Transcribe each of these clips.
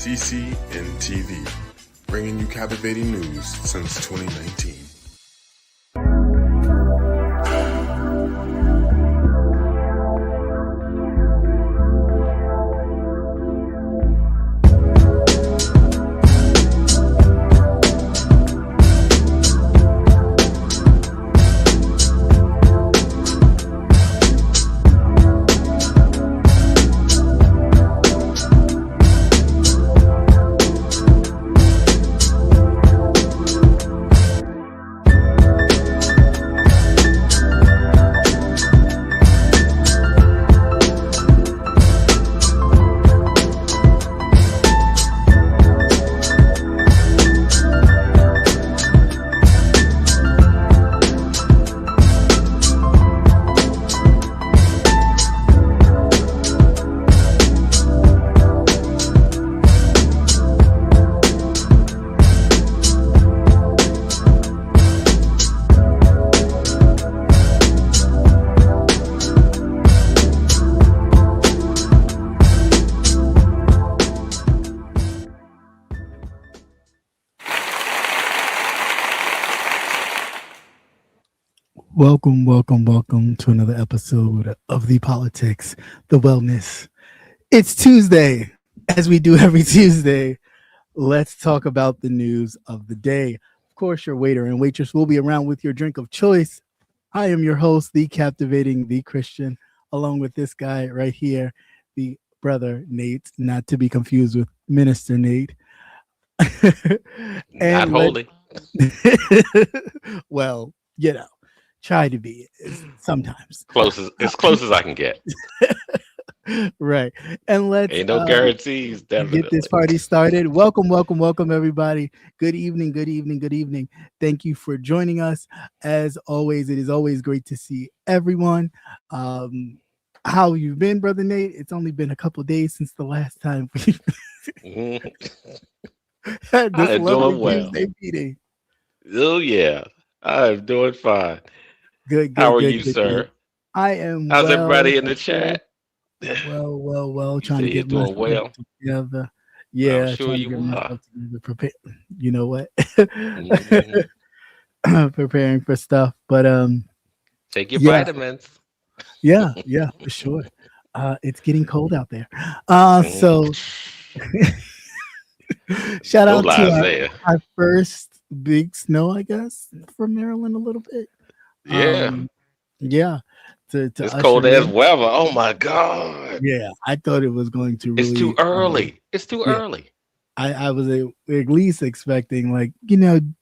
CCNTV, bringing you captivating news since 2019. Welcome to another episode of The Politics, The Wellness. It's Tuesday. As we do every Tuesday, let's talk about the news of the day. Of course, your waiter and waitress will be around with your drink of choice. I am your host, the captivating, the Christian, along with this guy right here, the brother Nate, not to be confused with Minister Nate. Not holy. Well, you know. Try to be sometimes as close as I can get. Right. And let's ain't no guarantees. Definitely get this party started. Welcome, everybody. Good evening. Thank you for joining us. As always, it is always great to see everyone. How you been, Brother Nate? It's only been a couple of days since the last time we had this lovely well. Tuesday meeting. Oh yeah, I'm doing fine. Good. How are you, sir? I am. How's everybody in the chat? Well. Trying to get doing well together. Yeah, I'm sure you are. Prepare. You know what? Mm-hmm. Preparing for stuff, but take your vitamins. Yeah, for sure. It's getting cold out there. So shout out to our first big snow, I guess, from Maryland a little bit. Yeah. It's cold as weather. Oh my God. Yeah, I thought it was going to really. It's too early. It's too early. I was at least expecting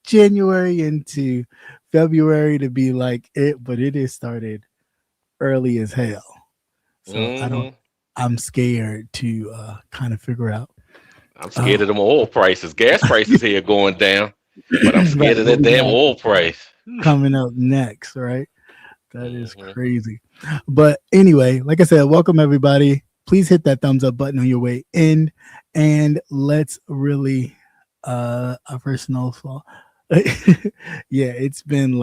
January into February to be like it, but it is started early as hell. So I'm scared to kind of figure out. I'm scared of them oil prices. Gas prices here going down, but I'm scared of that damn oil price coming up next, right? That is crazy. But anyway, like I said, welcome everybody. Please hit that thumbs up button on your way in, and let's really our first snowfall. Yeah, it's been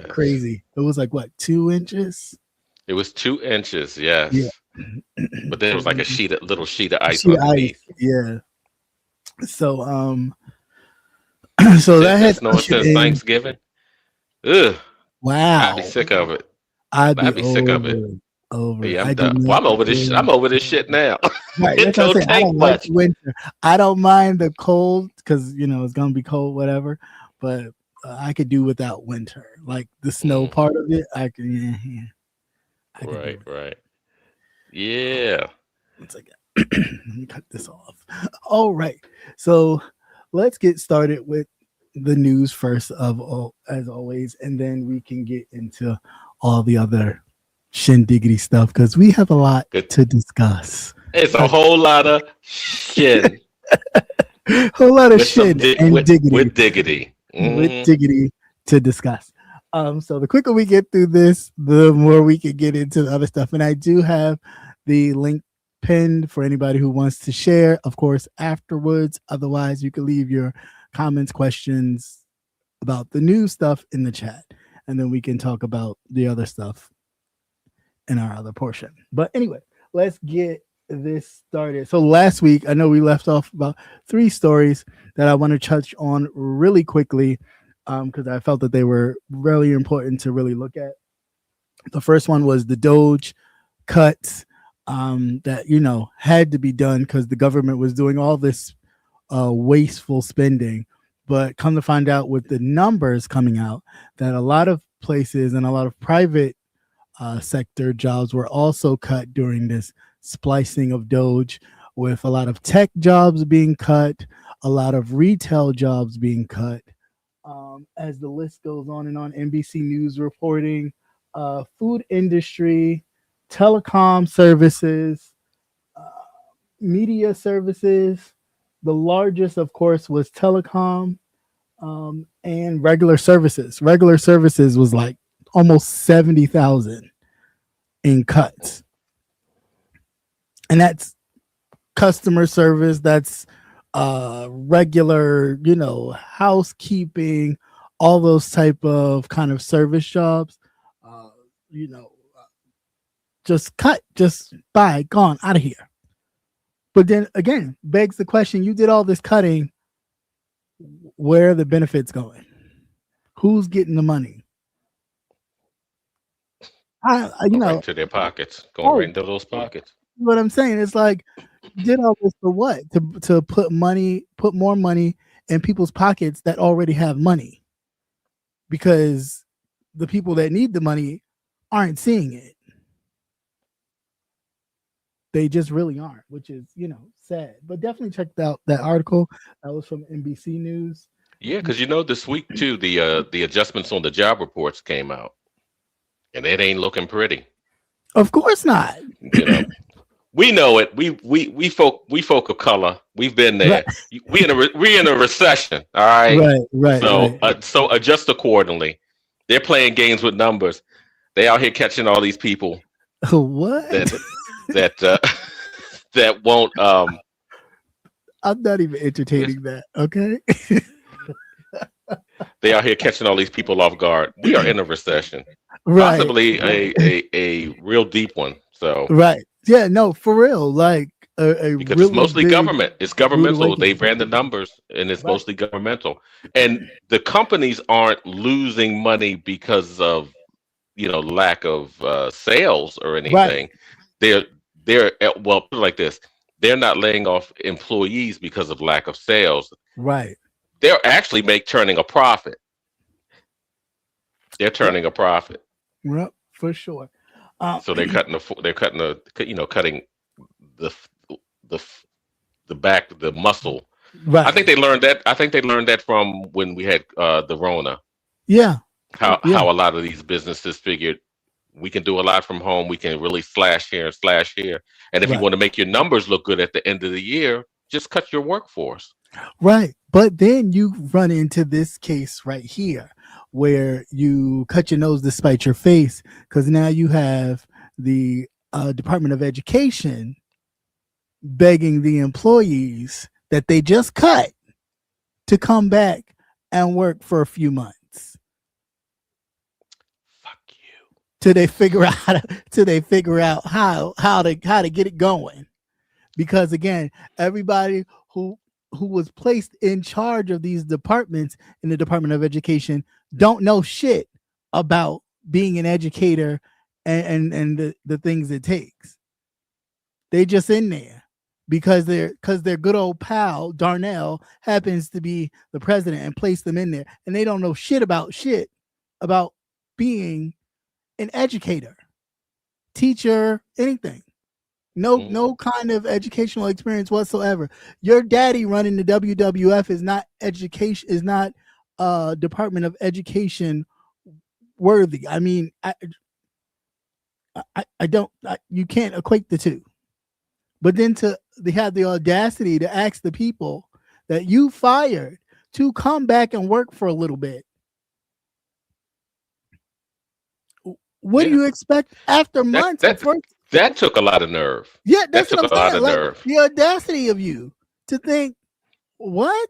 crazy. It was 2 inches? It was 2 inches, yes. Yeah. But then it was like a little sheet of ice underneath. Yeah. So so that had snow since Thanksgiving. Ugh. Wow. I'd be sick of it. I'd be sick of it. Yeah, I'm done. Well, I'm over this. I'm over this shit now. Right, I don't like winter. I don't mind the cold because it's gonna be cold, whatever. But I could do without winter, like the snow part of it. I can. Right. Yeah. One second. Let me cut this off. All right. So let's get started with the news first as always, and then we can get into all the other shindiggity stuff because we have a lot to discuss. It's a whole lot of shit. Whole lot of shit with diggity. With diggity to discuss. So the quicker we get through this, the more we can get into the other stuff. And I do have the link pinned for anybody who wants to share, of course, afterwards. Otherwise, you can leave your comments, questions about the new stuff in the chat, and then we can talk about the other stuff in our other portion. But anyway, let's get this started. So last week, I know we left off about 3 stories that I want to touch on really quickly because I felt that they were really important to really look at. The first one was the Doge cuts that, you know, had to be done because the government was doing all this wasteful spending. But come to find out with the numbers coming out that a lot of places and a lot of private sector jobs were also cut during this splicing of Doge, with a lot of tech jobs being cut, a lot of retail jobs being cut. As the list goes on and on, NBC News reporting, food industry, telecom services, media services. The largest, of course, was telecom and regular services. Regular services was like almost 70,000 in cuts. And that's customer service, that's regular, you know, housekeeping, all those type of kind of service jobs, you know, just cut, just bye, gone, out of here. But then again, begs the question, you did all this cutting, where are the benefits going? Who's getting the money? You know, right into their pockets, going right into those pockets. What I'm saying is like, did all this for what? To put more money in people's pockets that already have money, because the people that need the money aren't seeing it. They just really aren't, which is, you know, sad. But definitely check out that article. That was from NBC News. Yeah, because you know this week too, the adjustments on the job reports came out, and it ain't looking pretty. Of course not. You know, we know it. We folk of color. We've been there. Right. We in a recession. All right. Right. So so adjust accordingly. They're playing games with numbers. They out here catching all these people. What? That won't. I'm not even entertaining that. Okay. They out here catching all these people off guard. We are in a recession, right? Possibly a real deep one. So right, yeah, no, for real, like a because really it's mostly government. It's governmental. They ran the numbers, and it's right. mostly governmental. And the companies aren't losing money because of, you know, lack of sales or anything. Right. They're well, put it like this: they're not laying off employees because of lack of sales. Right. They're actually turning a profit. They're turning a profit. Yep, for sure. So they're cutting cutting the back, the muscle. Right. I think they learned that from when we had the Rona. Yeah. How a lot of these businesses figured we can do a lot from home. We can really slash here and slash here. And if you want to make your numbers look good at the end of the year, just cut your workforce. Right. But then you run into this case right here where you cut your nose to spite your face, because now you have the Department of Education begging the employees that they just cut to come back and work for a few months. Fuck you. Till they figure out how to get it going. Because again, everybody who was placed in charge of these departments in the Department of Education don't know shit about being an educator and the things it takes. They just in there because their good old pal Darnell happens to be the president and placed them in there, and they don't know shit about being an educator, teacher, anything. No kind of educational experience whatsoever. Your daddy running the WWF is not education, is not Department of Education worthy. I mean, I don't. You can't equate the two. But then they had the audacity to ask the people that you fired to come back and work for a little bit. What do you expect after months? That took a lot of nerve. Yeah, that's that took a lot of nerve. The audacity of you to think, what?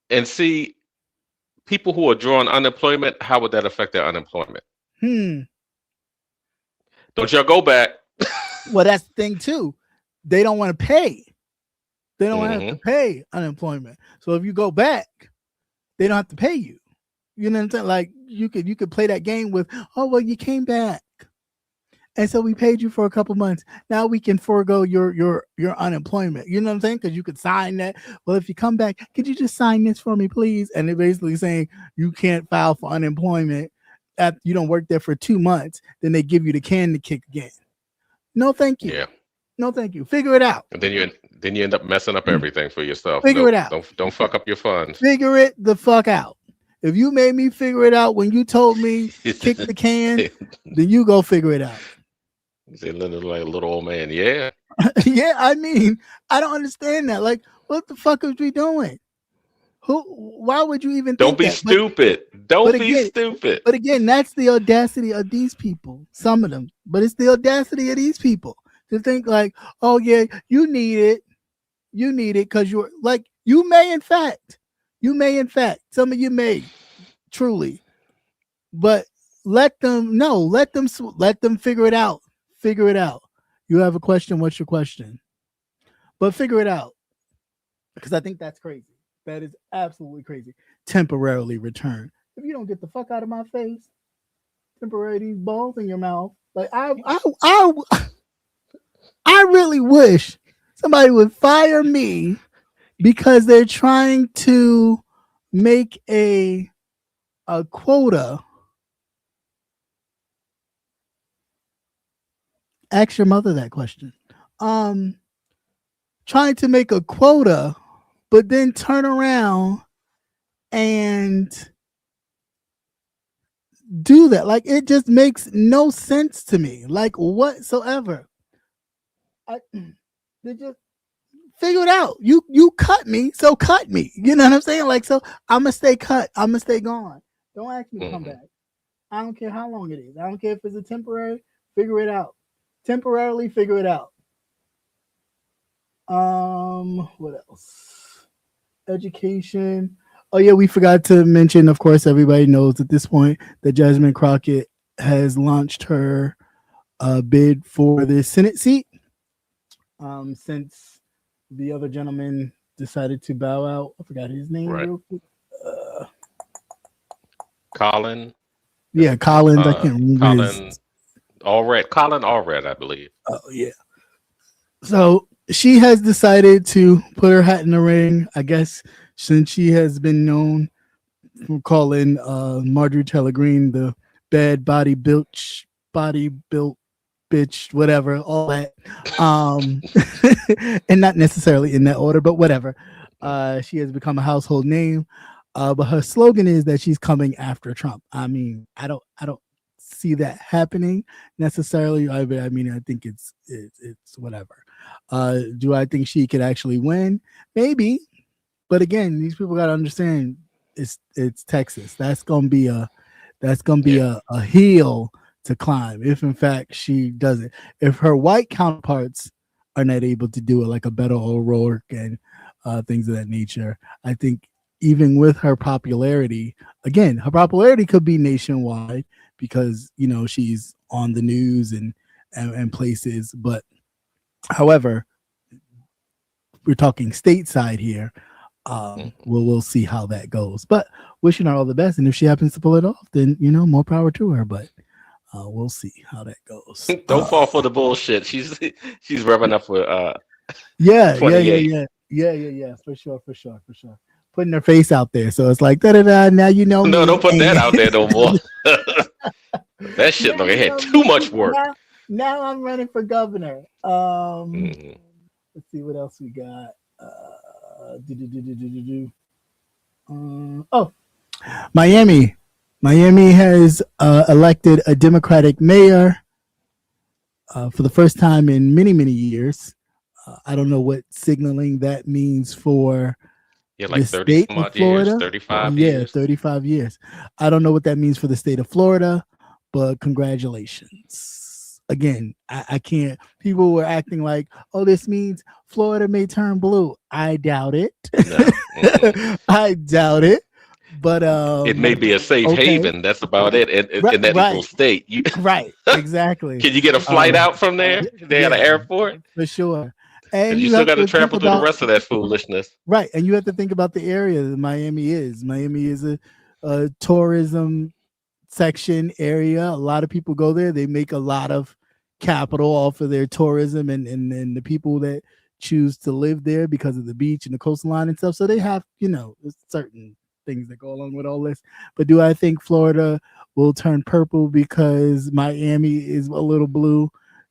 And see, people who are drawing unemployment, how would that affect their unemployment? Don't y'all go back. Well, that's the thing too. They don't want to pay. They don't have Mhm. to pay unemployment. So if you go back, they don't have to pay you. You know what I'm saying? Like you could play that game with, oh well, you came back, and so we paid you for a couple months. Now we can forego your unemployment. You know what I'm saying? Because you could sign that. Well, if you come back, could you just sign this for me, please? And they're basically saying you can't file for unemployment after you don't work there for 2 months. Then they give you the can to kick again. No, thank you. Yeah. No, thank you. Figure it out. And then you end up messing up everything for yourself. Figure it out. Don't fuck up your funds. Figure it the fuck out. If you made me figure it out when you told me kick the can, then you go figure it out. He's like a little old man. Yeah. Yeah, I mean, I don't understand that. Like, what the fuck are we doing? Why would you even Don't think be that? stupid. Don't be again, stupid. But again, that's the audacity of these people. Some of them. But it's the audacity of these people to think like, oh yeah, you need it. You need it because you're like, you may in fact, some of you may truly, but let them figure it out. Figure it out. You have a question. What's your question? But figure it out, because I think that's crazy. That is absolutely crazy. Temporarily return. If you don't get the fuck out of my face, temporarily these balls in your mouth. Like I really wish somebody would fire me because they're trying to make a quota. Ask your mother that question. Trying to make a quota, but then turn around and do that. Like, it just makes no sense to me, like whatsoever. They just figure it out. You cut me, so cut me. You know what I'm saying? Like, so I'm gonna stay cut. I'm gonna stay gone. Don't ask me to come back. I don't care how long it is. I don't care if it's a temporary. Figure it out. Temporarily figure it out. What else? Education. Oh yeah, we forgot to mention, of course, everybody knows at this point that Jasmine Crockett has launched her bid for the Senate seat. Since the other gentleman decided to bow out. I forgot his name. Right. Real quick. Colin. Yeah, Collins. I can't remember. Colin Allred, I believe. Oh yeah. So she has decided to put her hat in the ring. I guess since she has been known for calling Marjorie Taylor Greene the bad body built bitch, whatever, all that. And not necessarily in that order, but whatever. She has become a household name. But her slogan is that she's coming after Trump. I mean, I don't see that happening necessarily. I mean, I think it's whatever. Do I think she could actually win? Maybe, but again, these people got to understand it's Texas. That's gonna be a hill to climb if in fact she does it. If her white counterparts are not able to do it, like a Beto O'Rourke and things of that nature, I think even with her popularity, again, her popularity could be nationwide because, you know, she's on the news and places. But however, we're talking stateside here. We'll see how that goes. But wishing her all the best. And if she happens to pull it off, then, you know, more power to her. But we'll see how that goes. Don't fall for the bullshit. She's revving up for yeah, 28. Yeah. For sure. Putting her face out there. So it's like, da-da-da, now you know. No, me. don't put that out there no more. That shit, look, it had too much work. Now I'm running for governor. Let's see what else we got. Miami. Miami has elected a Democratic mayor for the first time in many, many years. I don't know what signaling that means for like the 30 state some of odd Florida. years, 35 years. 35 years. I don't know what that means for the state of Florida, but congratulations. Again, I can't. People were acting like, oh, this means Florida may turn blue. I doubt it. No. I doubt it. But It may be a safe okay, haven. That's about it. In that little right, state, you right, exactly. can you get a flight out from there? They at an Yeah, airport, for sure. And because you you still have got to to think travel through the about rest of that foolishness. right, and you have to think about the area that Miami is. Miami is a tourism section area. A lot of people go there. They make a lot of capital off of their tourism and the people that choose to live there because of the beach and the coastline and stuff. So they have, certain things that go along with all this. But do I think Florida will turn purple because Miami is a little blue?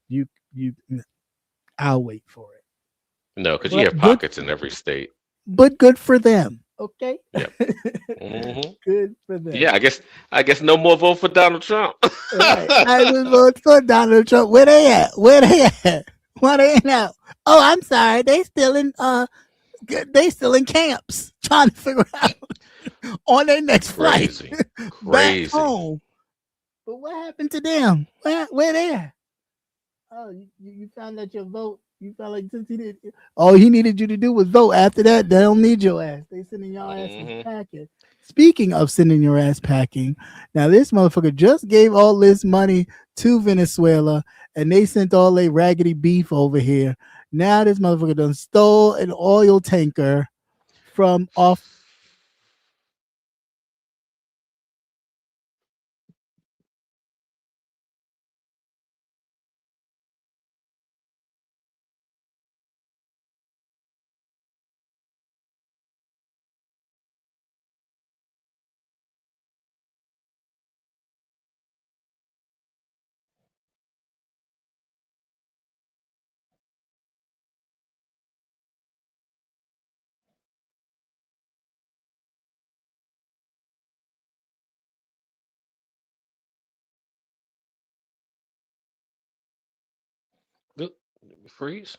You you I'll wait for it. No, because you But have pockets in every state. good for them. Okay. Yep. Hmm. Good for them. Yeah, I guess no more vote for Donald Trump. Right. I would vote for Donald Trump. Where they at? Where they at? Why they ain't out? Oh, I'm sorry. They still in camps trying to figure out on their next flight Crazy, back crazy. home. But what happened to them? Where they at? Oh, you found that your vote. You felt like since he did all he needed you to do was vote. After that, they don't need your ass. They sending your asses Hmm. packing. Speaking of sending your ass packing, now this motherfucker just gave all this money to Venezuela and they sent all their raggedy beef over here. Now this motherfucker done stole an oil tanker from off Freeze.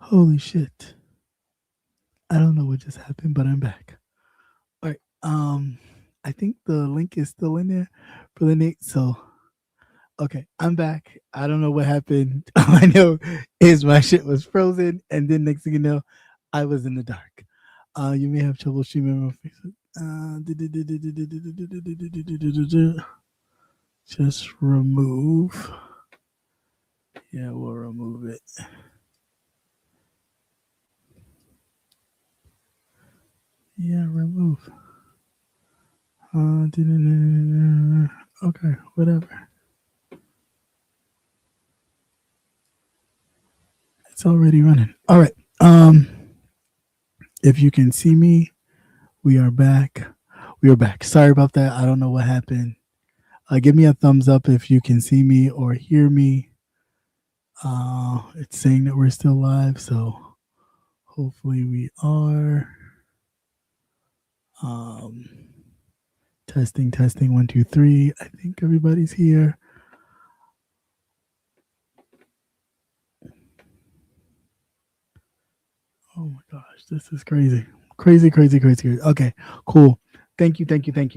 Holy shit. I don't know what just happened, but I'm back. All right. I think the link is still in there for the Nate. So okay, I'm back. I don't know what happened. All I know is my shit was frozen, and then next thing you know, I was in the dark. You may have trouble streaming on Facebook. Just remove. Yeah, we'll remove it. Yeah, remove. Okay, whatever. It's already running. All right. If you can see me, we are back. We are back. Sorry about that. I don't know what happened. Give me a thumbs up if you can see me or hear me. It's saying that we're still live, so hopefully we are. Testing 1 2 3. I think everybody's here. Oh my gosh, this is crazy. Crazy. Okay, cool. Thank you. Don't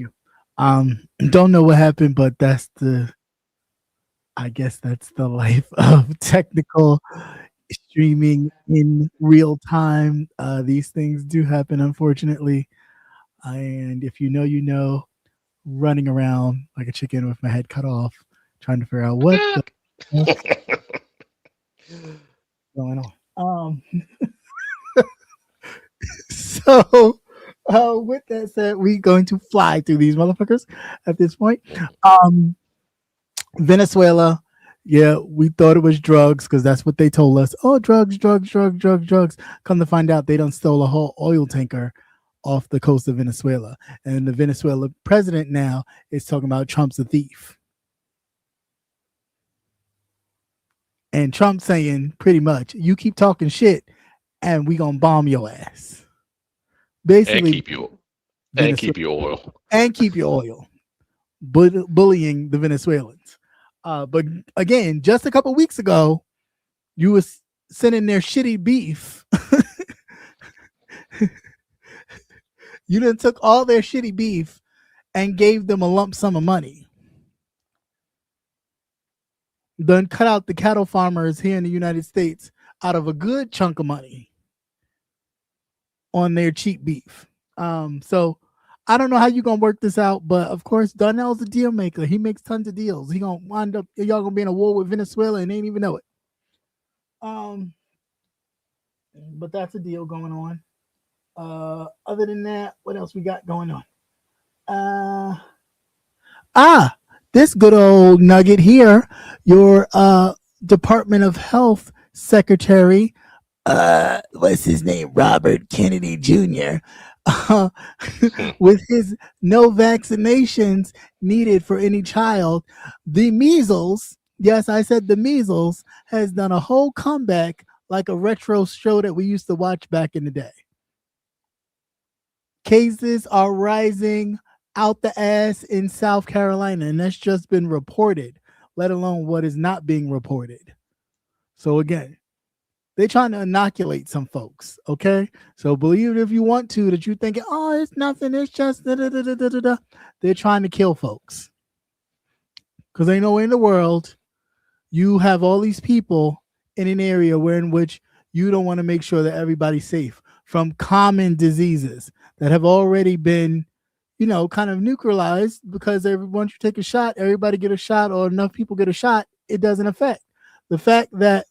know what happened, but I guess that's the life of technical streaming in real time. These things do happen, unfortunately. And if you know, you know, running around like a chicken with my head cut off, trying to figure out what the going on. So, with that said, we're going to fly through these motherfuckers at this point. Venezuela, yeah, we thought it was drugs because that's what they told us. Oh, drugs. Come to find out, they done stole a whole oil tanker off the coast of Venezuela. And the Venezuela president now is talking about Trump's a thief. And Trump saying pretty much, you keep talking shit and we gonna bomb your ass. Basically, and keep your oil. And keep your oil. Bullying the Venezuelans. But again, just a couple weeks ago, you was sending their shitty beef. You done took all their shitty beef and gave them a lump sum of money. Done cut out the cattle farmers here in the United States out of a good chunk of money on their cheap beef. So I don't know how you're gonna work this out, but of course Darnell's a deal maker. He makes tons of deals. He gonna wind up, y'all gonna be in a war with Venezuela and ain't even know it. But that's a deal going on. Other than that, what else we got going on? This good old nugget here, your Department of Health Secretary, what's his name? Robert Kennedy Jr. With his no vaccinations needed for any child, the measles, yes, I said the measles, has done a whole comeback like a retro show that we used to watch back in the day. Cases are rising out the ass in South Carolina, and that's just been reported, let alone what is not being reported. So again, they're trying to inoculate some folks, okay? So believe it if you want to, that you're thinking, oh, it's nothing, it's just da-da-da-da-da-da. They're trying to kill folks. Because ain't no way in the world you have all these people in an area where in which you don't want to make sure that everybody's safe from common diseases that have already been, you know, kind of neutralized because once you take a shot, everybody get a shot or enough people get a shot, it doesn't affect. The fact that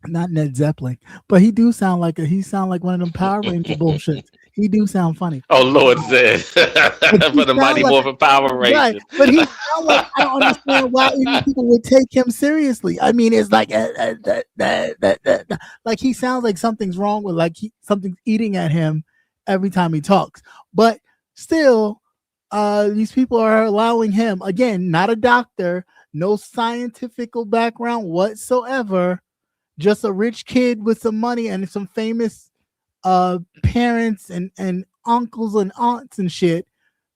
not Ned Zeppelin, but he sound like one of them Power Ranger bullshit. He do sound funny. Oh Lord, said for the Mighty Morphin Power Rangers. Right, but he sound like, I don't understand why any people would take him seriously. I mean, it's like like he sounds like something's wrong with something's eating at him every time he talks. But still, these people are allowing him, again, not a doctor, no scientific background whatsoever. Just a rich kid with some money and some famous parents and uncles and aunts and shit.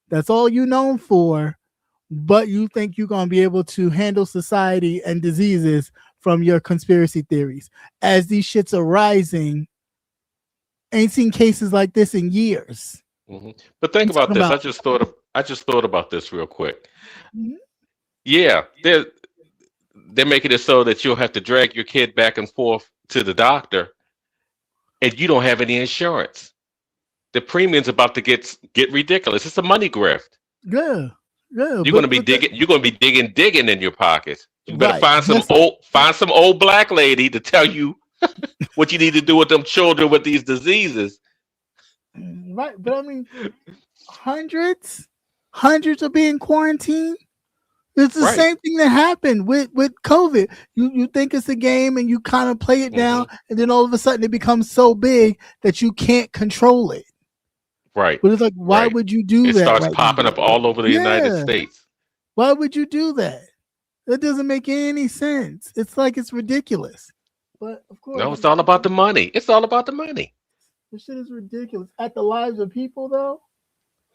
That's all you known for. But you think you're going to be able to handle society and diseases from your conspiracy theories. As these shits are rising, ain't seen cases like this in years. Mm-hmm. But think about this. I just thought about this real quick. Mm-hmm. Yeah, they're making it so that you'll have to drag your kid back and forth to the doctor, and you don't have any insurance. The premium's about to get ridiculous. It's a money grift. Yeah. You're gonna be digging in your pockets. You better find some old black lady to tell you what you need to do with them children with these diseases. Right, but I mean, hundreds are being quarantined. It's the same thing that happened with COVID. You think it's a game and you kind of play it down, and then all of a sudden it becomes so big that you can't control it. Right. But it's like, why would you do that? It starts popping up all over the United States. Why would you do that? That doesn't make any sense. It's like, it's ridiculous. But of course, no, it's all about the money. It's all about the money. This shit is ridiculous. At the lives of people, though.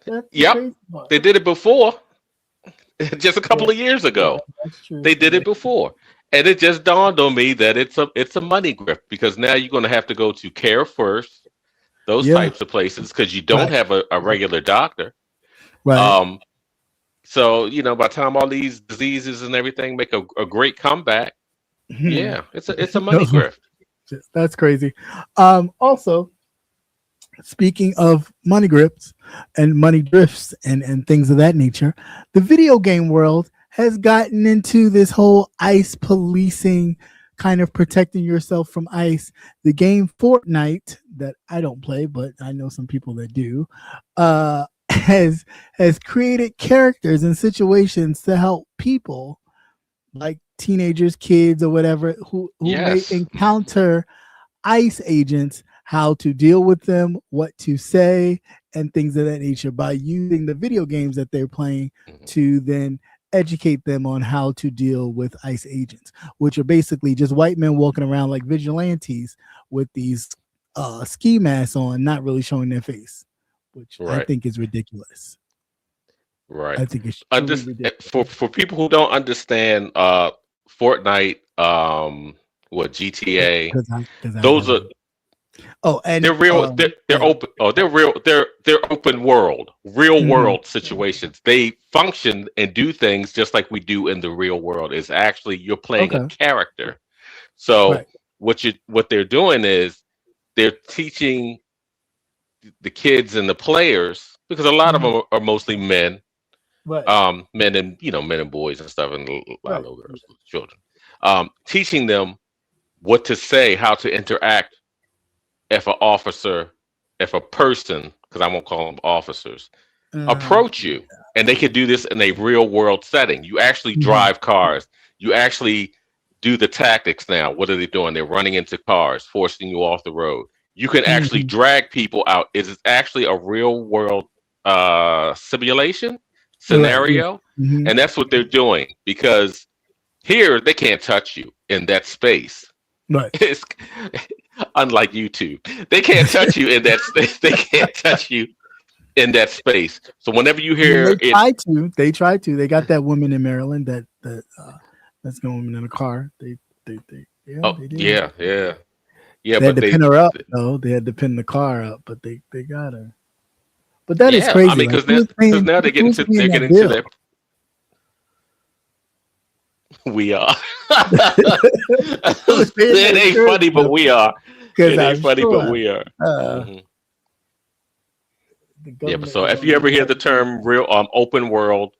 That's they did it before. Just a couple of years ago. That's true. They did it before. And it just dawned on me that it's a money grip, because now you're going to have to go to Care First, those types of places, because you don't have a regular doctor. Right. So, by the time all these diseases and everything make a great comeback, it's a money grift. That's crazy. Also, speaking of money grips and money drifts and things of that nature, the video game world has gotten into this whole ICE policing, kind of protecting yourself from ICE. The game Fortnite, that I don't play, but I know some people that do, has created characters and situations to help people like teenagers, kids, or whatever who may encounter ICE agents, how to deal with them, what to say, and things of that nature, by using the video games that they're playing to then educate them on how to deal with ICE agents, which are basically just white men walking around like vigilantes with these ski masks on, not really showing their face, which I think is ridiculous. Right. I think it's ridiculous. For people who don't understand Fortnite, GTA, those are and they're real. They're open. They're real. They're open world, real world situations. They function and do things just like we do in the real world. It's actually you're playing a character. So what they're doing is they're teaching the kids and the players, because a lot of them are mostly men, men and boys and stuff, and a lot of girls, children, teaching them what to say, how to interact. If a person, because I won't call them officers, approach you, and they can do this in a real world setting. You actually drive cars. You actually do the tactics now. What are they doing? They're running into cars, forcing you off the road. You can actually drag people out. It's actually a real world simulation scenario. And that's what they're doing, because here they can't touch you in that space. Right. It's unlike YouTube. They can't touch you in that space. They can't touch you in that space. So whenever you hear they try to. They got that woman in Maryland that's going in a car. They did. Yeah. They had to pin her up though. They had to pin the car up, but they got her. But that is crazy. I mean, because now they're getting into that. We are. It ain't funny, but we are. It ain't funny, but we are. But so if you ever hear the term real open world,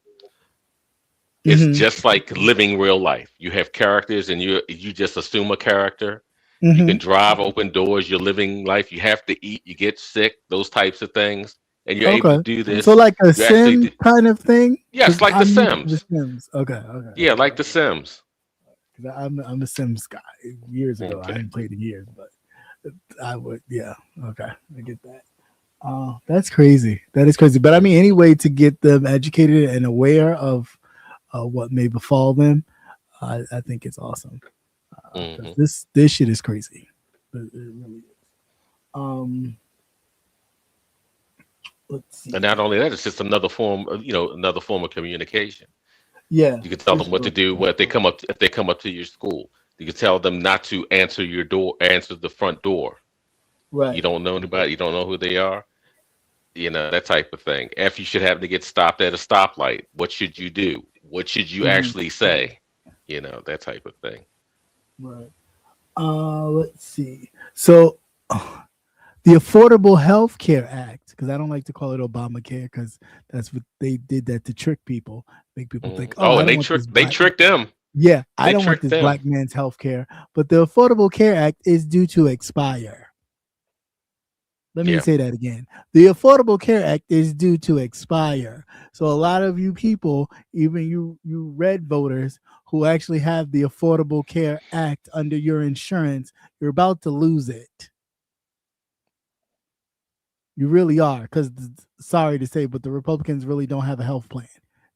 it's just like living real life. You have characters, and you just assume a character. You can drive, open doors. You're living life. You have to eat. You get sick. Those types of things. And you're able to do this. So like a Sim kind of thing? Yes, like the Sims. The Sims. Okay. Yeah, like the Sims. I'm a Sims guy. Years ago, I hadn't played in years, but I would. Yeah. Okay, I get that. That's crazy. That is crazy. But I mean, any way to get them educated and aware of what may befall them, I think it's awesome. This shit is crazy. It really is. Let's see. And not only that, it's just another form of communication. Yeah, you can tell them what to do. If they come up to your school, You can tell them not to answer the front door. Right. You don't know anybody. You don't know who they are. That type of thing. If you should have to get stopped at a stoplight, what should you do? What should you actually say? That type of thing. Right. Let's see. So the Affordable Health Care Act, because I don't like to call it Obamacare, because that's what they did, that to trick people, make people think, and they tricked them. Yeah, I don't want this black man's health care. But the Affordable Care Act is due to expire. Let me say that again. The Affordable Care Act is due to expire. So a lot of you people, even you red voters who actually have the Affordable Care Act under your insurance, you're about to lose it. You really are, because sorry to say, but the Republicans really don't have a health plan.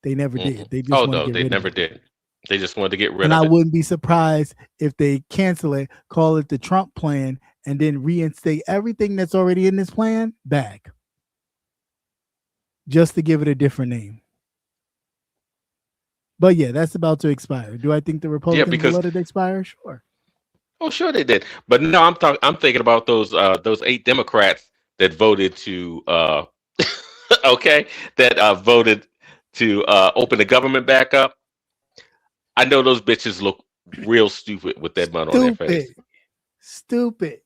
They never did. They just they never did. They just wanted to get rid of it. And I wouldn't be surprised if they cancel it, call it the Trump plan, and then reinstate everything that's already in this plan back, just to give it a different name. But yeah, that's about to expire. Do I think the Republicans will let it expire? Sure. Oh, sure they did. But no, I'm thinking about those 8 Democrats that voted to voted to open the government back up. I know those bitches look real stupid with that mud on their face. Stupid.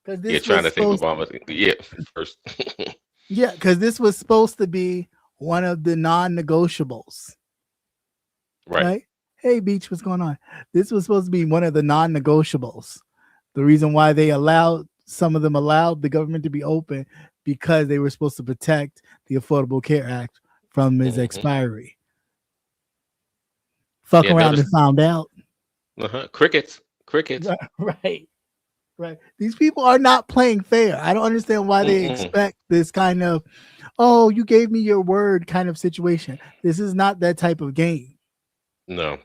You're trying to think Obama. Yeah, first. Yeah, because this was supposed to be one of the non-negotiables. Right? Hey, Beach, what's going on? This was supposed to be one of the non-negotiables. The reason why some of them allowed the government to be open, because they were supposed to protect the Affordable Care Act from its expiry. Fuck around and found out. Crickets. Right. These people are not playing fair. I don't understand why they expect this kind of, oh, you gave me your word kind of situation. This is not that type of game. No.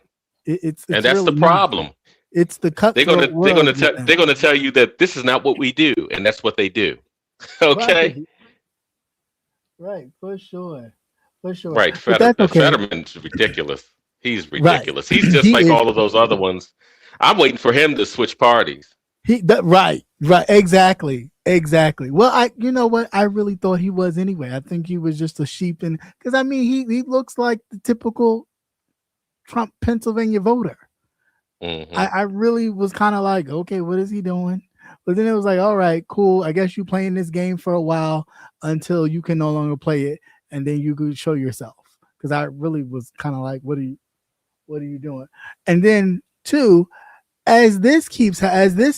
It's and that's really the problem. Not. It's the cut. They're gonna tell you that this is not what we do, and that's what they do. Okay. Right. For sure. Right. Fetterman's ridiculous. He's ridiculous. Right. He's just like all of those other ones. I'm waiting for him to switch parties. Right. Exactly. Well, you know what? I really thought he was anyway. I think he was just a sheep, because I mean, he looks like the typical Trump Pennsylvania voter. I really was kind of like, okay, what is he doing? But then it was like, all right, cool. I guess you playing this game for a while until you can no longer play it, and then you could show yourself. Because I really was kind of like, what are you doing? And then 2, as this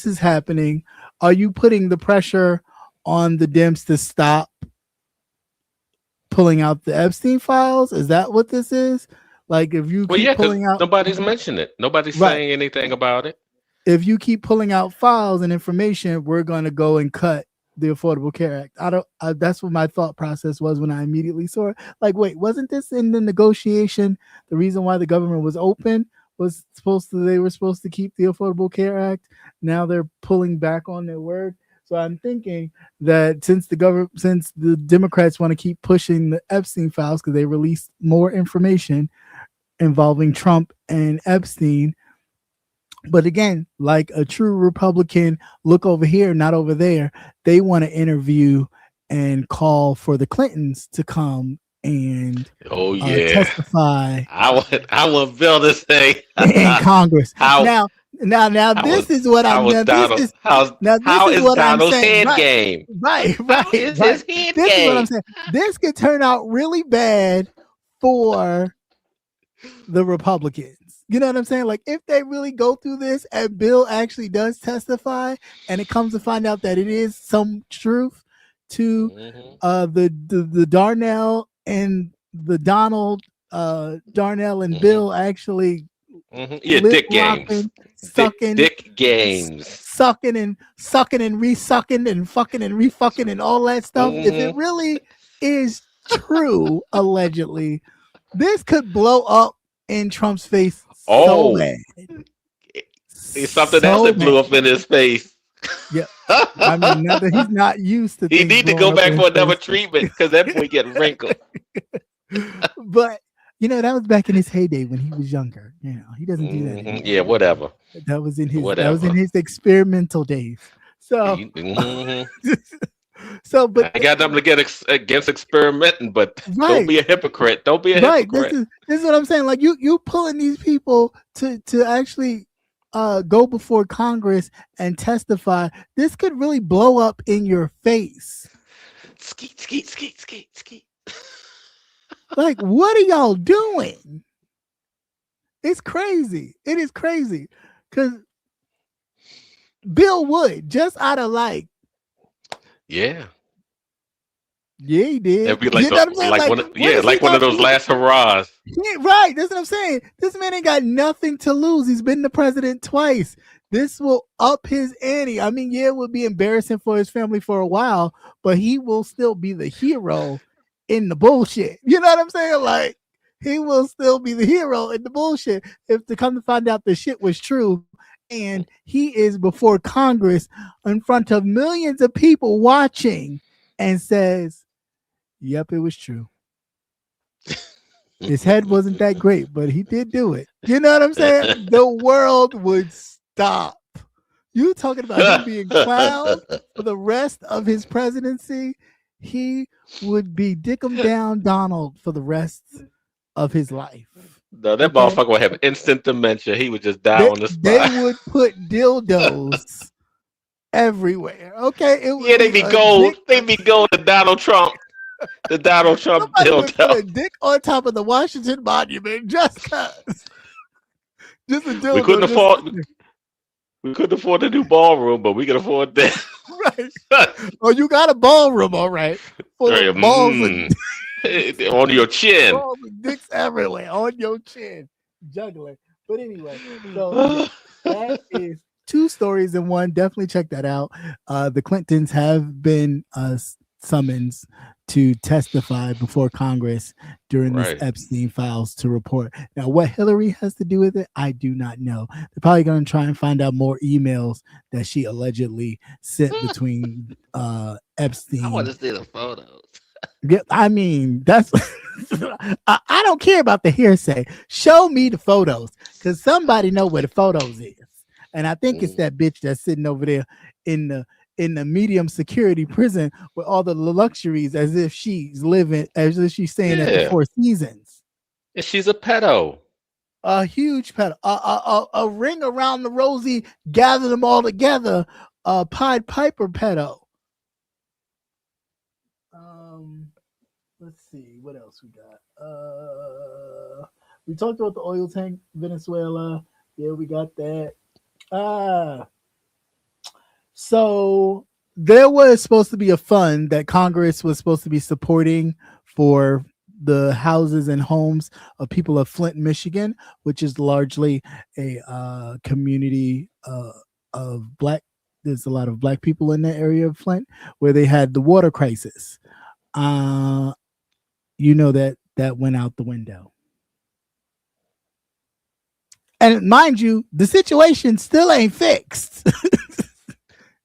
is happening, are you putting the pressure on the Dems to stop pulling out the Epstein files? Is that what this is? Like, if you keep pulling out, nobody's mentioned it. Nobody's saying anything about it. If you keep pulling out files and information, we're going to go and cut the Affordable Care Act. That's what my thought process was when I immediately saw it. Like, wait, wasn't this in the negotiation? The reason why the government was open was they were supposed to keep the Affordable Care Act. Now they're pulling back on their word. So I'm thinking that since the Democrats want to keep pushing the Epstein files, because they released more information involving Trump and Epstein. But again, like a true Republican, look over here, not over there. They want to interview and call for the Clintons to come and testify. I want Bill to say in Congress. Now this is what I'm saying. Right. His head game. This is what I'm saying. This could turn out really bad for the Republicans. You know what I'm saying? Like, if they really go through this and Bill actually does testify, and it comes to find out that it is some truth to the Darnell and the Donald Darnell and Bill actually Dick games. Dick games. Sucking and resucking and fucking and refucking and all that stuff. If it really is true, allegedly, this could blow up in Trump's face. So bad. It's something else that blew up in his face. Yeah. I mean, now that he's not used to. He need to go back for another treatment, because that boy getting wrinkled. But That was back in his heyday when he was younger. He doesn't do that anymore. Yeah, whatever. That was in his Whatever. experimental days. So so but I got nothing to get against experimenting, but right. Don't be a hypocrite. Don't be a Right. hypocrite. This is what I'm saying. Like you pulling these people to actually go before Congress and testify. This could really blow up in your face. Skeet, skeet, skeet, skeet, skeet. Like, what are y'all doing? It's crazy. It is crazy. Because Bill Wood, just out of Yeah, he did. it'd be like, You know what I'm saying? like one of those last hurrahs. Yeah, right. That's what I'm saying. This man ain't got nothing to lose. He's been the president twice. This will up his ante. I mean, yeah, it would be embarrassing for his family for a while, but he will still be the hero in the bullshit. You know what I'm saying? Like, he will still be the hero in the bullshit. If to come to find out the shit was true, and he is before Congress in front of millions of people watching and says, yep, it was true. His head wasn't that great, but he did do it. You know what I'm saying? The world would stop. You talking about him being clowned for the rest of his presidency? He would be Dickum Down Donald for the rest of his life. No, that motherfucker would have instant dementia. He would just die on the spot. They would put dildos everywhere. Okay, they'd be gold. They'd be gold to Donald Trump. The Donald Trump dildo. Put a dick on top of the Washington Monument just cause. Just a dildo. We couldn't afford the new ballroom, but we could afford that. Right. Oh, you got a ballroom, all right. Full of balls on your chin. Balls and dicks everywhere on your chin. Juggling. But anyway, so that is 2 stories in one. Definitely check that out. The Clintons have been summoned to testify before Congress during this Epstein files to report. Now, what Hillary has to do with it, I do not know. They're probably going to try and find out more emails that she allegedly sent between Epstein. I want to see the photos. Yeah, I mean, that's I don't care about the hearsay. Show me the photos, because somebody know where the photos is. And I think it's that bitch that's sitting over there in the medium security prison with all the luxuries, as if she's staying at the Four Seasons. And she's a pedo. A huge pedo. A ring around the rosy, gather them all together. Pied Piper pedo. Let's see what else we got. We talked about the oil tank, Venezuela. Yeah, we got that. So there was supposed to be a fund that Congress was supposed to be supporting for the houses and homes of people of Flint, Michigan, which is largely a community of black. There's a lot of black people in that area of Flint where they had the water crisis. That went out the window. And mind you, the situation still ain't fixed.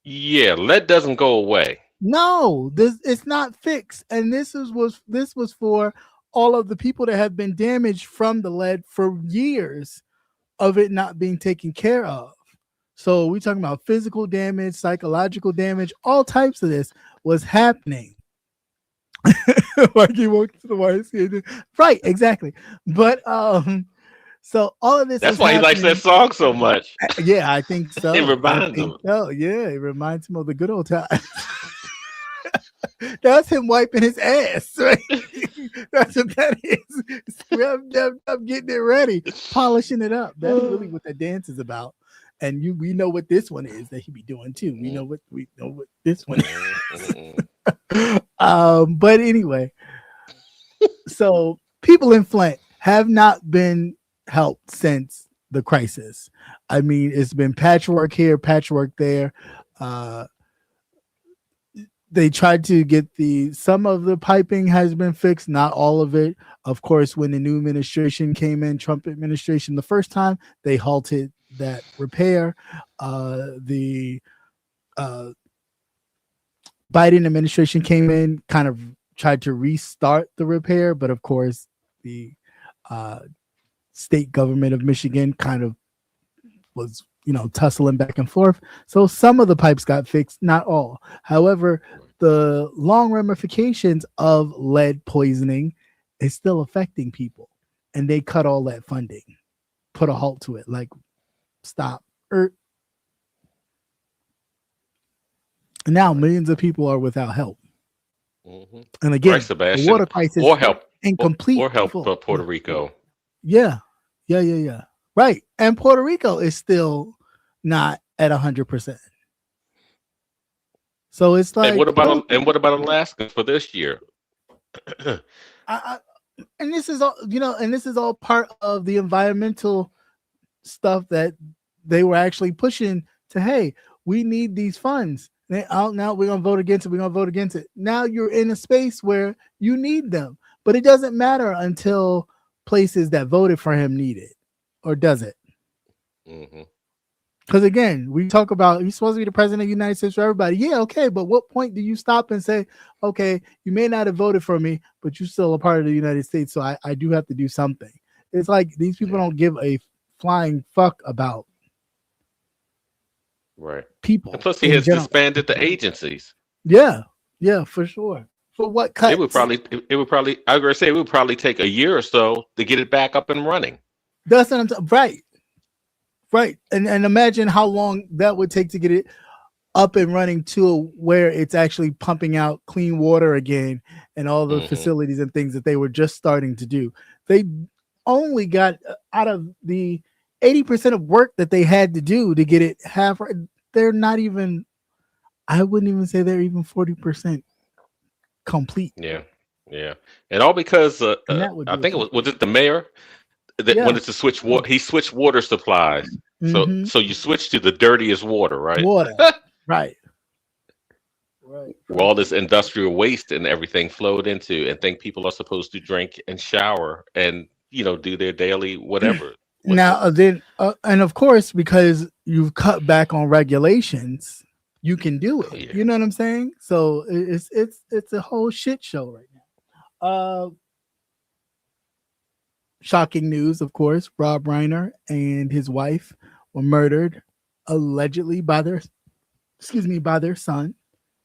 Yeah, lead doesn't go away. No, it's not fixed. And this was for all of the people that have been damaged from the lead for years of it not being taken care of. So we're talking about physical damage, psychological damage, all types of this was happening. Like he walked to the YMCA. Right, exactly. But so all of this. That's why he likes that song so much. Yeah, I think so. It reminds him. Oh, yeah, it reminds him of the good old times. That's him wiping his ass. Right? That's what that is. I'm getting it ready, polishing it up. That's really what that dance is about. And we know what this one is that he be doing too. We know what this one is. But anyway, so people in Flint have not been helped since the crisis. I mean, it's been patchwork here, patchwork there. They tried to get some of the piping has been fixed, not all of it. Of course, when the new administration came in, Trump administration, the first time, they halted that repair. The Biden administration came in, kind of tried to restart the repair, but of course, the state government of Michigan kind of was, tussling back and forth. So some of the pipes got fixed, not all. However, the long ramifications of lead poisoning is still affecting people, and they cut all that funding, put a halt to it, like stop. Now millions of people are without help. Mm-hmm. And again, right, Sebastian, the water crisis or help incomplete or help Puerto Rico. Yeah. Right. And Puerto Rico is still not at 100%. So it's like, and what about Alaska for this year? And this is all, and this is all part of the environmental stuff that they were actually pushing to, hey, we need these funds. Now we're going to vote against it. Now you're in a space where you need them, but it doesn't matter until places that voted for him need it, or does it? Mm-hmm. Because again, we talk about he's supposed to be the president of the United States for everybody. Yeah, okay, but what point do you stop and say, okay, you may not have voted for me, but you're still a part of the United States, so I do have to do something. It's like these people don't give a flying fuck about people. And plus, he has disbanded the agencies. Yeah, for sure. For what cuts? It would probably take a year or so to get it back up and running. That's what I'm talking. Right. And imagine how long that would take to get it up and running to where it's actually pumping out clean water again, and all the facilities and things that they were just starting to do. They only got out of the 80% of work that they had to do to get it half. They're not even, I wouldn't even say they're even 40% complete. Yeah. And all because I think was it the mayor that wanted to switch water. He switched water supplies. Mm-hmm. So you switch to the dirtiest water, right? Right. Where all this industrial waste and everything flowed into, and think people are supposed to drink and shower and do their daily whatever. Now then, and of course, because you've cut back on regulations, you can do it. Yeah. You know what I'm saying? So it's a whole shit show right now. Shocking news, of course. Rob Reiner and his wife were murdered allegedly by their son.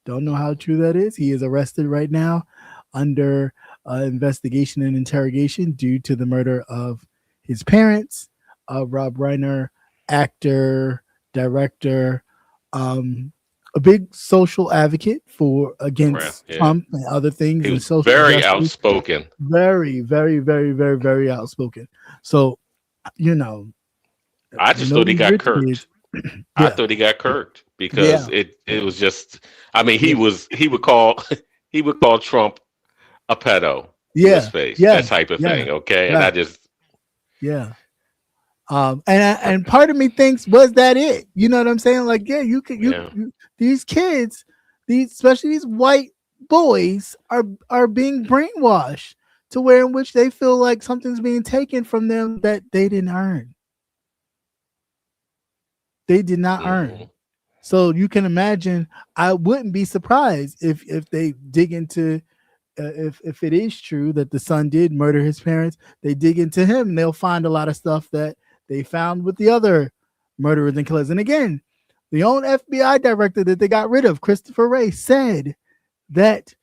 Don't know how true that is. He is arrested right now under investigation and interrogation due to the murder of his parents. Rob Reiner, actor, director, a big social advocate against Trump and other things. He was very outspoken. Very, very, very, very, very outspoken. So, I just thought he got kirked. I thought he got kirked because it was just. I mean, he would call Trump a pedo. In his face, that type of thing. Okay, and I just. And part of me thinks, was that it? You know what I'm saying? Like, you these kids, especially these white boys, are being brainwashed to where in which they feel like something's being taken from them that they didn't earn. They did not earn. So you can imagine, I wouldn't be surprised if they dig into if it is true that the son did murder his parents, they dig into him and they'll find a lot of stuff that they found with the other murderers and killers. And again, the own FBI director that they got rid of, Christopher Wray, said that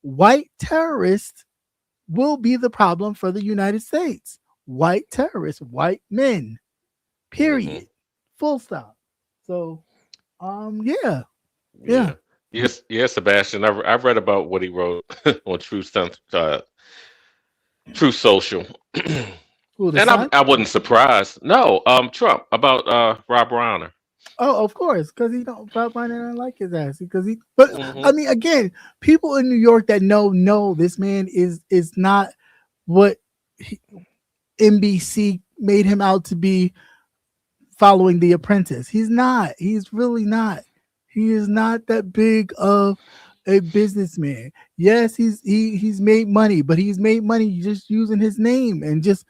white terrorists will be the problem for the United States. White terrorists, white men, period. Full stop. So, Yes, Sebastian. I've read about what he wrote on Truth Social. And I wasn't surprised. No, Trump, about Rob Reiner. Oh, of course, because Rob Reiner don't like his ass. I mean, again, people in New York that know this man is not what NBC made him out to be following The Apprentice. He's not. He's really not. He is not that big of a businessman. Yes, he's made money, but he's made money just using his name and just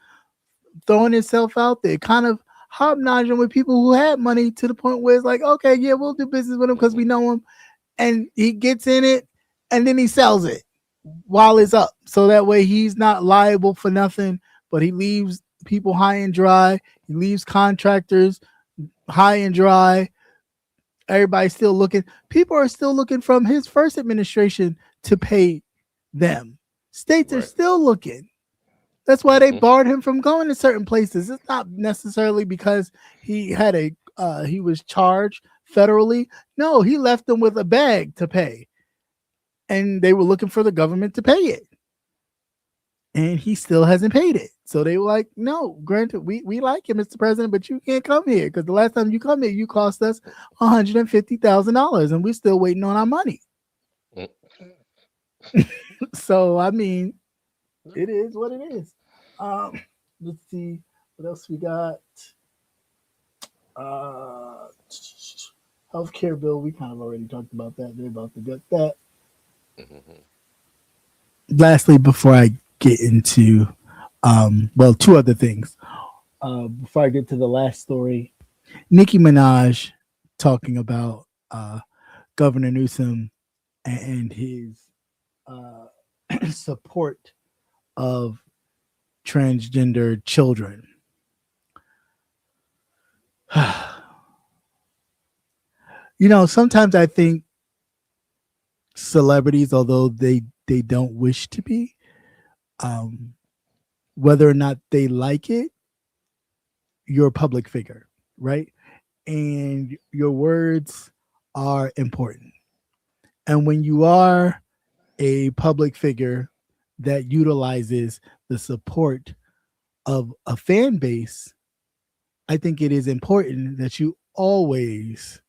throwing himself out there, kind of hobnobbing with people who had money to the point where it's like, okay, yeah, we'll do business with him because we know him. And he gets in it and then he sells it while it's up. So that way he's not liable for nothing, but he leaves people high and dry. He leaves contractors high and dry. Everybody's still looking. People are still looking from his first administration to pay them. States are still looking. That's why they barred him from going to certain places. It's not necessarily because he had he was charged federally. No, he left them with a bag to pay. And they were looking for the government to pay it. And he still hasn't paid it. So they were like, no, granted, we like you, Mr. President, but you can't come here because the last time you come here, you cost us $150,000 and we're still waiting on our money. So, I mean, it is what it is. Let's see what else we got. Healthcare bill, we kind of already talked about that. They're about to get that. Lastly, before I get into two other things. Before I get to the last story, Nicki Minaj talking about Governor Newsom and his support of transgender children. Sometimes I think celebrities, although they don't wish to be, whether or not they like it, you're a public figure, right? And your words are important. And when you are a public figure that utilizes the support of a fan base, I think it is important that you always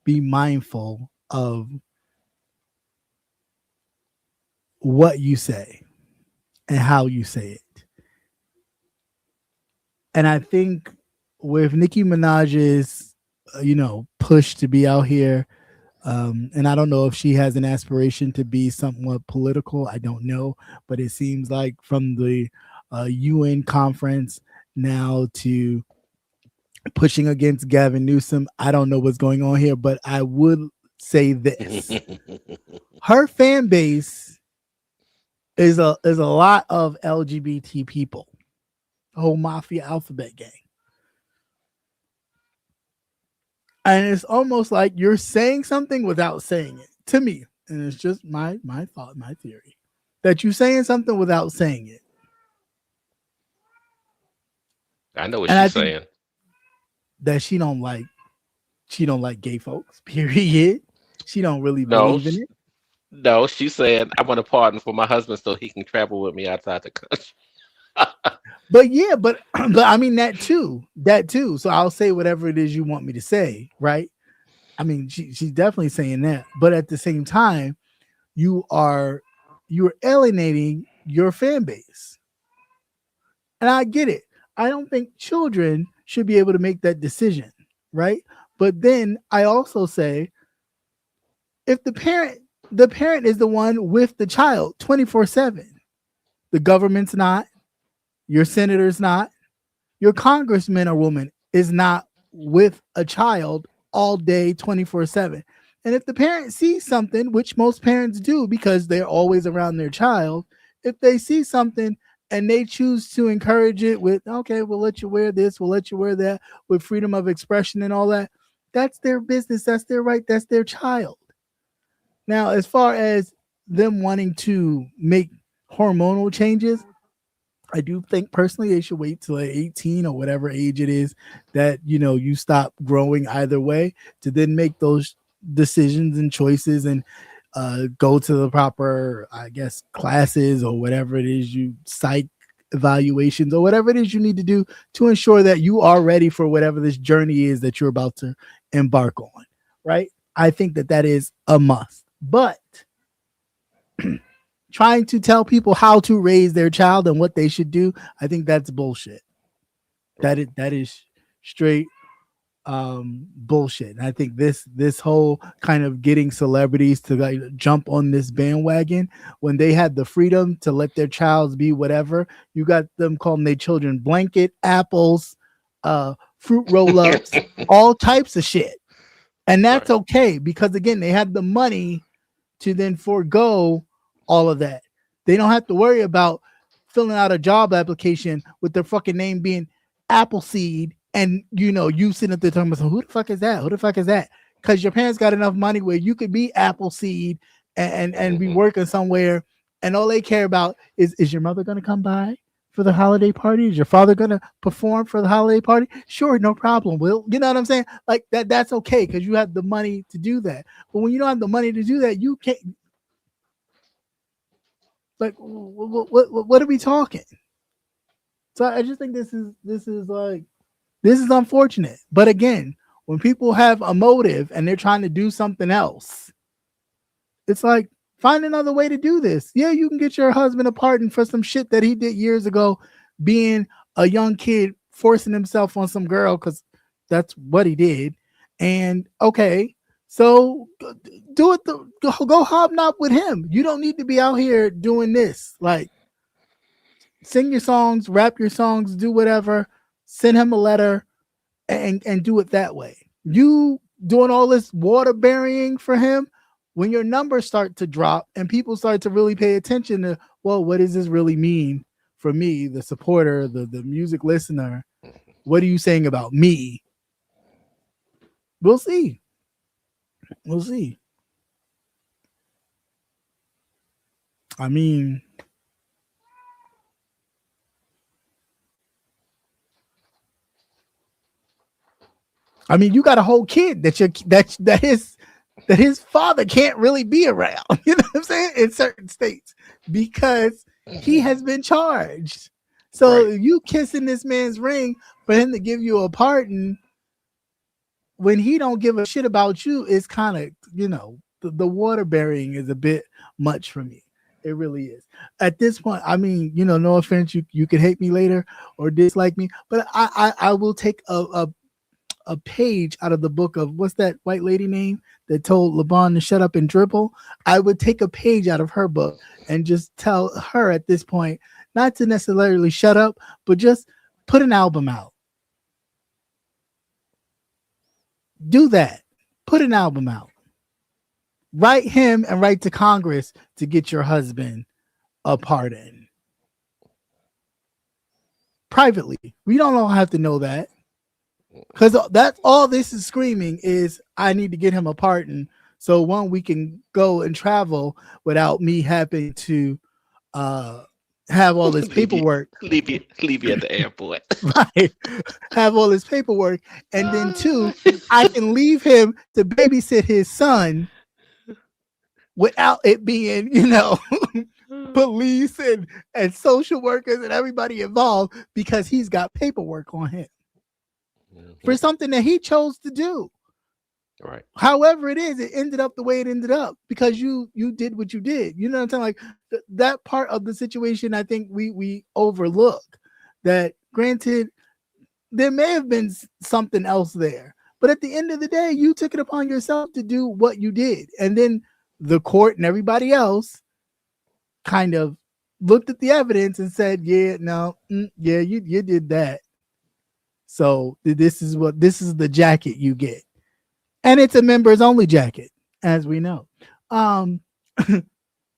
be mindful of what you say and how you say it. And I think with Nicki Minaj's, push to be out here, and I don't know if she has an aspiration to be somewhat political. I don't know, but it seems like from the UN conference now to pushing against Gavin Newsom, I don't know what's going on here, but I would say this: her fan base is a lot of LGBT people. Whole mafia alphabet gang. And it's almost like you're saying something without saying it to me. And it's just my thought, my theory, that you're saying something without saying it. I know what she's saying. That she don't like gay folks, period. She don't really believe in it. No, she's saying I want a pardon for my husband so he can travel with me outside the country. But I mean that too. So I'll say whatever it is you want me to say, right? I mean, she's definitely saying that, but at the same time, you're alienating your fan base, and I get it. I don't think children should be able to make that decision, right? But then I also say, if the parent is the one with the child 24/7, the government's not. Your senator's not. Your congressman or woman is not with a child all day 24/7. And if the parent sees something, which most parents do because they're always around their child, if they see something and they choose to encourage it with, okay, we'll let you wear this, we'll let you wear that, with freedom of expression and all that, that's their business, that's their right, that's their child. Now, as far as them wanting to make hormonal changes, I do think personally they should wait till like 18 or whatever age it is that, you stop growing either way to then make those decisions and choices and go to the proper, I guess, classes or whatever it is, psych evaluations or whatever it is you need to do to ensure that you are ready for whatever this journey is that you're about to embark on, right? I think that is a must. But trying to tell people how to raise their child and what they should do, I think that's bullshit. That is straight bullshit. And I think this whole kind of getting celebrities to like jump on this bandwagon when they had the freedom to let their child be whatever, you got them calling their children blanket, apples, fruit roll-ups, all types of shit. And that's okay because again, they had the money to then forego all of that. They don't have to worry about filling out a job application with their fucking name being Appleseed, and you sitting at the time and saying, who the fuck is that? Who the fuck is that? Because your parents got enough money where you could be Appleseed and be working somewhere, and all they care about is your mother going to come by for the holiday party? Is your father going to perform for the holiday party? Sure, no problem. Will, you know what I'm saying? Like that's okay because you have the money to do that. But when you don't have the money to do that, you can't. Like, what are we talking? So I just think this is unfortunate. But again, when people have a motive and they're trying to do something else, it's like, find another way to do this. Yeah, you can get your husband a pardon for some shit that he did years ago, being a young kid forcing himself on some girl because that's what he did. And okay, so do it. Go hobnob with him. You don't need to be out here doing this. Like, sing your songs, rap your songs, do whatever. Send him a letter, and do it that way. You doing all this water burying for him. When your numbers start to drop and people start to really pay attention to, well, what does this really mean for me, the supporter, the music listener? What are you saying about me? We'll see. We'll see. I mean, you got a whole kid that his father can't really be around. You know what I'm saying? In certain states, because he has been charged. So you kissing this man's ring for him to give you a pardon when he don't give a shit about you is kind of, the water burying is a bit much for me. It really is. At this point, no offense, you can hate me later or dislike me, but I will take a page out of the book of, what's that white lady name that told LeBron to shut up and dribble? I would take a page out of her book and just tell her at this point not to necessarily shut up, but just put an album out. Do that. Put an album out. Write him and write to Congress to get your husband a pardon. Privately. We don't all have to know that. Because that's all this is screaming is, I need to get him a pardon. So one, we can go and travel without me having to have all this paperwork. Leave you at the airport. Right. Have all this paperwork. And then two, I can leave him to babysit his son without it being, police and social workers and everybody involved, because he's got paperwork on him for something that he chose to do. Right. However it is, it ended up the way it ended up because you did what you did. You know what I'm saying? Like that part of the situation, I think we overlook. That granted, there may have been something else there, but at the end of the day, you took it upon yourself to do what you did, and then the court and everybody else kind of looked at the evidence and said, "Yeah, no, yeah, you did that." So this is the jacket you get. And it's a members only jacket, as we know.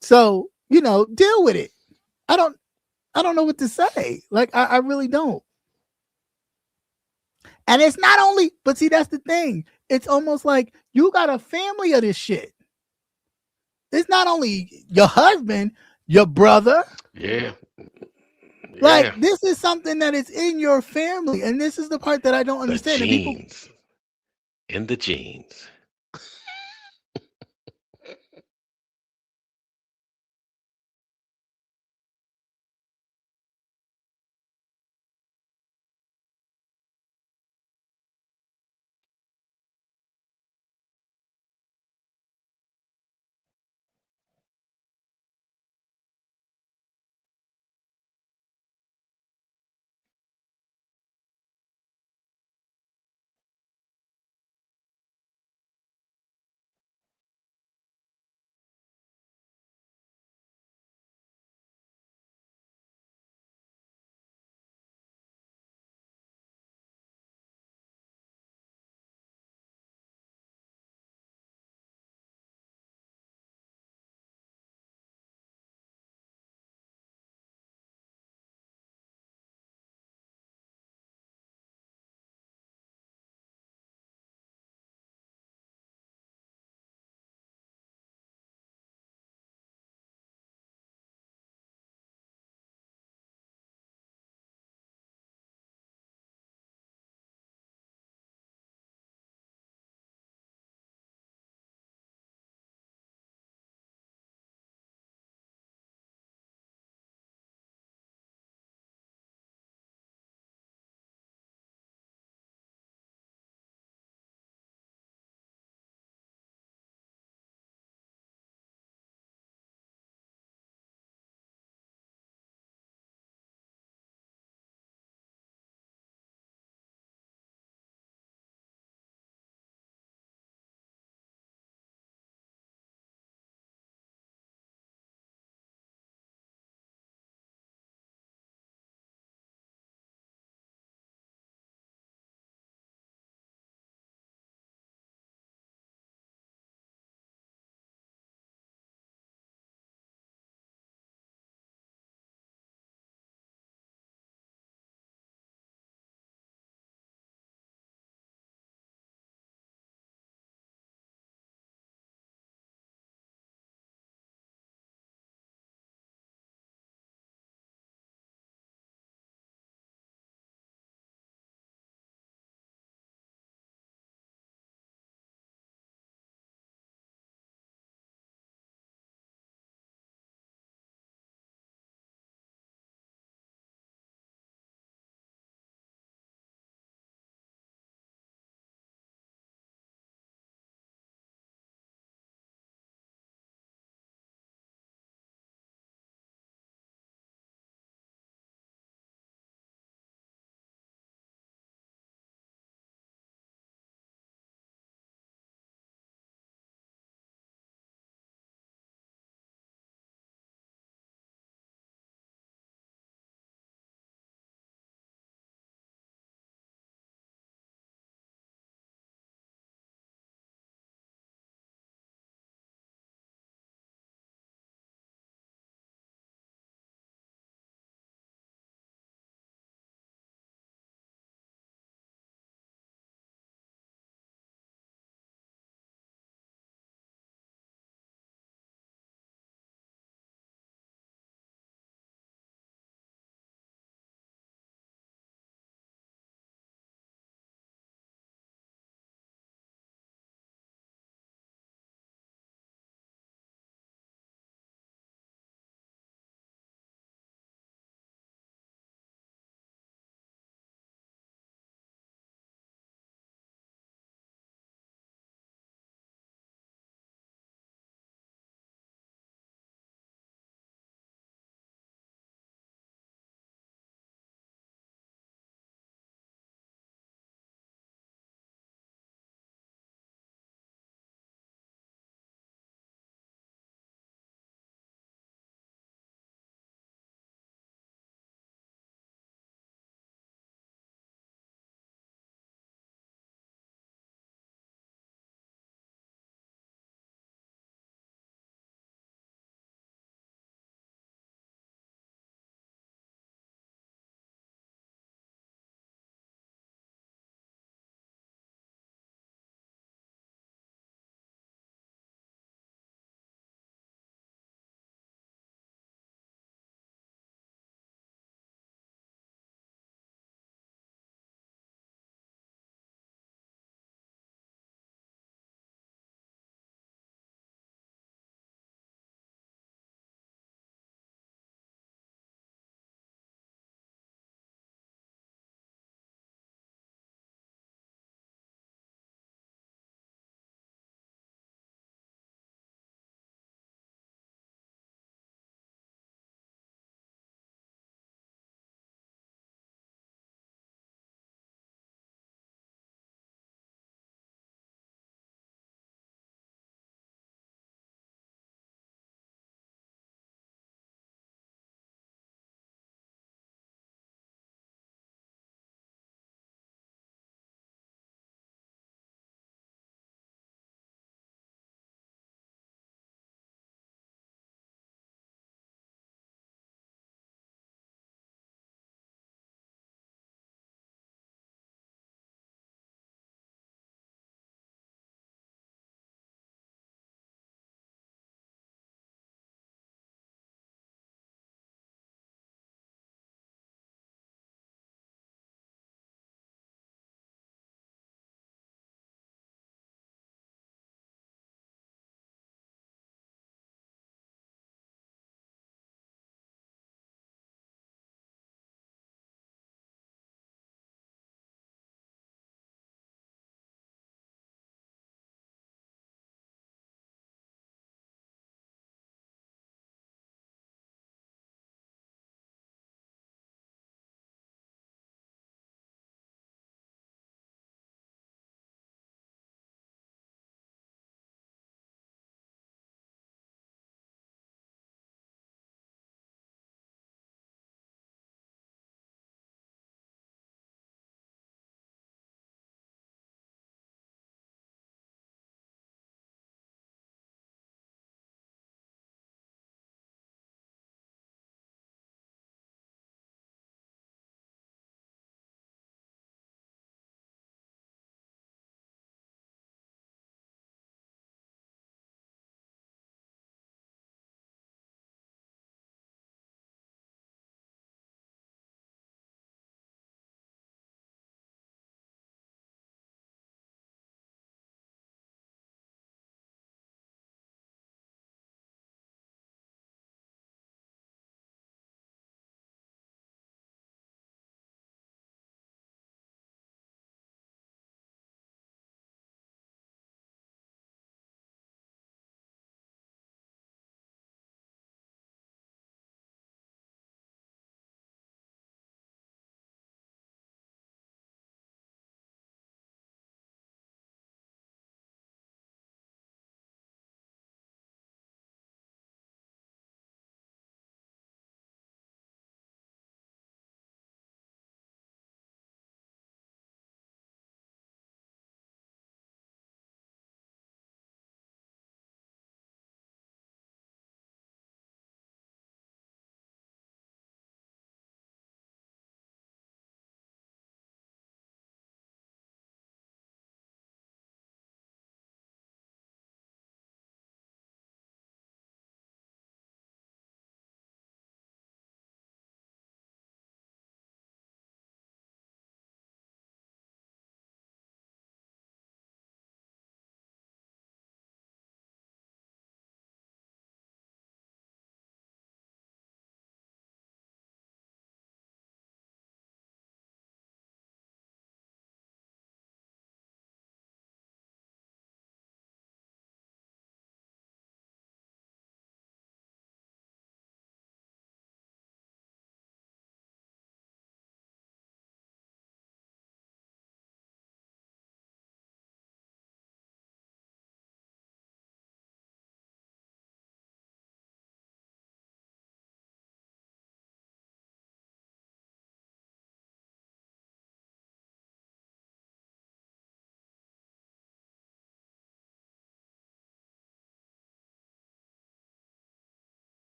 So, deal with it. I don't know what to say. Like, I really don't. And it's not only, but see, that's the thing. It's almost like you got a family of this shit. It's not only your husband, your brother. Yeah. Like, this is something that is in your family. And this is the part that I don't understand. The genes. In the genes.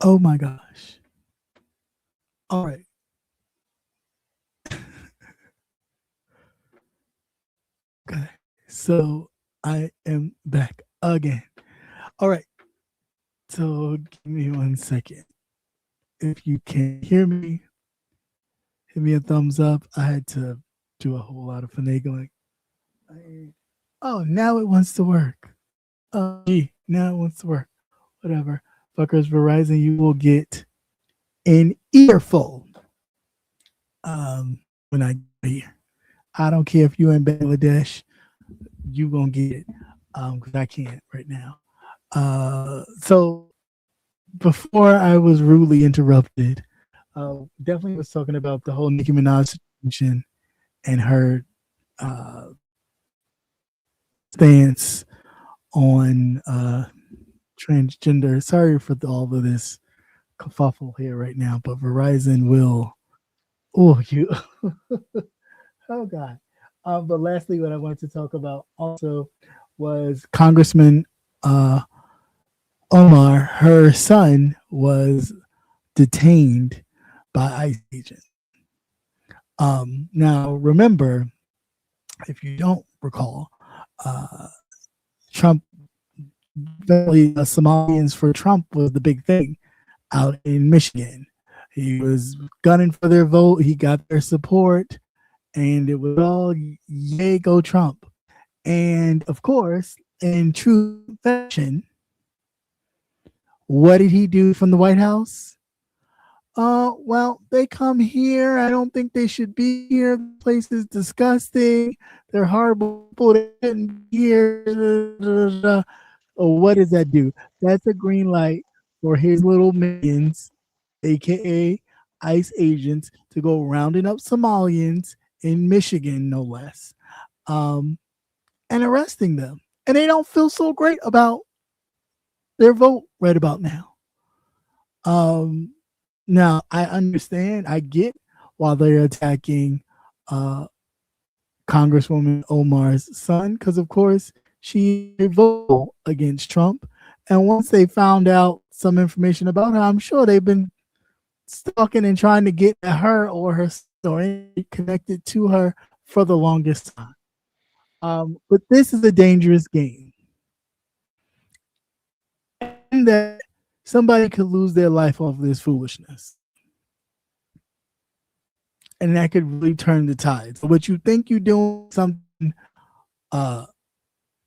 Oh my gosh. All right. Okay. So I am back again. All right. So give me 1 second. If you can hear me, hit me a thumbs up. I had to do a whole lot of finagling. Oh, now it wants to work. Oh, gee, now it wants to work. Whatever. Fuckers, Verizon, you will get an earful when I get here. I don't care if you're in Bangladesh, you gonna get it. Because I can't right now. So before I was rudely interrupted, definitely was talking about the whole Nicki Minaj situation and her stance on transgender. Sorry for all of this kerfuffle here right now, but Verizon will. Oh, you. Oh God. But lastly, what I wanted to talk about also was Congressman Omar. Her son was detained by ICE agents. Now, remember, if you don't recall, Trump, Somalians for Trump was the big thing out in Michigan. He was gunning for their vote. He got their support, and it was all yay, go Trump. And of course, in true fashion, what did he do from the White House? Well, they come here. I don't think they should be here. The place is disgusting. They're horrible people. They shouldn't be here. Oh, what does that do? That's a green light for his little minions, aka ICE agents, to go rounding up Somalians in Michigan, no less, and arresting them. And they don't feel so great about their vote right about now. Now I understand, I get why they're attacking Congresswoman Omar's son, because of course she voted against Trump. And once they found out some information about her, I'm sure they've been stalking and trying to get at her or her story connected to her for the longest time. But this is a dangerous game. And that somebody could lose their life off this foolishness. And that could really turn the tide. So what you think you're doing something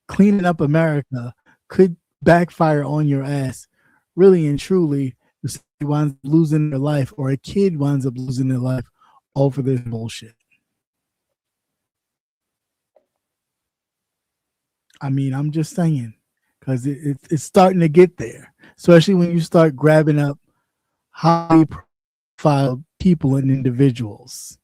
cleaning up America could backfire on your ass, really and truly. You winds up losing their life, or a kid winds up losing their life over this bullshit. I mean, I'm just saying, because it's starting to get there, especially when you start grabbing up high profile people and individuals.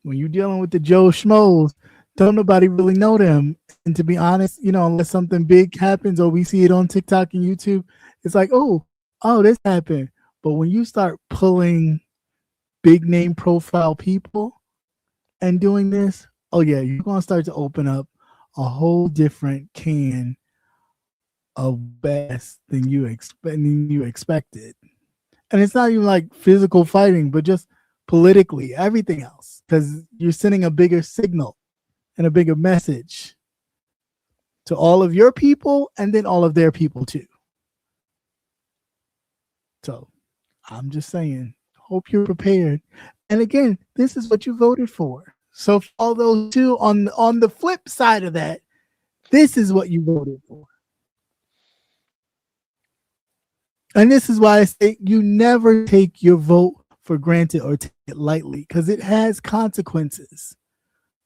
When you're dealing with the Joe Schmoes, don't nobody really know them. And to be honest, unless something big happens or we see it on TikTok and YouTube, it's like, oh, this happened. But when you start pulling big name profile people and doing this, oh yeah, you're going to start to open up a whole different can of bass than you expected. And it's not even like physical fighting, but just politically, everything else, because you're sending a bigger signal and a bigger message to all of your people and then all of their people too. So I'm just saying, hope you're prepared. And again, this is what you voted for. So for all those two on the flip side of that, this is what you voted for. And this is why I say you never take your vote for granted or take it lightly, because it has consequences,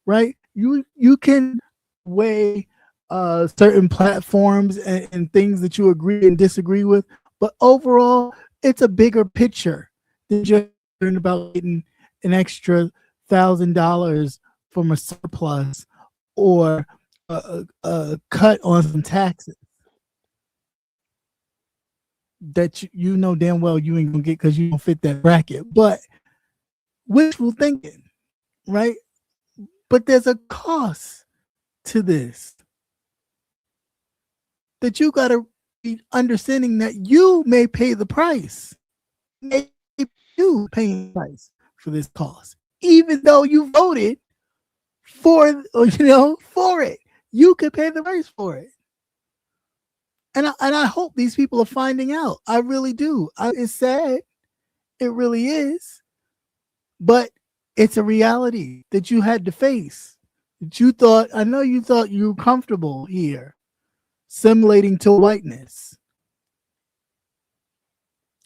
right? You can weigh certain platforms and things that you agree and disagree with, but overall, it's a bigger picture than just about getting an extra $1,000 from a surplus or a cut on some taxes that you know damn well you ain't gonna get because you don't fit that bracket. But wishful thinking, right? But there's a cost to this that you gotta understanding that you may pay the price. You paying the price for this cause, even though you voted for it. You could pay the price for it. And I hope these people are finding out. I really do. It's sad. It really is. But it's a reality that you had to face. That you thought you were comfortable here, simulating to whiteness.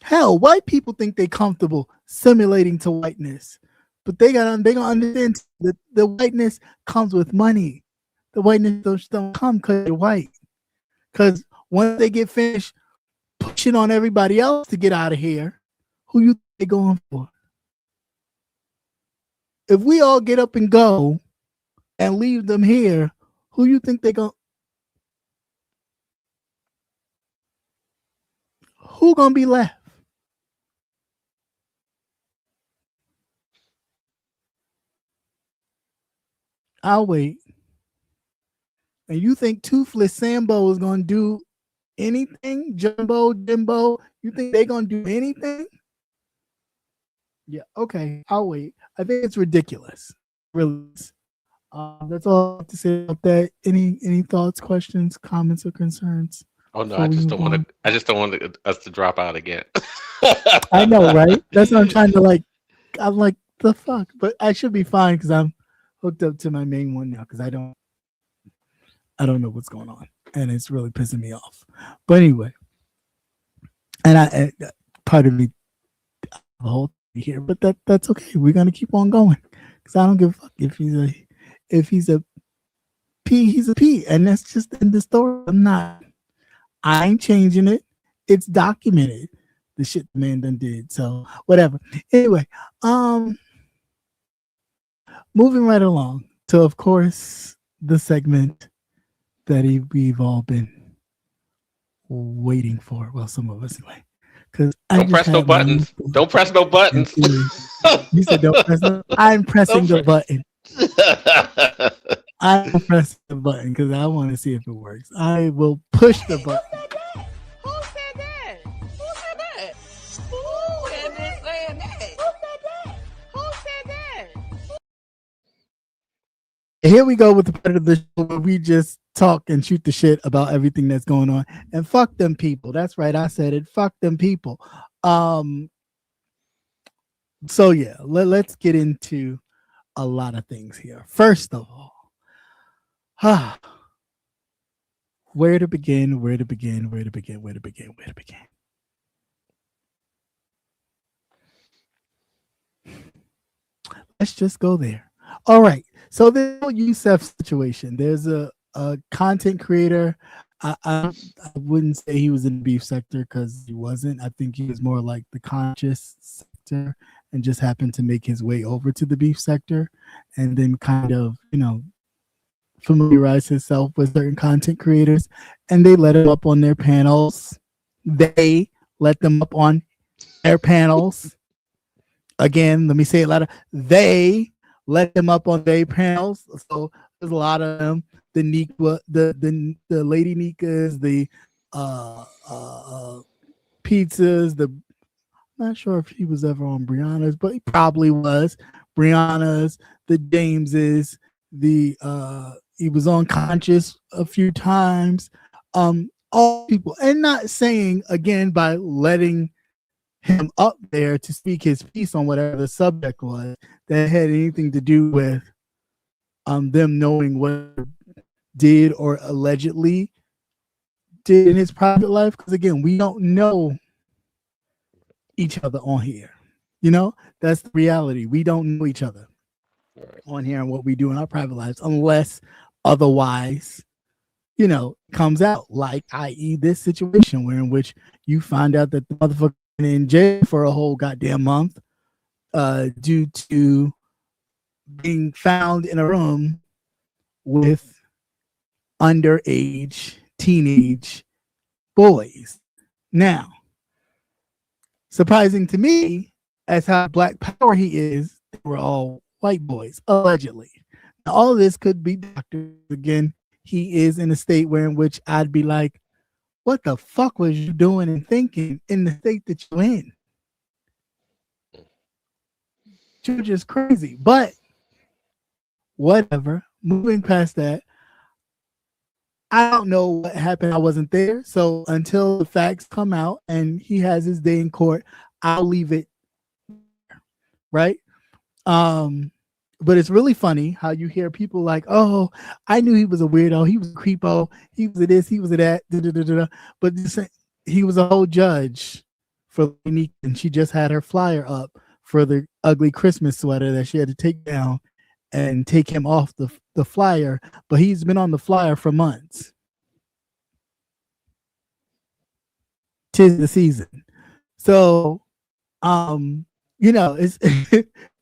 Hell, white people think they're comfortable simulating to whiteness. But they gonna understand that the whiteness comes with money. The whiteness don't come because you're white. Because once they get finished pushing on everybody else to get out of here, who you think they're going for? If we all get up and go and leave them here, who you think they're going? Who gonna be left? I'll wait. And you think Toothless Sambo is gonna do anything? Jimbo, you think they're gonna do anything? Yeah, okay, I'll wait. I think it's ridiculous. Really. That's all I have to say about that. Any thoughts, questions, comments, or concerns? Oh no, I just don't want us to drop out again. I know, right? That's what I'm trying to I'm like, the fuck? But I should be fine because I'm hooked up to my main one now because I don't know what's going on, and it's really pissing me off. But anyway, and part of me the whole thing here, but that's okay. We're gonna keep on going because I don't give a fuck if he's a P, he's a P, and that's just in the story. I ain't changing it. It's documented. The shit the man done did. So whatever. Anyway, moving right along to, of course, the segment that we've all been waiting for. Well, some of us anyway. Because don't press no buttons. Don't press no buttons. You said don't press no. I'm pressing the button. I'm pressing the button because I want to see if it works. I will push the button. Who said that? Who said that? Who said that? Who said that? Here we go with the part of the show where we just talk and shoot the shit about everything that's going on. And fuck them people. That's right. I said it. Fuck them people. So yeah, let's get into a lot of things here. First of all, where to begin? Let's just go there. All right. So the Youssef situation. There's a content creator. I wouldn't say he was in the beef sector because he wasn't. I think he was more like the conscious sector and just happened to make his way over to the beef sector and then kind of, familiarize himself with certain content creators, and they let him up on their panels. They let them up on their panels. Again, let me say it louder. They let them up on their panels. So there's a lot of them. The Lady Nikas, the pizzas, I'm not sure if he was ever on Brianna's, but he probably was. Brianna's, the Jameses, he was on Conscious a few times. All people, and not saying again by letting him up there to speak his piece on whatever the subject was that had anything to do with them knowing what did or allegedly did in his private life. Because again, we don't know each other on here. That's the reality. We don't know each other on here and what we do in our private lives unless otherwise, comes out, like i.e. this situation where in which you find out that the motherfucker in jail for a whole goddamn month due to being found in a room with underage teenage boys. Now, surprising to me as how Black Power he is, they were all white boys, allegedly. Now, all of this could be doctored. Again, he is in a state where in which I'd be like, what the fuck was you doing and thinking in the state that you're in? You're just crazy. But whatever. Moving past that, I don't know what happened. I wasn't there. So until the facts come out and he has his day in court, I'll leave it. Right? But it's really funny how you hear people like, oh, I knew he was a weirdo. He was a creepo. He was a this, he was a that. Da, da, da, da. But he was a whole judge for Unique, and she just had her flyer up for the ugly Christmas sweater that she had to take down and take him off the flyer. But he's been on the flyer for months. 'Tis the season. So, it's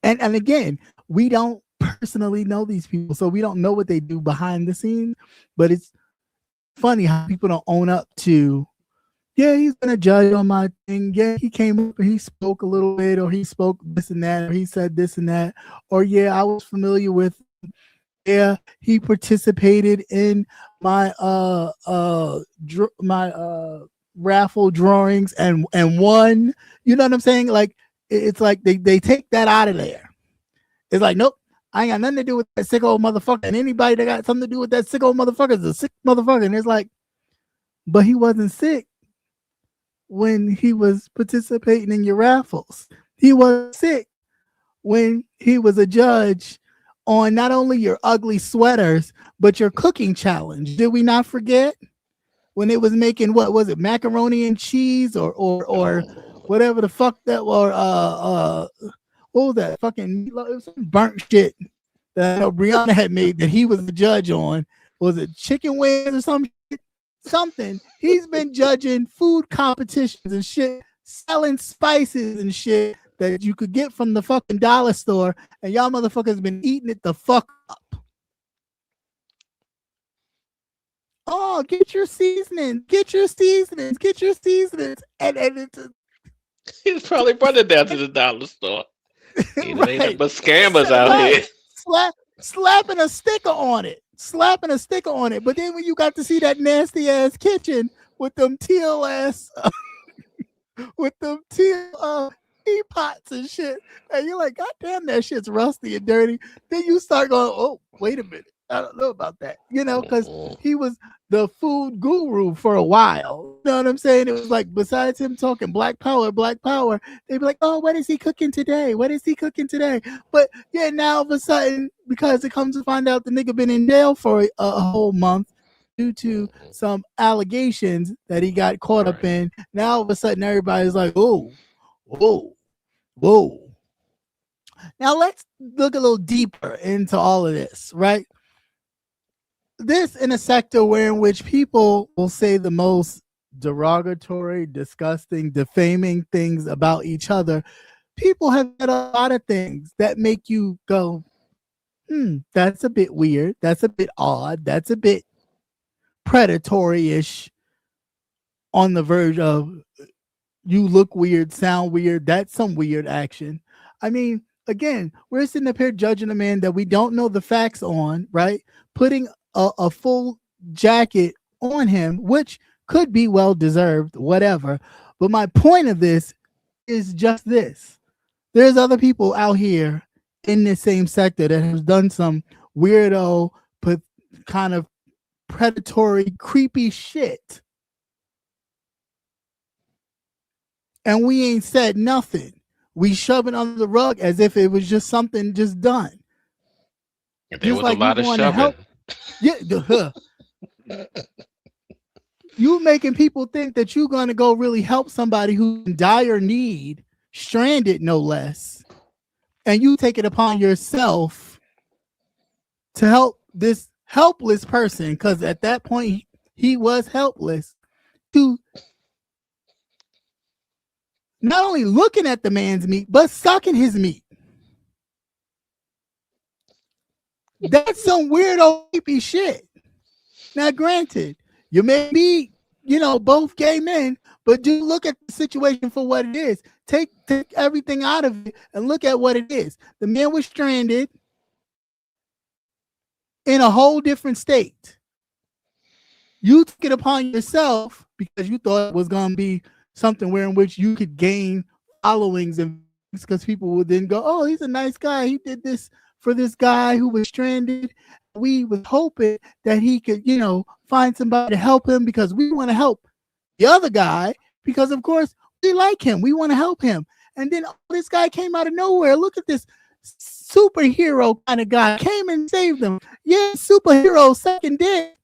and again, we don't personally know these people, so we don't know what they do behind the scenes. But it's funny how people don't own up to, yeah, he's been a judge on my thing. Yeah, he came up and he spoke a little bit, or he spoke this and that, or he said this and that, or yeah, I was familiar with him. Yeah, he participated in my raffle drawings and won. You know what I'm saying? Like, it's like they take that out of there. It's like, nope, I ain't got nothing to do with that sick old motherfucker. And anybody that got something to do with that sick old motherfucker is a sick motherfucker. And it's like, but he wasn't sick when he was participating in your raffles. He was sick when he was a judge on not only your ugly sweaters, but your cooking challenge. Did we not forget when it was making, what was it, macaroni and cheese or whatever the fuck that was, what was that fucking, it was some burnt shit that Brianna had made that he was the judge on. Was it chicken wings or something? He's been judging food competitions and shit, selling spices and shit that you could get from the fucking dollar store, and y'all motherfuckers been eating it the fuck up. Oh, get your seasoning, and it's He's probably running down to the dollar store. Ain't nothing but scammers out here. Slapping a sticker on it. But then when you got to see that nasty ass kitchen with them teal teapots and shit, and you're like, God damn, that shit's rusty and dirty. Then you start going, oh, wait a minute, I don't know about that, because he was the food guru for a while. You know what I'm saying? It was like, besides him talking black power, they'd be like, oh, what is he cooking today? But yeah, now all of a sudden, because it comes to find out the nigga been in jail for a whole month due to some allegations that he got caught up in. Now all of a sudden everybody's like, whoa. Now let's look a little deeper into all of this, right? This in a sector in which people will say the most derogatory, disgusting, defaming things about each other. People have said a lot of things that make you go, that's a bit weird. That's a bit odd. That's a bit predatory-ish, on the verge of you look weird, sound weird. That's some weird action. I mean, again, we're sitting up here judging a man that we don't know the facts on, right? Putting a full jacket on him, which could be well deserved, whatever. But my point of this is just this. There's other people out here in this same sector that have done some weirdo, but kind of predatory, creepy shit. And we ain't said nothing. We shove it under the rug as if it was just something just done. There was like a lot of shoving. Yeah, you making people think that you're going to go really help somebody who's in dire need, stranded no less, and you take it upon yourself to help this helpless person, because at that point he was helpless, to not only looking at the man's meat, but sucking his meat. That's some weirdo creepy shit. Now, granted, you may be, both gay men, but do look at the situation for what it is. Take everything out of it and look at what it is. The man was stranded in a whole different state. You took it upon yourself because you thought it was going to be something where in which you could gain followings, and because people would then go, oh, he's a nice guy. He did this for this guy who was stranded. We was hoping that he could, find somebody to help him because we want to help the other guy because, of course, we like him. We want to help him. And then this guy came out of nowhere. Look at this superhero kind of guy. Came and saved them. Yeah, superhero second dick.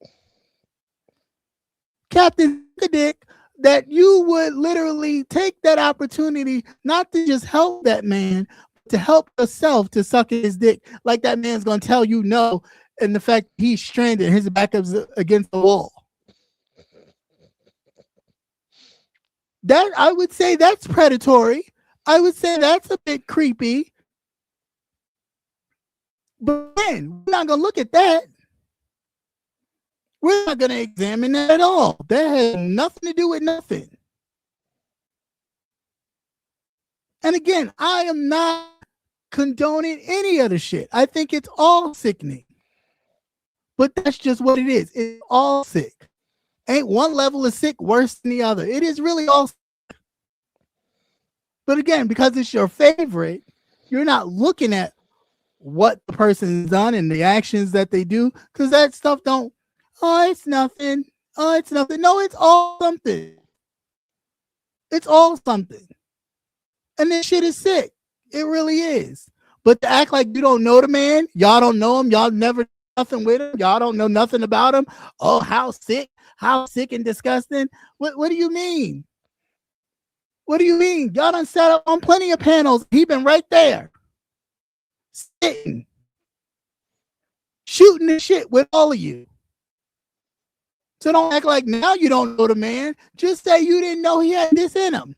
Captain Dick, that you would literally take that opportunity not to just help that man, but to help yourself to suck his dick like that man's going to tell you no, and the fact he's stranded, his back is against the wall. That, I would say that's predatory. I would say that's a bit creepy. But then, we're not going to look at that. We're not going to examine that at all. That has nothing to do with nothing. And again, I am not condoning any other shit. I think it's all sickening. But that's just what it is. It's all sick. Ain't one level of sick worse than the other. It is really all sick. But again, because it's your favorite, you're not looking at what the person's done and the actions that they do, because that stuff don't, oh, it's nothing. Oh, it's nothing. No, it's all something. It's all something. And this shit is sick. It really is. But to act like you don't know the man, y'all don't know him, y'all never nothing with him, y'all don't know nothing about him. Oh, how sick and disgusting. What do you mean? What do you mean? Y'all done sat up on plenty of panels. He been right there. Sitting. Shooting the shit with all of you. So don't act like now you don't know the man. Just say you didn't know he had this in him.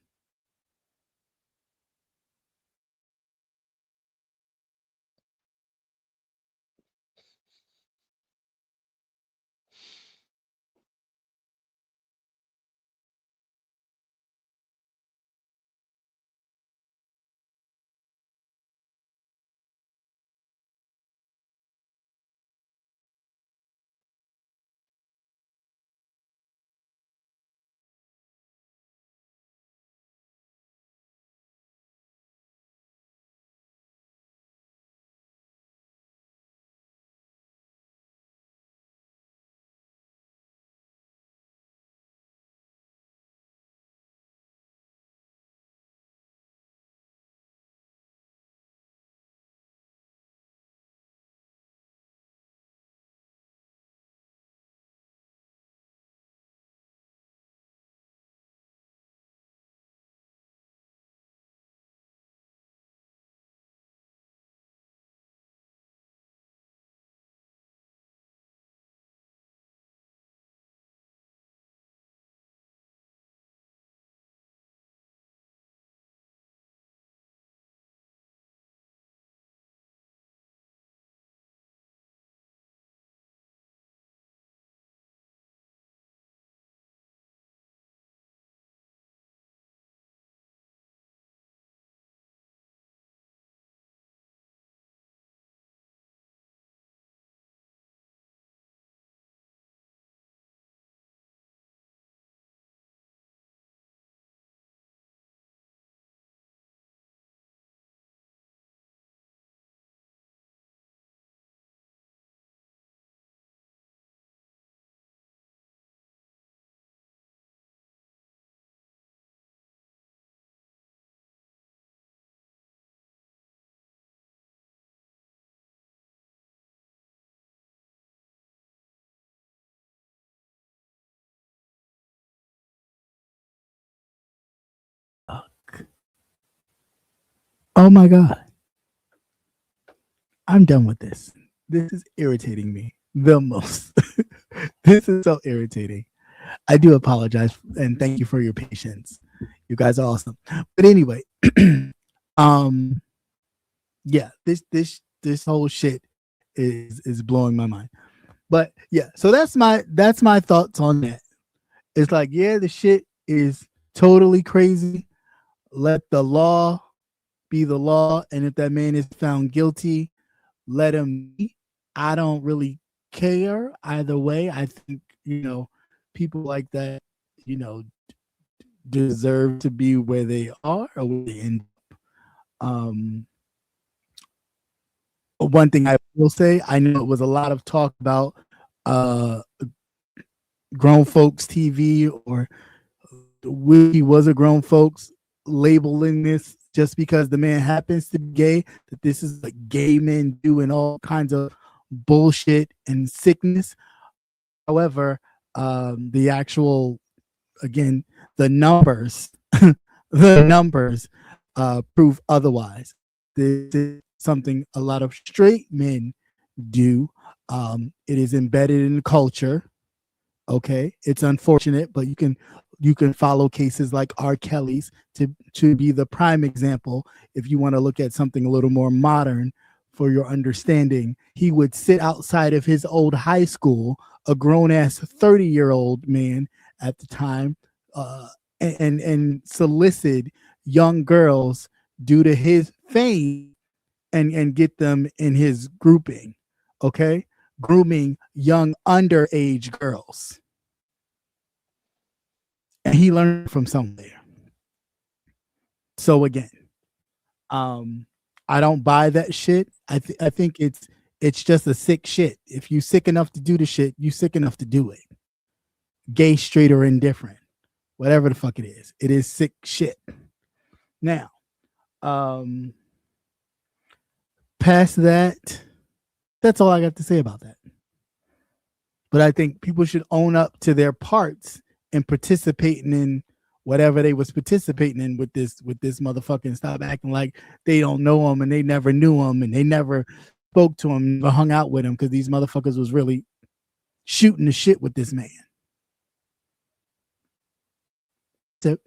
Oh my God. I'm done with this. This is irritating me the most. This is so irritating. I do apologize and thank you for your patience. You guys are awesome. But anyway, yeah, this whole shit is blowing my mind. But yeah, so that's my thoughts on that. It's like, yeah, the shit is totally crazy. Let the law be the law, and if that man is found guilty, let him be. I don't really care either way. I think, people like that you know, deserve to be where they are or where they end up. One thing I will say, I know it was a lot of talk about grown folks TV, or he was a grown folks labeling this just because the man happens to be gay, that this is like gay men doing all kinds of bullshit and sickness. However, the actual, again, the numbers, the numbers prove otherwise. This is something a lot of straight men do. It is embedded in culture. Okay, it's unfortunate, but you can follow cases like R. Kelly's to be the prime example. If you want to look at something a little more modern for your understanding, he would sit outside of his old high school, a grown ass 30-year-old man at the time, and solicit young girls due to his fame and get them in his grouping. Okay, grooming young underage girls. And he learned from somewhere. So again, I don't buy that shit. I think it's just a sick shit. If you sick enough to do the shit, you sick enough to do it. Gay, straight, or indifferent, whatever the fuck it is sick shit. Now, past that, that's all I got to say about that. But I think people should own up to their parts and participating in whatever they was participating in with this motherfucker. Stop acting like they don't know him and they never knew him and they never spoke to him, never hung out with him, because these motherfuckers was really shooting the shit with this man. So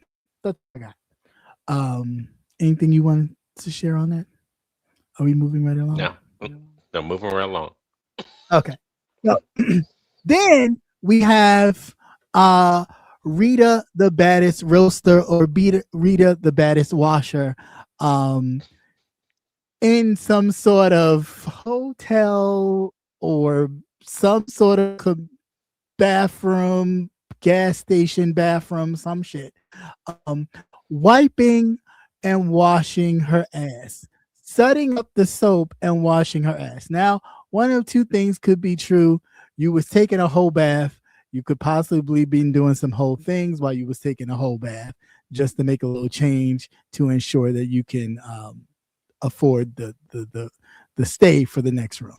that's what I got. Anything you want to share on that? Are we moving right along? No, moving right along. Okay. So, then we have Rita the Baddest Roaster, or Rita the Baddest Washer, in some sort of hotel or some sort of bathroom, gas station bathroom, some shit, wiping and washing her ass, setting up the soap and washing her ass. Now, one of two things could be true. You was taking a whole bath. You could possibly be doing some whole things while you was taking a whole bath, just to make a little change to ensure that you can afford the stay for the next room.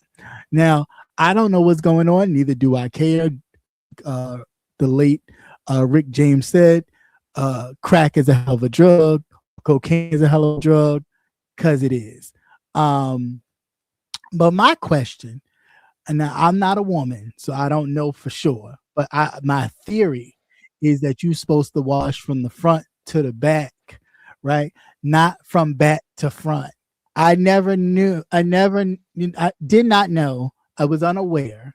Now, I don't know what's going on. Neither do I care. The late Rick James said, crack is a hell of a drug. Cocaine is a hell of a drug, because it is. But my question, and now I'm not a woman, so I don't know for sure, but my theory is that you're supposed to wash from the front to the back, right? Not from back to front. I did not know, I was unaware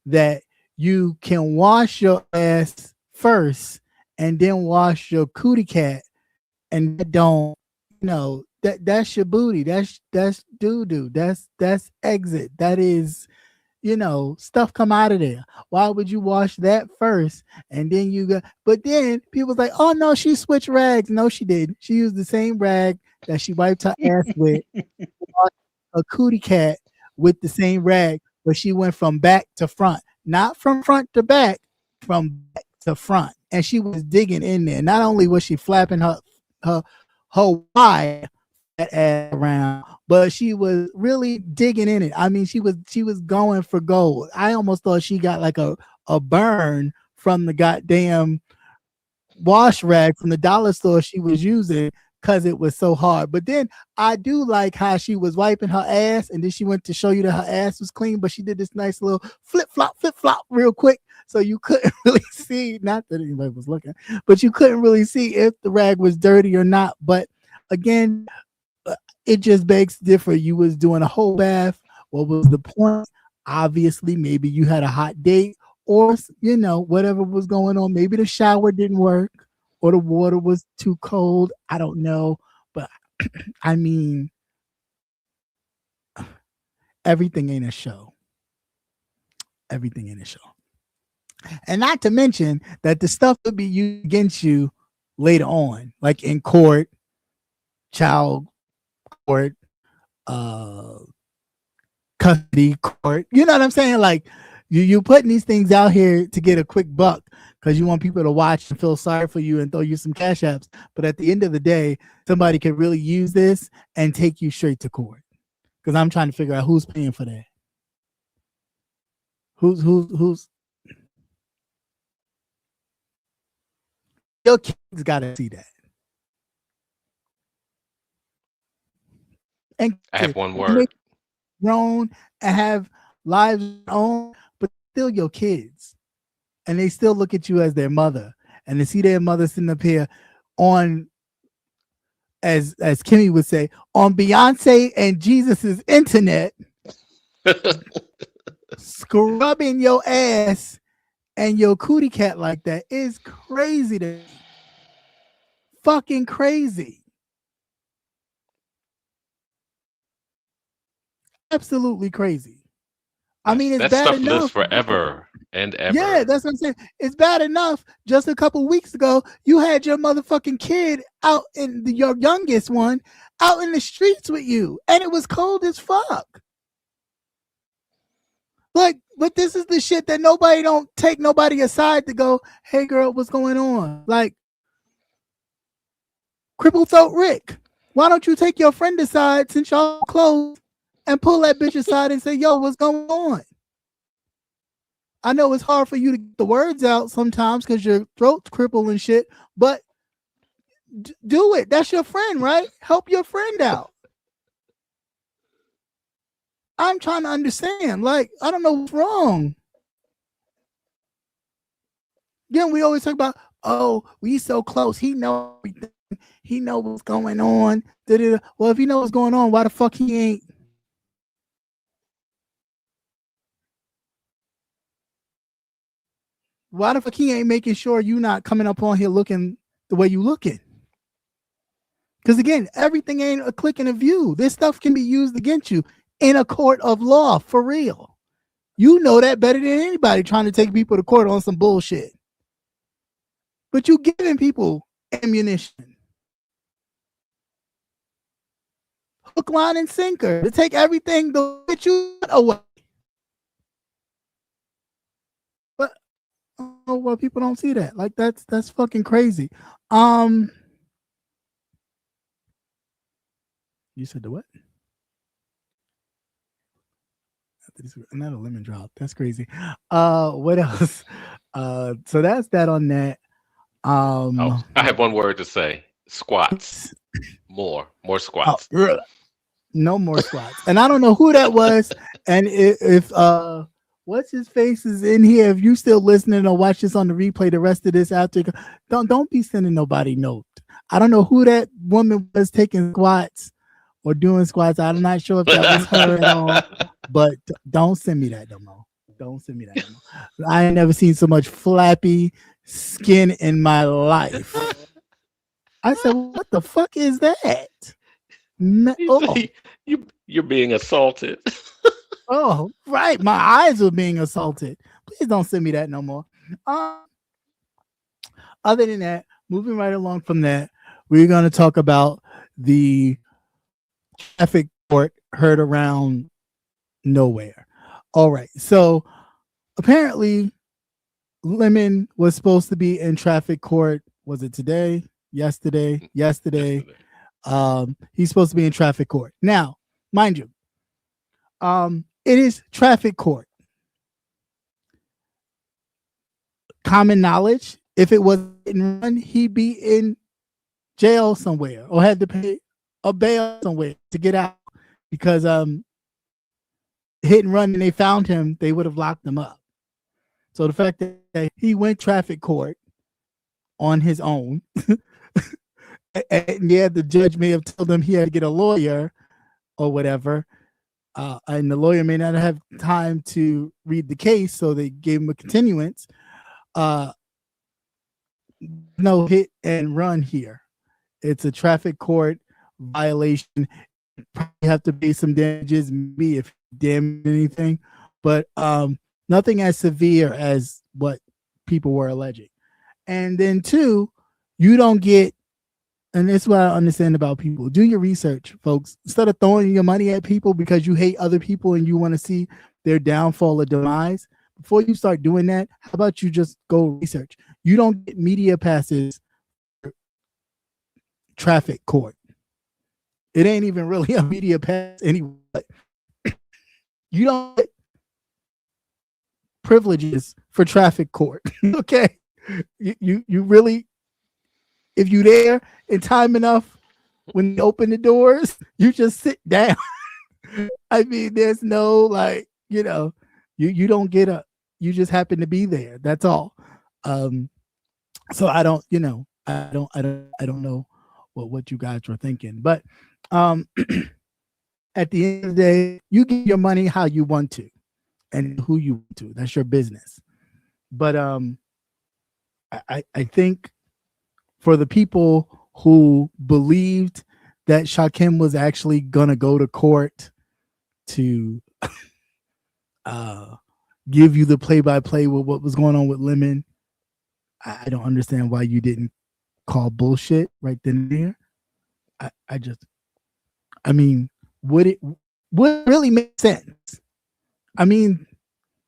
that you can wash your ass first and then wash your cootie cat, and don't, that's your booty. That's doo-doo. That's exit. That is, stuff come out of there. Why would you wash that first and then you go? But then people's like, oh no, she switched rags. No, she did. She used the same rag that she wiped her ass with, a cootie cat with the same rag, but she went from back to front, not from front to back, from back to front. And she was digging in there. Not only was she flapping her wide ass around, but she was really digging in it. I mean, she was going for gold. I almost thought she got like a burn from the goddamn wash rag from the dollar store she was using, because it was so hard. But then I do like how she was wiping her ass, and then she went to show you that her ass was clean, but she did this nice little flip flop real quick, so you couldn't really see, not that anybody was looking, but you couldn't really see if the rag was dirty or not. But again, it just begs to differ. You was doing a whole bath. What was the point? Obviously, maybe you had a hot date, or whatever was going on. Maybe the shower didn't work, or the water was too cold. I don't know. But I mean, everything ain't a show. Everything ain't a show. And not to mention that the stuff would be used against you later on, like in court, child court, uh, custody court. You know what I'm saying? Like you putting these things out here to get a quick buck because you want people to watch and feel sorry for you and throw you some cash apps. But at the end of the day, somebody could really use this and take you straight to court. Because I'm trying to figure out who's paying for that. Who's your kids gotta see that. And I have one word. Grown and have lives of their own, but still your kids. And they still look at you as their mother. And to see their mother sitting up here on, as Kimmy would say, on Beyonce and Jesus's internet, scrubbing your ass and your cootie cat like that is crazy to me. Fucking crazy. Absolutely crazy. I mean, it's that bad stuff enough. lives forever and ever. Yeah, that's what I'm saying. It's bad enough. Just a couple weeks ago, you had your motherfucking kid out in your youngest one out in the streets with you, and it was cold as fuck. Like, but this is the shit that nobody don't take nobody aside to go, hey girl, what's going on? Like, Crippled Throat Rick, why don't you take your friend aside since y'all close and pull that bitch aside and say, yo, what's going on? I know it's hard for you to get the words out sometimes because your throat's crippled and shit, but do it. That's your friend, right? Help your friend out. I'm trying to understand. Like, I don't know what's wrong. Then we always talk about, oh, we so close. He know everything. He know what's going on. Da-da-da. Well, if he knows what's going on, why the fuck he ain't? Why the fuck he ain't making sure you not coming up on here looking the way you looking? Because again, everything ain't a click and a view. This stuff can be used against you in a court of law, for real. You know that better than anybody trying to take people to court on some bullshit. But you giving people ammunition. Hook, line, and sinker to take everything that you away. But oh, well, people don't see that. Like that's fucking crazy. You said the what? Not a lemon drop. That's crazy. What else? So that's that on that. I have one word to say: squats. More squats. No more squats. And I don't know who that was. And if what's his face is in here, if you still listening or watch this on the replay, the rest of this after, don't be sending nobody note. I don't know who that woman was taking squats or doing squats. I'm not sure if that was her at all, but don't send me that no more. Don't send me that no more. I ain't never seen so much flappy skin in my life. I said, what the fuck is that? You're being assaulted. Oh, right. My eyes were being assaulted. Please don't send me that no more. Other than that, moving right along from that, we're going to talk about the traffic court heard around nowhere. All right. So apparently Lemon was supposed to be in traffic court. Was it today? Yesterday. He's supposed to be in traffic court. Now, mind you, it is traffic court. Common knowledge, if it was hit and run, he'd be in jail somewhere or had to pay a bail somewhere to get out because hit and run and they found him, they would have locked him up. So the fact that he went traffic court on his own, and yeah, the judge may have told him he had to get a lawyer or whatever, and the lawyer may not have time to read the case, so they gave him a continuance. No hit and run here. It's a traffic court violation. Probably have to pay some damages, maybe if damage anything, but nothing as severe as what people were alleging. And then two, you don't get, and that's what I understand about people. Do your research, folks. Instead of throwing your money at people because you hate other people and you want to see their downfall or demise, before you start doing that, how about you just go research? You don't get media passes for traffic court. It ain't even really a media pass anyway. You don't get privileges for traffic court. Okay. You really, if you there in time enough when you open the doors, you just sit down. I mean, there's no like, you don't get you just happen to be there. That's all. So I don't know what you guys were thinking, but at the end of the day, you get your money how you want to and who you want to. That's your business. But I think for the people who believed that Shaquem was actually gonna go to court to give you the play-by-play with what was going on with Lemon, I don't understand why you didn't call bullshit right then and there. I mean, would it really make sense? I mean,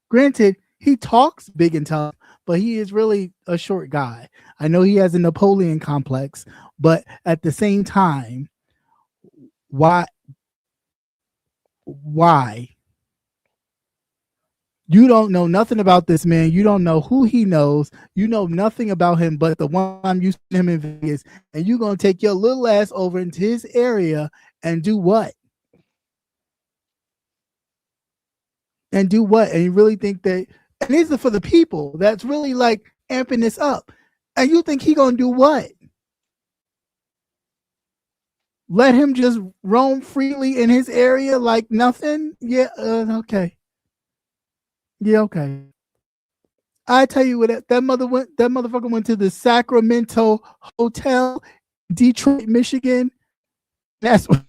granted, he talks big and tough, but he is really a short guy. I know he has a Napoleon complex, but at the same time, why? You don't know nothing about this man. You don't know who he knows. You know nothing about him but the one time you see him in Vegas, and you're going to take your little ass over into his area and do what? And you really think that, and these are for the people that's really like amping this up. And you think he going to do what? Let him just roam freely in his area like nothing? Yeah, okay. Yeah, okay. I tell you what, that motherfucker went to the Sacramento Hotel, Detroit, Michigan. That's what,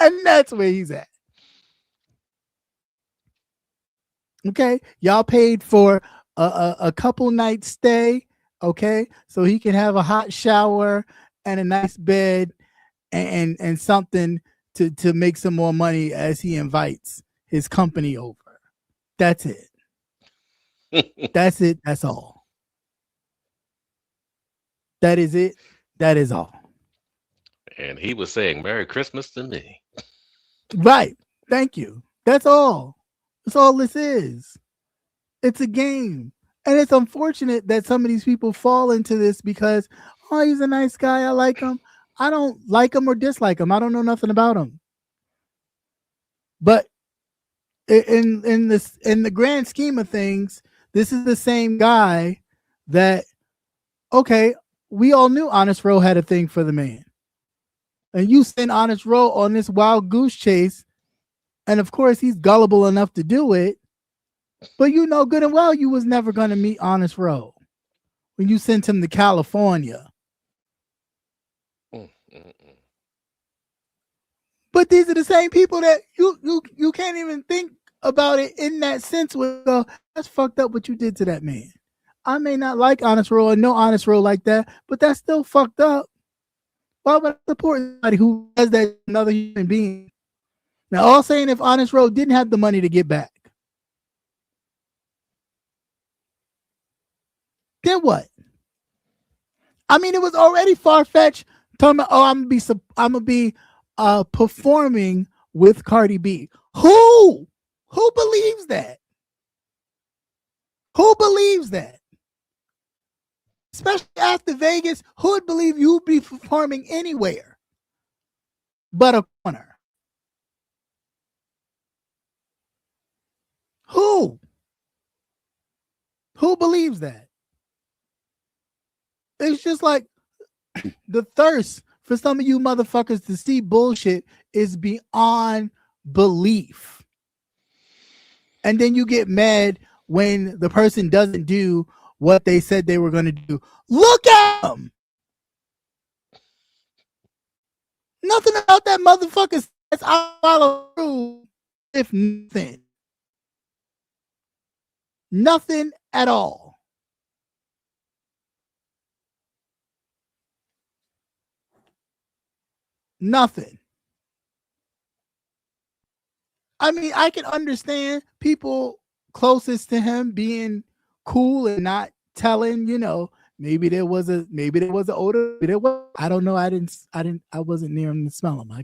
and that's where he's at. Okay, y'all paid for a couple nights stay, okay, so he can have a hot shower and a nice bed and something to make some more money as he invites his company over. That's it. That's it. That's all. That is it. That is all. And he was saying Merry Christmas to me. Right. Thank you. That's all. That's all this is. It's a game. And it's unfortunate that some of these people fall into this because, oh, he's a nice guy. I like him. I don't like him or dislike him. I don't know nothing about him. But in the grand scheme of things, this is the same guy that, okay, we all knew Honest Row had a thing for the man. And you send Honest Row on this wild goose chase, and of course he's gullible enough to do it, but you know good and well you was never going to meet Honest Row when you sent him to California. But these are the same people that you can't even think about it in that sense. Well, that's fucked up what you did to that man. I may not like Honest Row or no Honest Row like that, but that's still fucked up. Why would I support somebody who does that to another human being? Now, all saying if Honest Row didn't have the money to get back, then what? I mean, it was already far-fetched talking about, oh, I'm gonna be performing with Cardi B. Who believes that? Who believes that? Especially after Vegas, who would believe you would be performing anywhere but a corner? Who believes that? It's just like the thirst for some of you motherfuckers to see bullshit is beyond belief. And then you get mad when the person doesn't do what they said they were going to do. Look at them. Nothing about that motherfucker says I follow through, if nothing. Nothing at all. Nothing. I mean, I can understand people closest to him being cool and not telling, maybe there was an odor. I don't know. I wasn't near him to smell him. I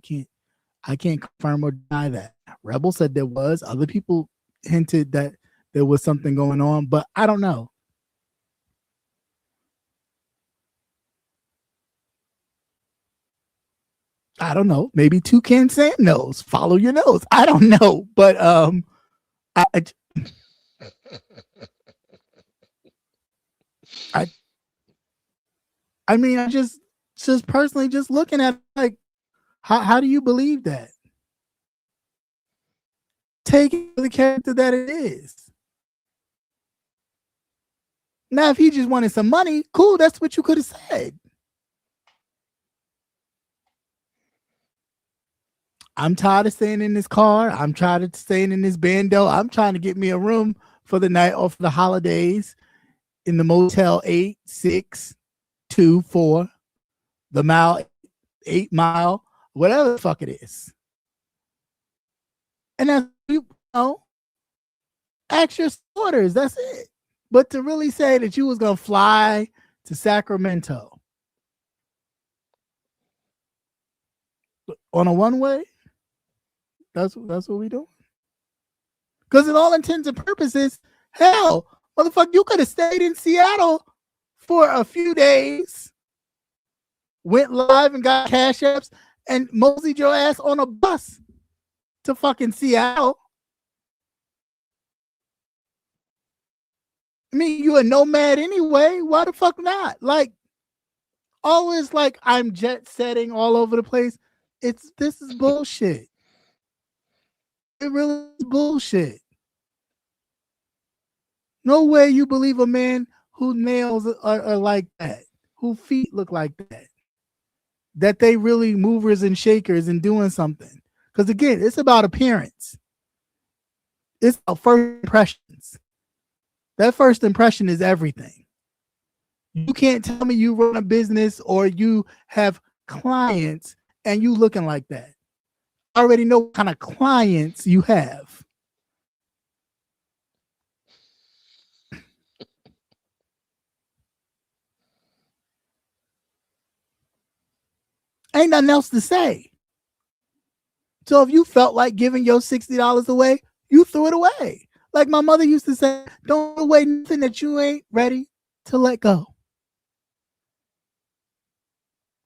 can't confirm or deny that. Rebel said there was. Other people hinted that there was something going on, but I don't know. I don't know. Maybe Toucan Sam knows. Follow your nose. I don't know, but I mean, I just personally just looking at like, how do you believe that? Take it for the character that it is. Now, if he just wanted some money, cool. That's what you could have said. I'm tired of staying in this car. I'm tired of staying in this bando. I'm trying to get me a room for the night or for the holidays in the Motel 8, 6, 2, 4, the Mile, 8 Mile, whatever the fuck it is. And that's, ask your orders. That's it. But to really say that you was going to fly to Sacramento on a one-way, that's what we doing. Because in all intents and purposes, hell, motherfucker, you could have stayed in Seattle for a few days, went live and got cash apps, and moseyed your ass on a bus to fucking Seattle. I mean, you a nomad anyway. Why the fuck not? Like, always like I'm jet setting all over the place. This is bullshit. It really is bullshit. No way you believe a man whose nails are like that, whose feet look like that they really movers and shakers and doing something. Because again, it's about appearance. It's about first impressions. That first impression is everything. You can't tell me you run a business or you have clients and you looking like that. I already know what kind of clients you have. Ain't nothing else to say. So if you felt like giving your $60 away, you threw it away. Like my mother used to say, don't throw away nothing that you ain't ready to let go.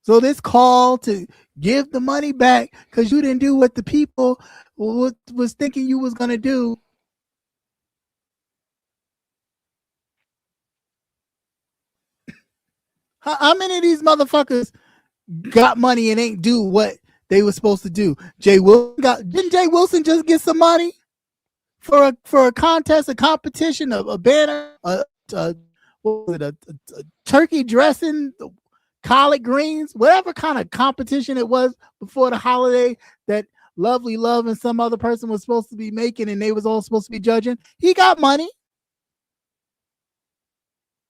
So this call to give the money back because you didn't do what the people was thinking you was going to do. How many of these motherfuckers got money and ain't do what they were supposed to do? Didn't Jay Wilson just get some money for a contest, a competition, a banner, a turkey dressing, collard greens, whatever kind of competition it was before the holiday that Lovely Love and some other person was supposed to be making and they was all supposed to be judging? He got money.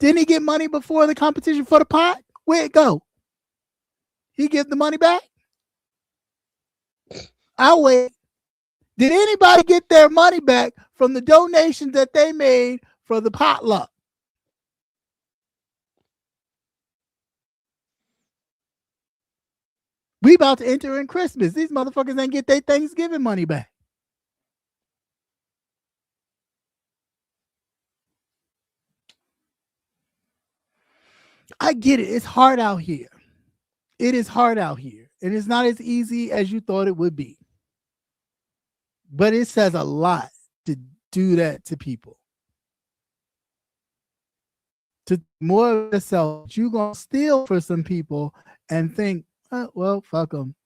Didn't he get money before the competition for the pot? Where'd it go? He give the money back? I'll wait. Did anybody get their money back from the donations that they made for the potluck? We about to enter in Christmas. These motherfuckers ain't get their Thanksgiving money back. I get it. It's hard out here. It is hard out here. And it's not as easy as you thought it would be. But it says a lot to do that to people. To more of yourself, you're going to steal for some people and think, oh, well, fuck them.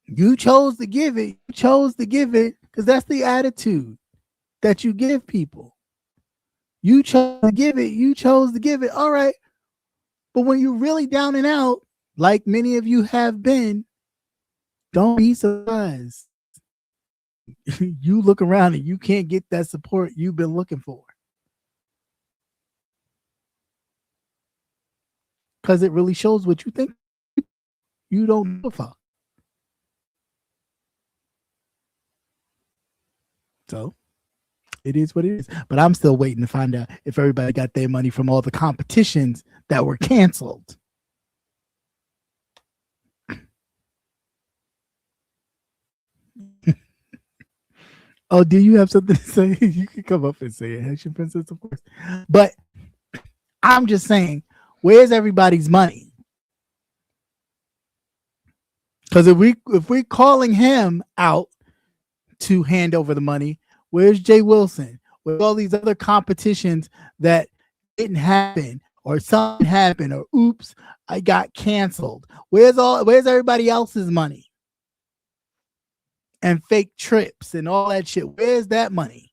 You chose to give it. You chose to give it because that's the attitude that you give people. You chose to give it. You chose to give it. All right. But when you're really down and out, like many of you have been, don't be surprised you look around and you can't get that support you've been looking for. Because it really shows what you think you don't give a fuck. So it is what it is. But I'm still waiting to find out if everybody got their money from all the competitions that were canceled. Oh, do you have something to say? You can come up and say it, Haitian Princess, of course. But I'm just saying, where's everybody's money? Because if we're calling him out to hand over the money, where's Jay Wilson? With all these other competitions that didn't happen, or something happened, or oops, I got canceled. Where's everybody else's money? And fake trips and all that shit. Where's that money?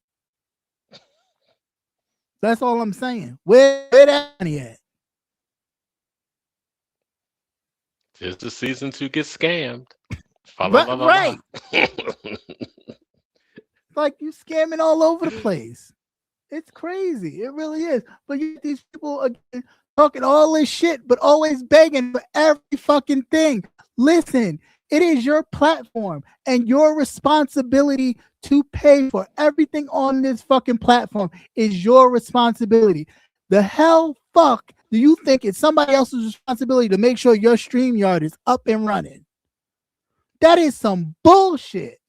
That's all I'm saying. Where that money at? It's the season to get scammed. Right. Like you scamming all over the place. It's crazy. It really is. But you these people again talking all this shit, but always begging for every fucking thing. Listen, it is your platform and your responsibility to pay for everything on this fucking platform is your responsibility. The hell fuck do you think it's somebody else's responsibility to make sure your StreamYard is up and running? That is some bullshit.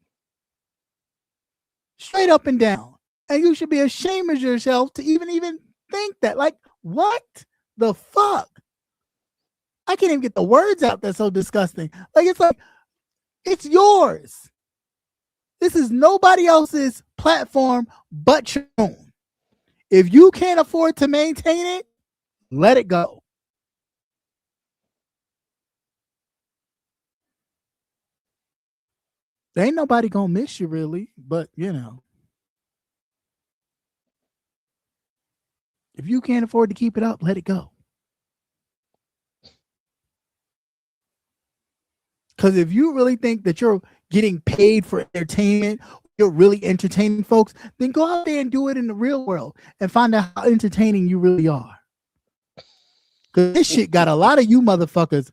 Straight up and down. And you should be ashamed of yourself to even think that. Like, what the fuck? I can't even get the words out. That's so disgusting. Like, it's yours. This is nobody else's platform but your own. If you can't afford to maintain it, let it go. There ain't nobody gonna miss you really, but you know. If you can't afford to keep it up, let it go. Because if you really think that you're getting paid for entertainment, you're really entertaining folks, then go out there and do it in the real world and find out how entertaining you really are. Because this shit got a lot of you motherfuckers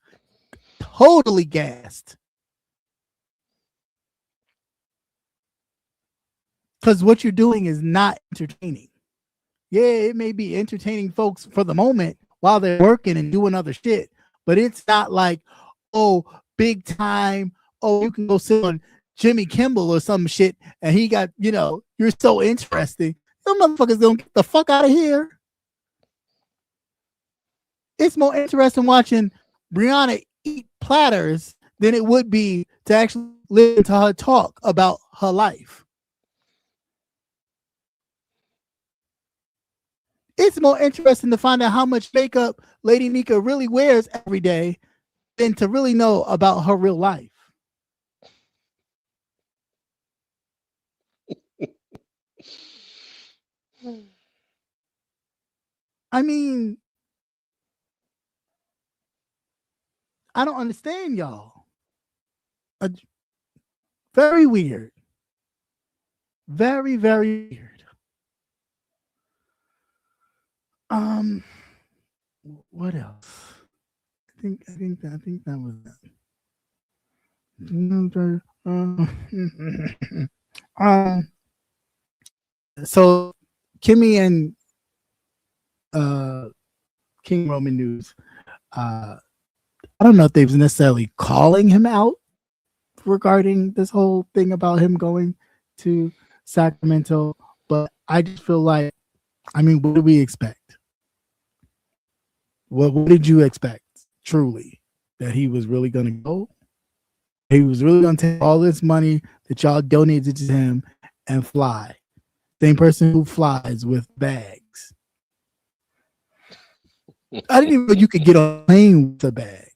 totally gassed. Because what you're doing is not entertaining. Yeah, it may be entertaining folks for the moment while they're working and doing other shit, but it's not like, oh, big time. Oh, you can go sit on Jimmy Kimmel or some shit, and he got, you're so interesting. Them motherfuckers don't get the fuck out of here. It's more interesting watching Brianna eat platters than it would be to actually listen to her talk about her life. It's more interesting to find out how much makeup Lady Nika really wears every day than to really know about her real life. I mean, I don't understand y'all. Very weird. Very, very weird. What else? I think that was that. So Kimmy and King Roman News, I don't know if they was necessarily calling him out regarding this whole thing about him going to Sacramento, but I just feel like, I mean, what did we expect? What did you expect, truly? That he was really going to go? He was really going to take all this money that y'all donated to him and fly. Same person who flies with bags. I didn't even know you could get on a plane with a bag.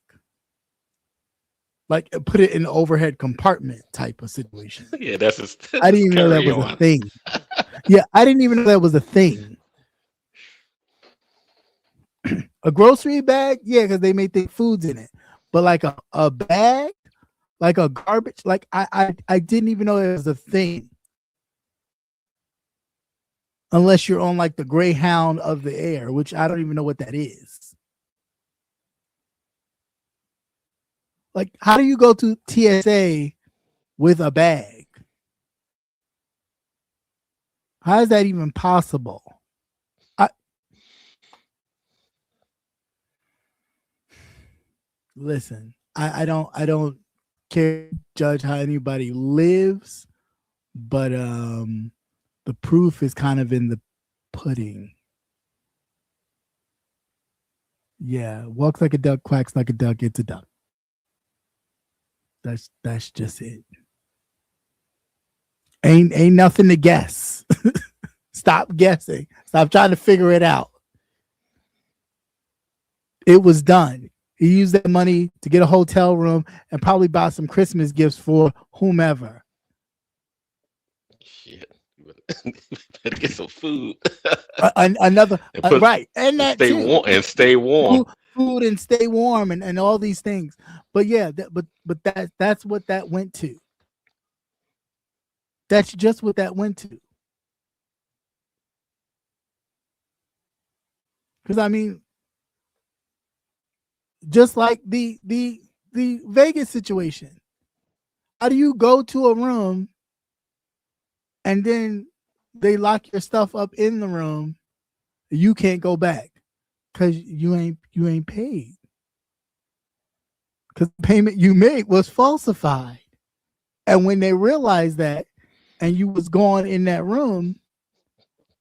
Like, put it in an overhead compartment type of situation. Yeah, that's just, I didn't even know that was a thing. Yeah, I didn't even know that was a thing. A grocery bag, yeah, because they may think food's in it. But like a bag, like a garbage. Like I didn't even know it was a thing. Unless you're on like the Greyhound of the air, which I don't even know what that is. Like, how do you go to TSA with a bag? How is that even possible? Listen, I don't care to judge how anybody lives, but the proof is kind of in the pudding. Yeah, walks like a duck, quacks like a duck, it's a duck. That's just it. Ain't nothing to guess. Stop guessing. Stop trying to figure it out. It was done. He used that money to get a hotel room and probably buy some Christmas gifts for whomever. Shit. Better get some food. Another and right, and that stay too. warm and stay warm. Food and stay warm and all these things. But yeah, but that's what that went to. That's just what that went to. Because I mean, just like the Vegas situation, how do you go to a room and then they lock your stuff up in the room? You can't go back because you ain't paid. Because the payment you made was falsified. And when they realized that and you was gone in that room,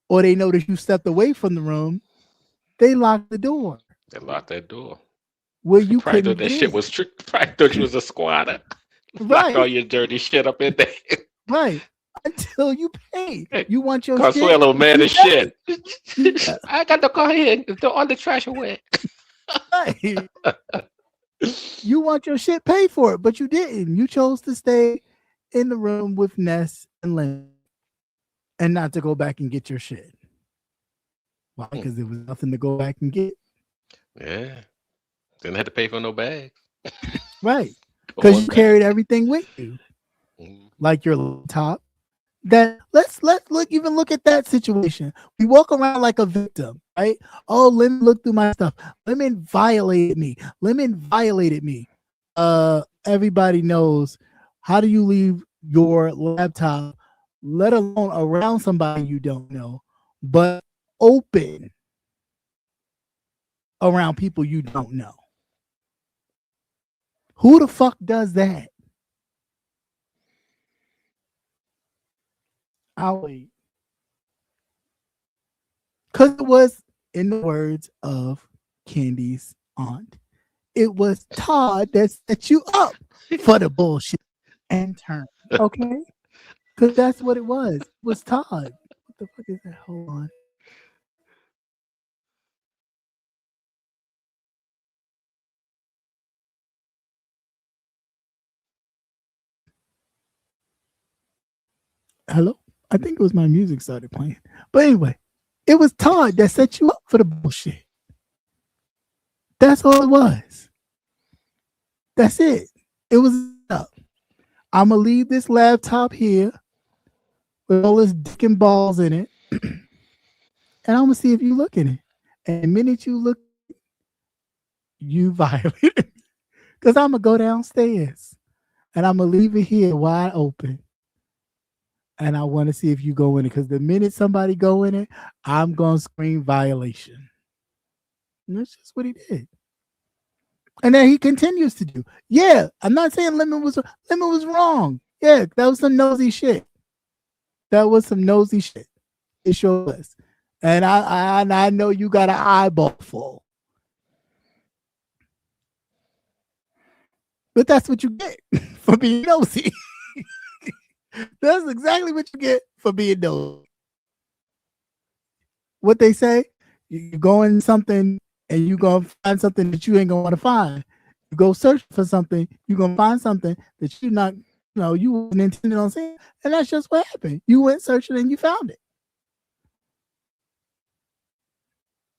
or they noticed you stepped away from the room, they locked the door. They locked that door. Where you probably couldn't thought that get shit in. was trick. Probably thought you was a squatter. Right. Lock all your dirty shit up in there. Right. Until you pay. You want your Consuelo shit. mad as shit. Yeah. I got to go ahead and throw all the trash away. Right. You want your shit paid for it, but you didn't. You chose to stay in the room with Ness and Lynn and not to go back and get your shit. Why? Because there was nothing to go back and get. Yeah. Didn't have to pay for no bags. Right. Because you carried everything with you. Like your laptop. That let's look at that situation. We walk around like a victim, right? Oh, Lemon looked through my stuff. Lemon violated me. Everybody knows, how do you leave your laptop, let alone around somebody you don't know, but open around people you don't know? Who the fuck does that? I'll wait. Because it was, in the words of Candy's aunt, it was Todd that set you up for the bullshit and turn. Okay? Because that's what it was. It was Todd. What the fuck is that? Hold on. Hello? I think it was my music started playing. But anyway, it was Todd that set you up for the bullshit. That's all it was. That's it. It was up. I'm going to leave this laptop here with all this dick and balls in it. And I'm going to see if you look in it. And the minute you look, you violate it. Because I'm going to go downstairs. And I'm going to leave it here wide open. And I want to see if you go in it. Because the minute somebody go in it, I'm going to scream violation. And that's just what he did. And then he continues to do. Yeah, I'm not saying Lemon was wrong. Yeah, that was some nosy shit. It sure was. And I know you got an eyeball full. But that's what you get for being nosy. That's exactly what you get for being nosy. What they say, you go in something and you gonna find something that you ain't gonna want to find. You go search for something, you're gonna find something that you wasn't intended on seeing, and that's just what happened. You went searching and you found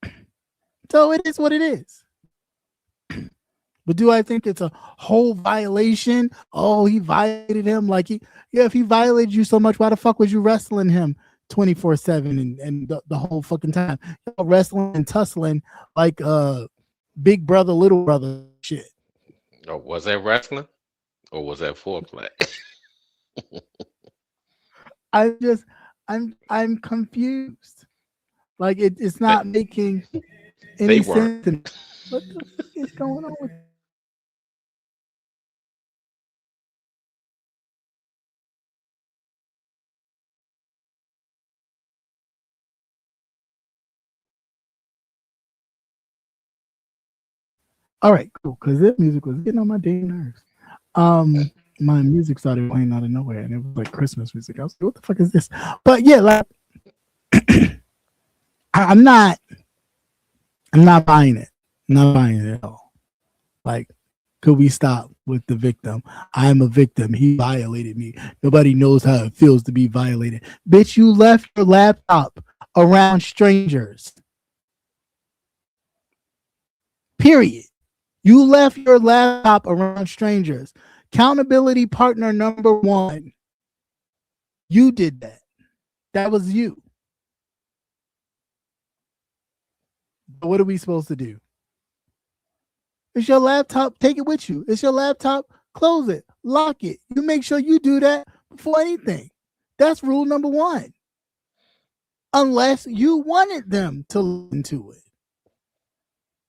it. So it is what it is. But do I think it's a whole violation? Oh, he violated him. Like if he violated you so much, why the fuck was you wrestling him 24/7 and the whole fucking time? Wrestling and tussling like big brother, little brother shit. Or was that wrestling? Or was that foreplay? I'm confused. Like it's not making any sense. What the fuck is going on with all right, cool. Because this music was getting on my damn nerves. My music started playing out of nowhere, and it was like Christmas music. I was like, "What the fuck is this?" But yeah, like I'm not buying it. I'm not buying it at all. Like, could we stop with the victim? I'm a victim. He violated me. Nobody knows how it feels to be violated. Bitch, you left your laptop around strangers. Period. You left your laptop around strangers. Accountability partner number 1. You did that. That was you. What are we supposed to do? It's your laptop. Take it with you. It's your laptop. Close it. Lock it. You make sure you do that before anything. That's rule number 1. Unless you wanted them to listen to it.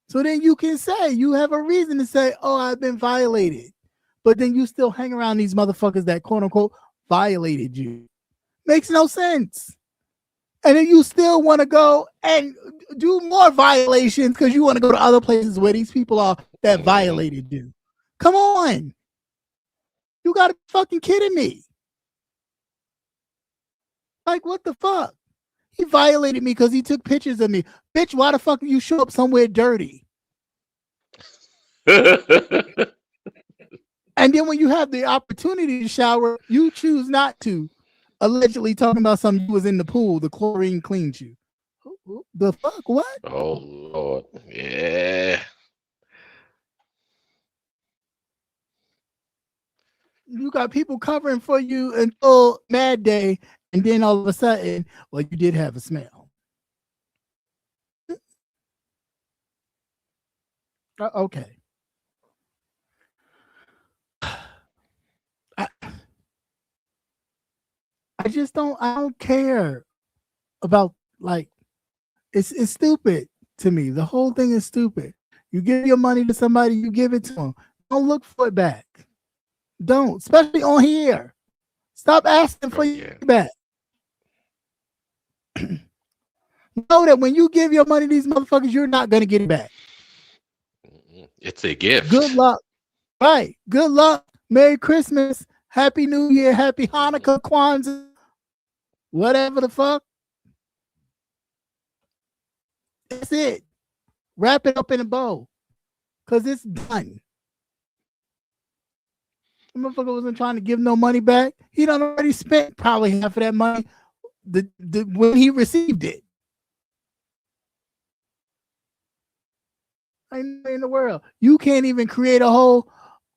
So then you can say, you have a reason to say, oh, I've been violated. But then you still hang around these motherfuckers that quote unquote violated you. Makes no sense. And then you still want to go and do more violations because you want to go to other places where these people are that violated you. Come on. You got to be fucking kidding me. Like, what the fuck? He violated me because he took pictures of me. Bitch, why the fuck do you show up somewhere dirty? And then when you have the opportunity to shower, you choose not to. Allegedly talking about something you was in the pool, the chlorine cleaned you. The fuck? What? Oh Lord. Yeah. You got people covering for you until Mad Day, and then all of a sudden, well, you did have a smell. Okay. I just don't. I don't care about like. It's stupid to me. The whole thing is stupid. You give your money to somebody, you give it to them. Don't look for it back. Don't, especially on here. Stop asking for your back. Know that when you give your money to these motherfuckers, you're not gonna get it back. It's a gift. Good luck. Right. Good luck. Merry Christmas. Happy New Year. Happy Hanukkah, Kwanzaa. Whatever the fuck. That's it. Wrap it up in a bow. Because it's done. The motherfucker wasn't trying to give no money back. He done already spent probably half of that money when he received it. Ain't in the world. You can't even create a whole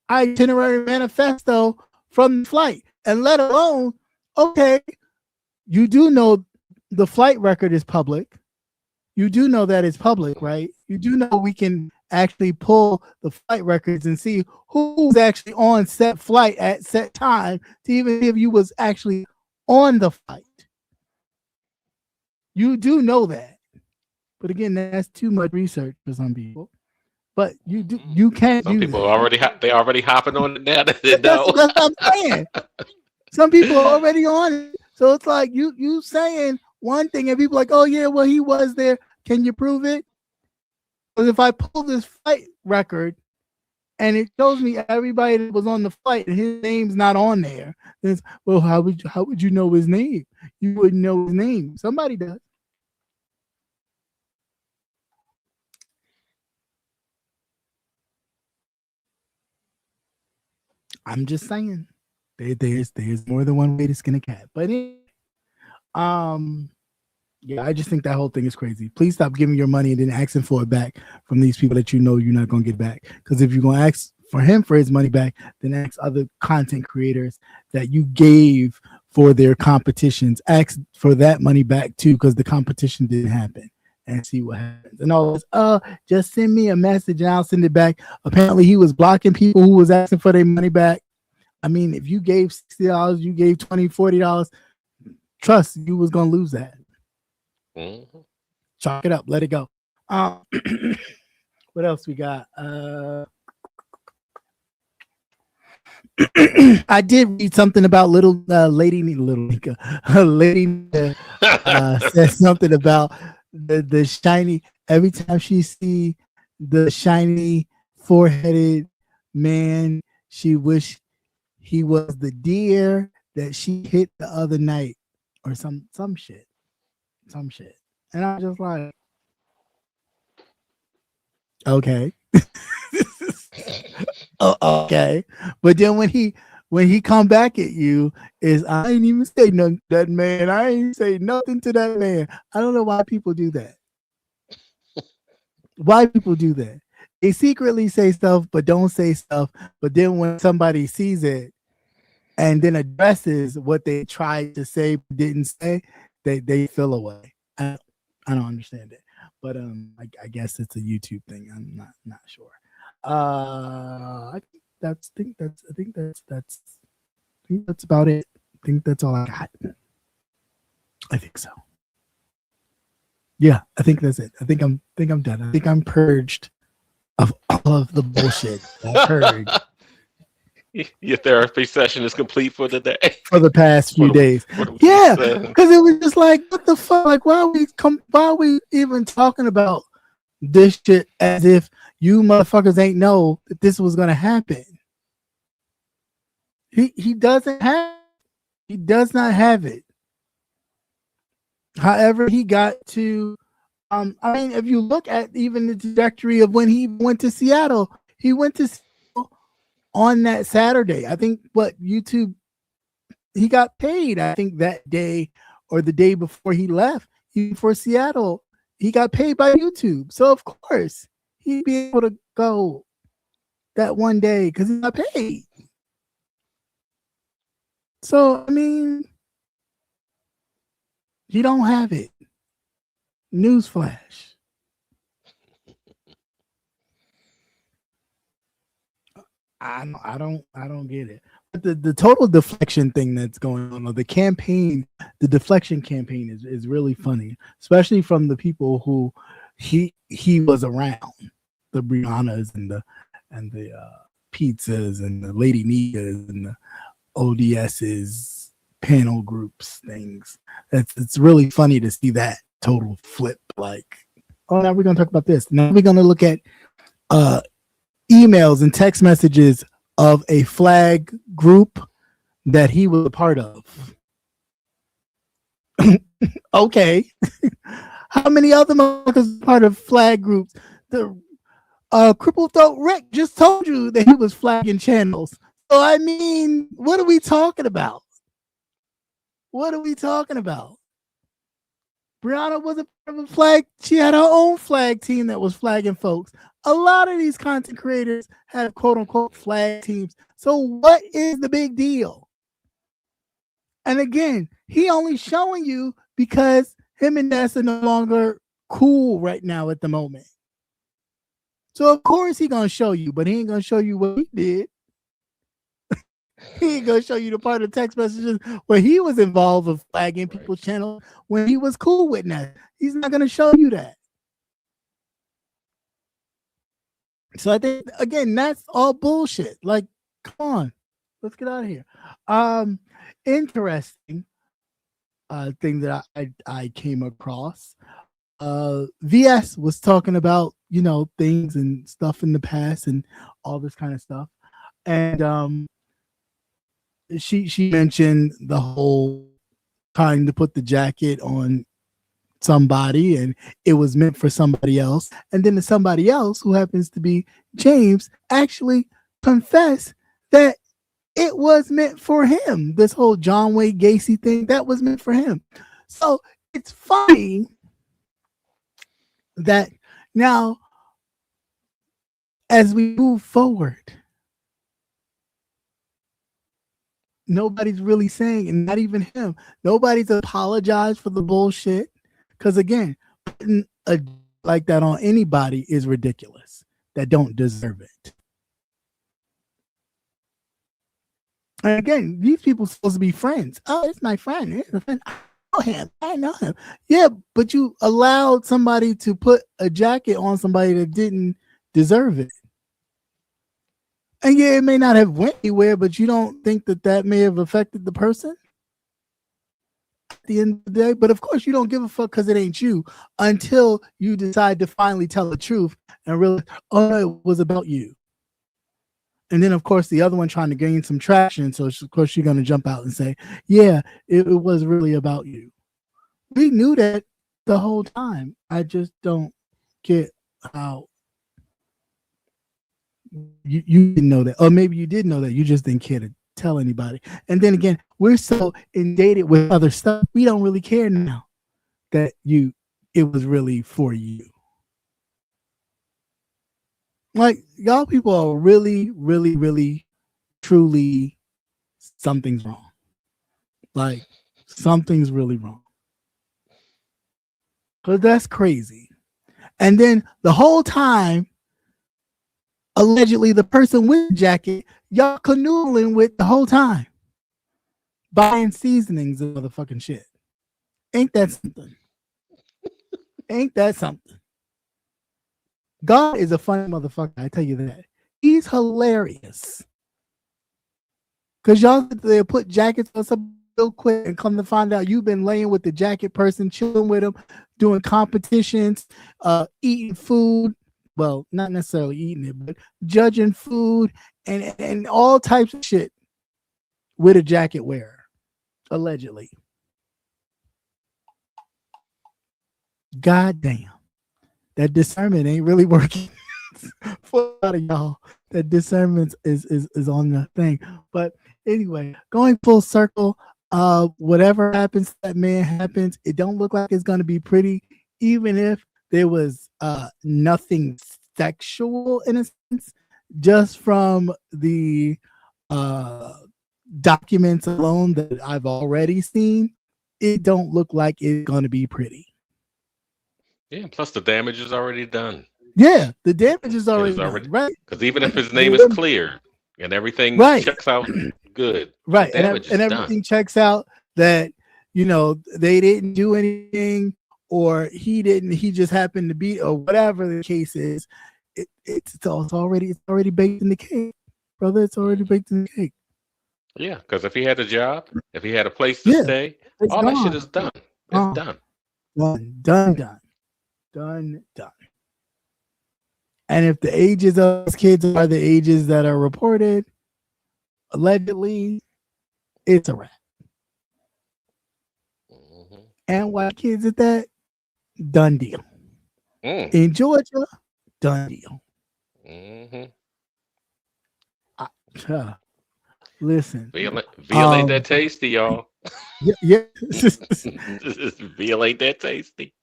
itinerary manifesto from the flight. And let alone, okay, you do know the flight record is public. You do know that it's public, right? You do know we can actually pull the flight records and see who's actually on set flight at set time to even see if you was actually on the flight. You do know that. But again, that's too much research for some people. But you can't Some do people that. they already hopping on it now. That's what I'm saying. Some people are already on it. So it's like you saying one thing and people are like, oh yeah, well he was there. Can you prove it? Because if I pull this flight record and it shows me everybody that was on the flight and his name's not on there, then well, how would you know his name? You wouldn't know his name. Somebody does. I'm just saying, there's more than one way to skin a cat. But Yeah, I just think that whole thing is crazy. Please stop giving your money and then asking for it back from these people that you know you're not going to get back. Because if you're going to ask for him for his money back, then ask other content creators that you gave for their competitions. Ask for that money back too, because the competition didn't happen, and see what happens. And all this, just send me a message and I'll send it back. Apparently, he was blocking people who was asking for their money back. I mean, if you gave $60, you gave $20, $40, trust you was going to lose that. Mm-hmm. Chalk it up, let it go. What else we got? I did read something about Lady Nika. Lady Nika said something about the shiny. Every time she see the shiny four-headed man, she wish he was the deer that she hit the other night, or some shit. And I'm just like, okay. Okay. But then when he come back at you, I ain't even say nothing to that man. I ain't say nothing to that man. I don't know why people do that. Why people do that? They secretly say stuff but don't say stuff. But then when somebody sees it and then addresses what they tried to say but didn't say, they feel away. I don't understand it, but I guess it's a YouTube thing. I'm not sure. I think that's about it. I think that's all I got. I think so. Yeah, I think that's it. I think I'm done. I think I'm purged of all of the bullshit I've heard. Your therapy session is complete for the day. For the past few days. Yeah, because it was just like, what the fuck? Like, why are we even talking about this shit as if you motherfuckers ain't know that this was gonna happen? He does not have it. However, he got to I mean, if you look at even the trajectory of when he went to Seattle, he went to Seattle on that Saturday. I think YouTube, he got paid, I think that day or the day before he left, even for Seattle, he got paid by YouTube. So of course he'd be able to go that one day because he got paid. So I mean, he don't have it. Newsflash. I don't get it. But the total deflection thing that's going on, or the campaign, the deflection campaign is really funny, especially from the people who he was around, the Briannas and the pizzas and the Lady Nikas and the ODS's panel groups things. It's really funny to see that total flip. Like, oh, now we're gonna talk about this. Now we're gonna look at emails and text messages of a flag group that he was a part of. Okay. How many other motherfuckers part of flag groups? The Crippled Throat Rick just told you that he was flagging channels. So I mean, what are we talking about? Brianna was a part of a flag. She had her own flag team that was flagging folks. A lot of these content creators have quote unquote flag teams. So what is the big deal? And again, he only showing you because him and Ness are no longer cool right now at the moment. So of course he gonna show you, but he ain't gonna show you what he did. He ain't gonna show you the part of text messages where he was involved with flagging people's channel when he was cool with that. He's not gonna show you that. So I think again, that's all bullshit. Like, come on, let's get out of here. Interesting thing that I came across. VS was talking about, you know, things and stuff in the past and all this kind of stuff, and she mentioned the whole trying to put the jacket on somebody and it was meant for somebody else, and then somebody else who happens to be James actually confessed that it was meant for him. This whole John Wayne Gacy thing, that was meant for him. So it's funny that now, as we move forward, nobody's really saying, and not even him, nobody's apologized for the bullshit. Because again, putting a like that on anybody is ridiculous that don't deserve it. And again, these people supposed to be friends. Oh, it's my friend. It's a friend. I know him. I know him. Yeah, but you allowed somebody to put a jacket on somebody that didn't deserve it. And yeah, it may not have went anywhere, but you don't think that that may have affected the person at the end of the day? But of course, you don't give a fuck because it ain't you until you decide to finally tell the truth and realize, oh, no, it was about you. And then, of course, the other one trying to gain some traction. So, of course, you're going to jump out and say, yeah, it was really about you. We knew that the whole time. I just don't get how you didn't know that. Or maybe you did know that. You just didn't care to tell anybody. And then again, we're so inundated with other stuff. We don't really care now that it was really for you. Like, y'all people are really, really, really, truly, something's wrong. Like, something's really wrong. Because that's crazy. And then the whole time, allegedly, the person with the jacket, y'all canoodling with the whole time. Buying seasonings and motherfucking shit. Ain't that something? Ain't that something? God is a funny motherfucker, I tell you that. He's hilarious. Because y'all they put jackets on some real quick and come to find out you've been laying with the jacket person, chilling with them, doing competitions, eating food. Well, not necessarily eating it, but judging food and all types of shit with a jacket wearer, allegedly. God damn. That discernment ain't really working for a lot of y'all. That discernment is on the thing. But anyway, going full circle, whatever happens to that man happens. It don't look like it's going to be pretty, even if there was nothing sexual in a sense, just from the documents alone that I've already seen. It don't look like it's going to be pretty. Yeah, plus the damage is already done. Yeah, the damage is already done, right? Because even if his name is cleared and everything checks out good, right, and everything checks out that they didn't do anything, or he didn't, he just happened to be, or whatever the case is, it's already baked in the cake, brother. It's already baked in the cake. Yeah, because if he had a job, if he had a place to stay, all that shit is done. It's done. Done. And if the ages of those kids are the ages that are reported, allegedly, it's a wrap. Mm-hmm. And white kids at that, done deal. In Georgia, done deal. Mm-hmm. Listen. Veal ain't that tasty, y'all. Yeah. Veal ain't that tasty.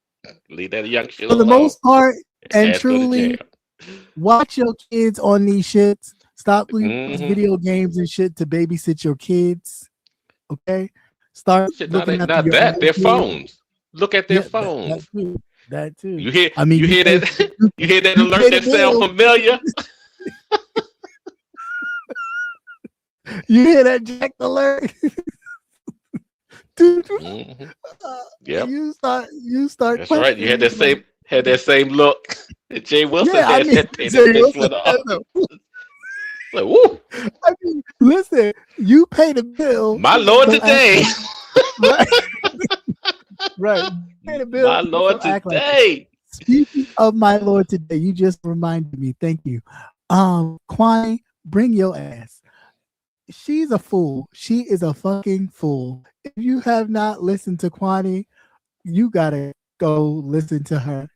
Leave that young shit for the alone. most part, and truly, watch your kids on these shits. Stop leaving video games and shit to babysit your kids. Okay, start looking at their phones. Look at their phones. That too. You hear? I mean, you hear that? You hear that alert that sound familiar? You hear that Jack alert? Mm-hmm. Yep. You start. That's right. You had that same look. Jay Wilson had that. Like, woo. I mean, listen. You pay the bill. My Lord, today. Right. Pay the bill. My Lord, today. Speaking of my Lord, today, you just reminded me. Thank you. Kwani, bring your ass. She's a fool. She is a fucking fool. If you have not listened to Kwani, you gotta go listen to her.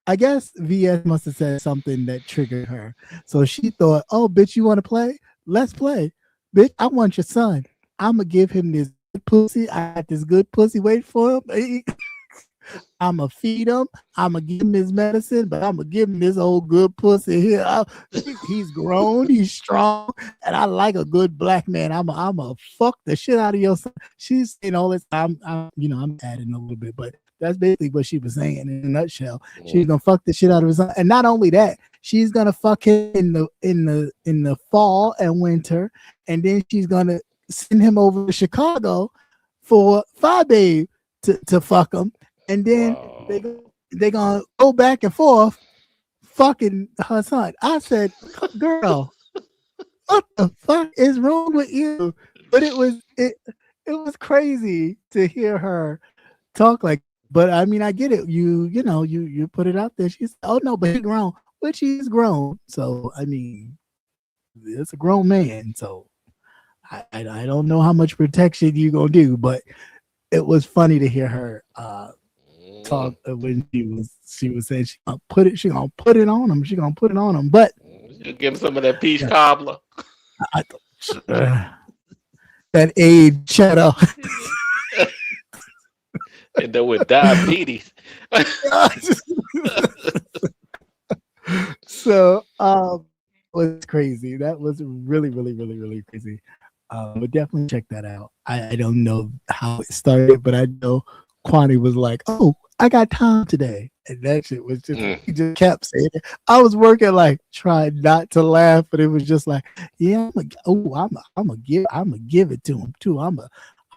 I guess VS must have said something that triggered her. So she thought, oh, bitch, you want to play? Let's play. Bitch, I want your son. I'm gonna give him this pussy. I got this good pussy waiting for him. I'ma feed him. I'ma give him his medicine, but I'ma give him this old good pussy here. He's grown, he's strong, and I like a good black man. I'ma fuck the shit out of your son. She's saying all this. I'm adding a little bit, but that's basically what she was saying in a nutshell. She's gonna fuck the shit out of his son, and not only that, she's gonna fuck him in the fall and winter, and then she's gonna send him over to Chicago for Phi Babe to fuck him. And then they gonna go back and forth fucking her son. I said, girl, what the fuck is wrong with you? But it was crazy to hear her talk like, but I mean, I get it. You put it out there. She said, oh no, but he's grown. But she's grown. So I mean, it's a grown man. So I don't know how much protection you gonna do, but it was funny to hear her talk when she was saying she gonna put it on him. But you give him some of that peach cobbler. That aged cheddar. And then with diabetes. So it was crazy. That was really, really, really, really crazy. But definitely check that out. I don't know how it started, but I know Kwani was like, "Oh, I got time today," and that shit was just he just kept saying it. I was working like trying not to laugh, but it was just like, "Yeah, I'm gonna give it to him too. I'm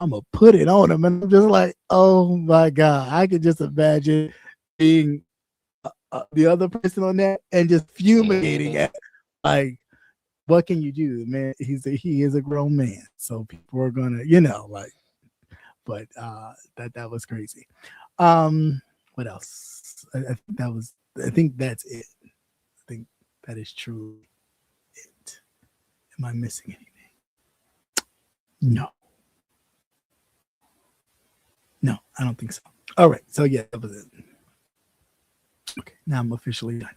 gonna put it on him," and I'm just like, "Oh my god!" I could just imagine being the other person on that and just fumigating at like. What can you do, man? He is a grown man, so people are gonna, but that was crazy. What else? I think that's it. I think that is truly it. Am I missing anything? No, I don't think so. All right, so yeah, that was it. Okay, now I'm officially done.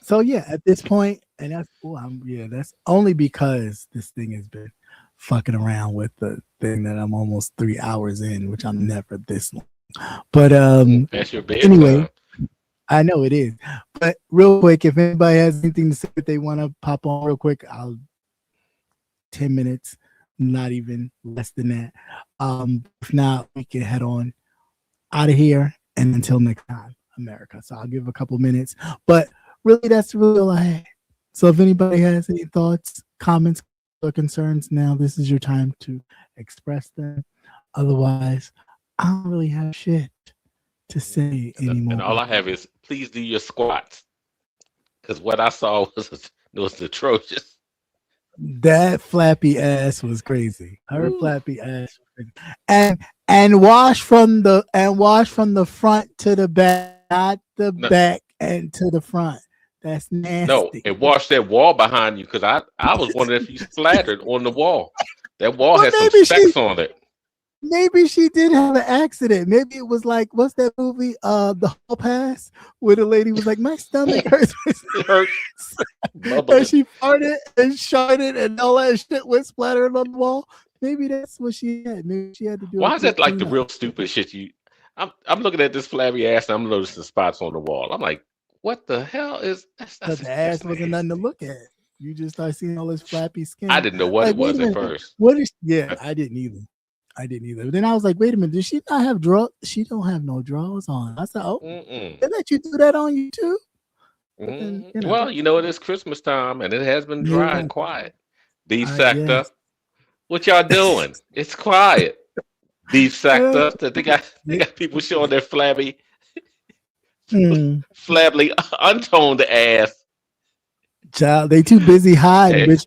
So yeah, at this point, and that's only because this thing has been fucking around with the thing that I'm almost 3 hours in, which I'm never this long. But that's your bedtime. Anyway, I know it is. But real quick, if anybody has anything to say that they want to pop on real quick, 10 minutes, not even less than that. If not, we can head on out of here, and until next time, America. So I'll give a couple minutes, but really that's really all I had. So if anybody has any thoughts, comments, or concerns, now this is your time to express them. Otherwise, I don't really have shit to say anymore. And all I have is please do your squats, because what I saw was atrocious. That flappy ass was crazy. Her flappy ass was crazy. And wash from the front to the back, not the back and to the front. That's nasty. No, and wash that wall behind you, because I was wondering if you splattered on the wall. That wall has some specks on it. Maybe she did have an accident. Maybe it was like, what's that movie? The Hall Pass, where the lady was like, my stomach hurts. It hurts. And she farted and sharted and all that shit was splattered on the wall. Maybe that's what she had. Maybe she had to do. Why is that like the real stupid shit? I'm looking at this flabby ass and I'm noticing spots on the wall. I'm like, what the hell is that? The ass wasn't nothing to look at. You just start seeing all this flappy skin. I didn't know what it was at first. I didn't either. But then I was like, wait a minute, does she not have drawers? She don't have no drawers on. I said, oh, they let you do that on you too? Then, well, it is Christmas time and it has been dry and quiet. Deep sector. What y'all doing? It's quiet. Deep sector. They got people showing their flabby, flabby, untoned ass. Child, they too busy hiding, bitch.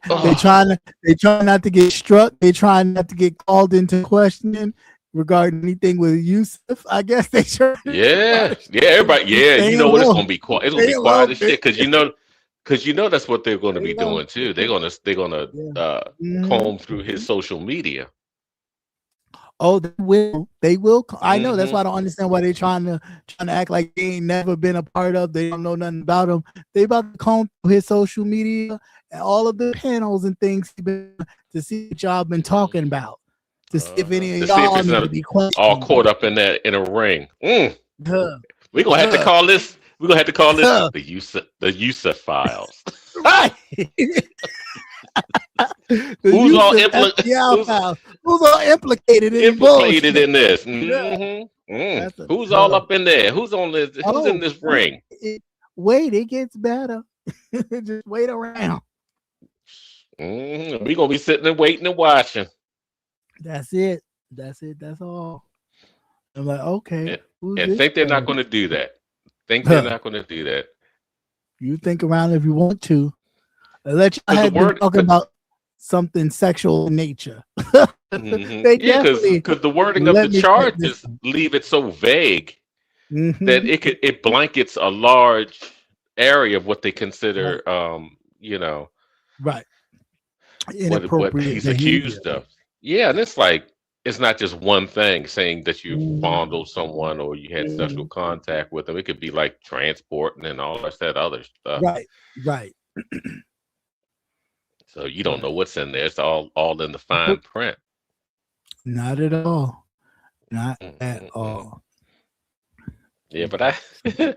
They trying not to get struck. They trying not to get called into questioning regarding anything with Yusuf. I guess they try. Yeah, everybody. Yeah, you know what? It's gonna be quiet. It's gonna be quiet as shit, because that's what they're gonna be doing too. They're gonna comb through his social media. Oh, they will. I know. That's why I don't understand why they're trying to act like they ain't never been a part of. They don't know nothing about him. They about to comb through his social media and all of the panels and things to see what y'all been talking about. to see if any To of see if y'all it's need to not be all questioned. caught up in that in a ring. Huh, We're gonna have to huh, call this. We're gonna have to call this huh. the USA files. Right. The Who's use all of FDL who's files. Who's all implicated in the implicated bullshit? in this? Yeah, that's a Who's all huh. up in there? Who's on this? Who's in Oh, this wait, ring? wait, it gets better. Just wait around. We're gonna be sitting and waiting and watching. That's it. That's it. That's all. I'm like, okay, And, who's and this think they're not person? gonna do that. Think they're Huh. not gonna do that. You think around if you want to. Let you Because the have been word talking about something sexual in nature. They yeah, definitely because the wording of the let me check this. charges leave it so vague that Mm-hmm. it blankets a large area of what they consider Right. what Inappropriate he's behavior. accused of. Yeah, and it's like it's not just one thing saying that you Mm-hmm. fondled someone or you had sexual contact with them. It could be like transporting and all that other stuff. Right. Right. So you don't know Right. what's in there. It's all in the fine print. Not at all. Not at Mm-mm-mm. all. Yeah, but it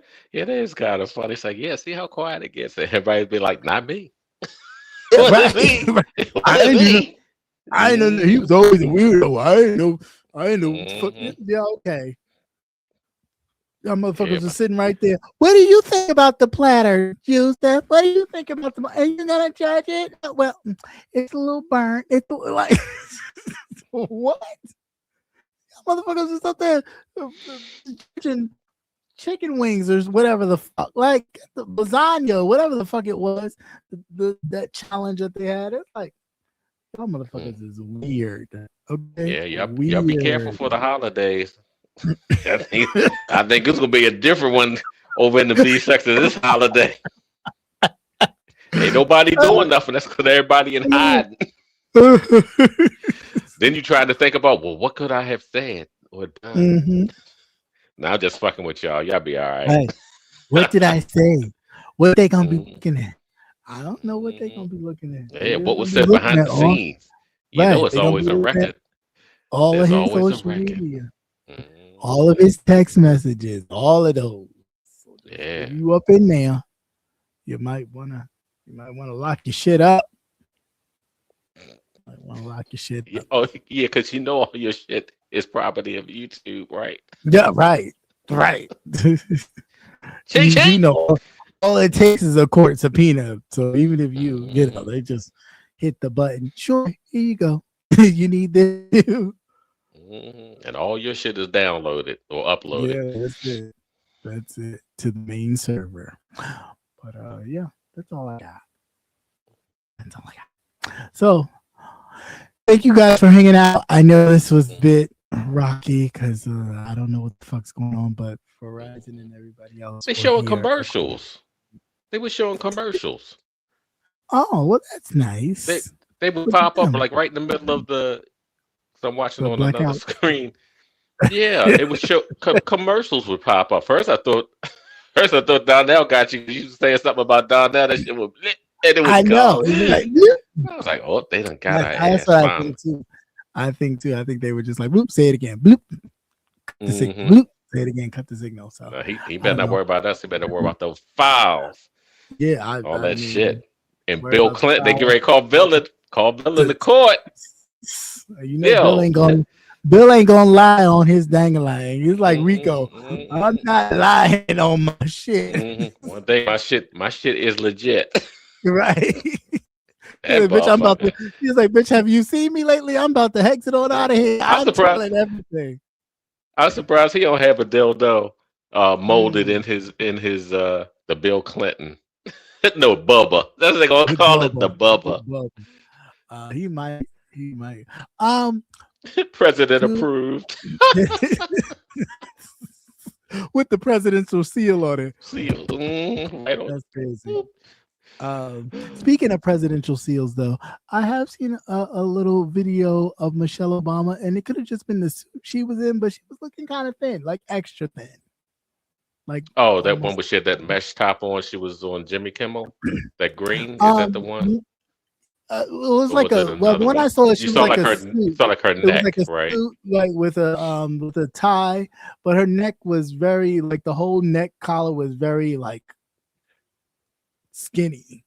is kind of funny. It's like, yeah, see how quiet it gets. And everybody be like, not me. Yeah, What is me? right. What I is didn't know. me? I didn't know he was always a weirdo. I didn't know. I didn't know. Mhm. Yeah, okay. Y'all motherfuckers Yeah, are but sitting right there. What do you think about the platter, Joseph? What do you think about the? Are you gonna judge it? Well, it's a little burnt. It's like what? Motherfuckers is up there judging chicken wings or whatever the fuck, like the lasagna, whatever the fuck it was. That challenge that they had. It's like y'all motherfuckers is weird. Okay, yeah, y'all be careful for the holidays. I think it's gonna be a different one over in the B section this holiday. Ain't nobody doing nothing. That's because everybody in hiding. Then you trying to think about, well, what could I have said or done? Mm-hmm. Now I'm just fucking with y'all. Y'all be all right. Hey, what did I say? What they gonna be Mhm. looking at? I don't know what they gonna be looking at. Yeah, They're what was gonna be said looking behind at the all, scenes? You right. know, it's They're gonna always be a looking at record. all of There's his always a social record. media, all of his text messages, all of those. So Yeah. if you up in there, you might wanna lock your shit up. Might wanna lock your shit Yeah. up. Oh, yeah, because you know all your shit is property of YouTube, right? Yeah, right. Right. Ching You do ching. know all it takes is a court subpoena. So even if you they just hit the button. Sure, here you go. You need this. And all your shit is downloaded or uploaded. Yeah, that's it. That's it to the main server. But yeah, that's all I got. That's all I got. So thank you guys for hanging out. I know this was a bit rocky because I don't know what the fuck's going on, but Verizon and everybody else. They were showing here. commercials. They were showing commercials. Oh, well, that's nice. They would Look at pop up them. like right in the middle of the. So I'm watching The on another blackout. screen. Yeah, it would show commercials would pop up. First I thought Donnell got you. You was saying something about Donnell. That shit was lit, and it was I know. gone. It's like, I was like, oh, they done got our that's ass what I finally. think too. I think they were just like, bloop, say it again. Bloop, cut the signal. Mhm. Bloop, say it again, cut the signal. So He I better don't not know. worry about us. He better worry about those files, Yeah, all I that mean, shit. And worry Bill about the Clinton, they get files. ready to call Bill in the court. You know, Bill Yo. ain't gonna lie on his dang line. He's like Rico. I'm not lying on my shit. One day my shit is legit. Right. That Yeah, bitch, I'm about to. motherfucker. He's like, bitch, have you seen me lately? I'm about to exit on out of here. I'm surprised. telling everything. I'm surprised he don't have a dildo molded in his the Bill Clinton. No, Bubba. That's what they gonna call it, the Bubba. He might. President Dude. approved. With the presidential seal on it. Seal. Right on. That's crazy. Speaking of presidential seals, though, I have seen a little video of Michelle Obama, and it could have just been the suit she was in, but she was looking kind of thin, like extra thin. Like Oh, that almost- one where she had that mesh top on. She was on Jimmy Kimmel. That green, is that the one? It was Or like was it a well. another When I one? saw it, she You was saw like like a her. You suit. saw like her It was like neck, a right? suit, like with a tie, but her neck was very like the whole neck collar was very like skinny.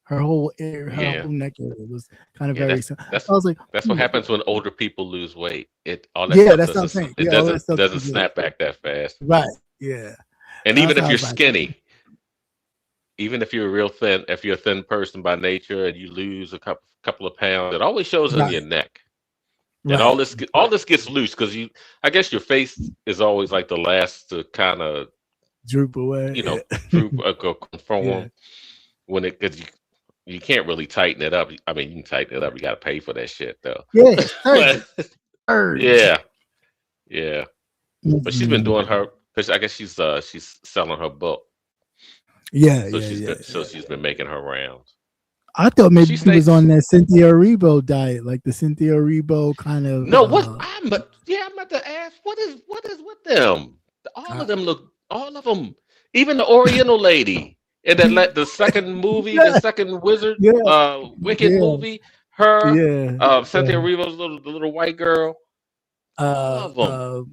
Her Yeah, whole neck area was kind of yeah. very. That's I was like, that's what "Hmm, happens when older people lose weight. It all that yeah, stuff that's what I'm saying. it Yeah, all that doesn't stuff. snap back that fast. Right. Yeah. And That's even how if I you're was like, skinny, even if you're real thin, if you're a thin person by nature and you lose a couple of pounds, it always shows in your right, neck. And right. all this gets loose because I guess your face is always like the last to kind of Droop away. you know Yeah. droop or go Yeah. conform when it because you can't really tighten it up. I mean, you can tighten it up. You got to pay for that shit though. Yeah. Surge. But Surge. yeah, yeah. But she's been Mhm. doing her because I guess she's selling her book, Yeah, so yeah, yeah, yeah. she's been making her rounds. I thought But maybe she she was stays on that Cynthia Erivo diet, like the Cynthia Erivo kind of. no. I'm about to ask what is with them? Uh, All of them, even the Oriental lady in the second movie, the yeah, second Wizard, yeah, Wicked yeah, movie, her, yeah. Cynthia Erivo's the little white girl, all Uh, of them.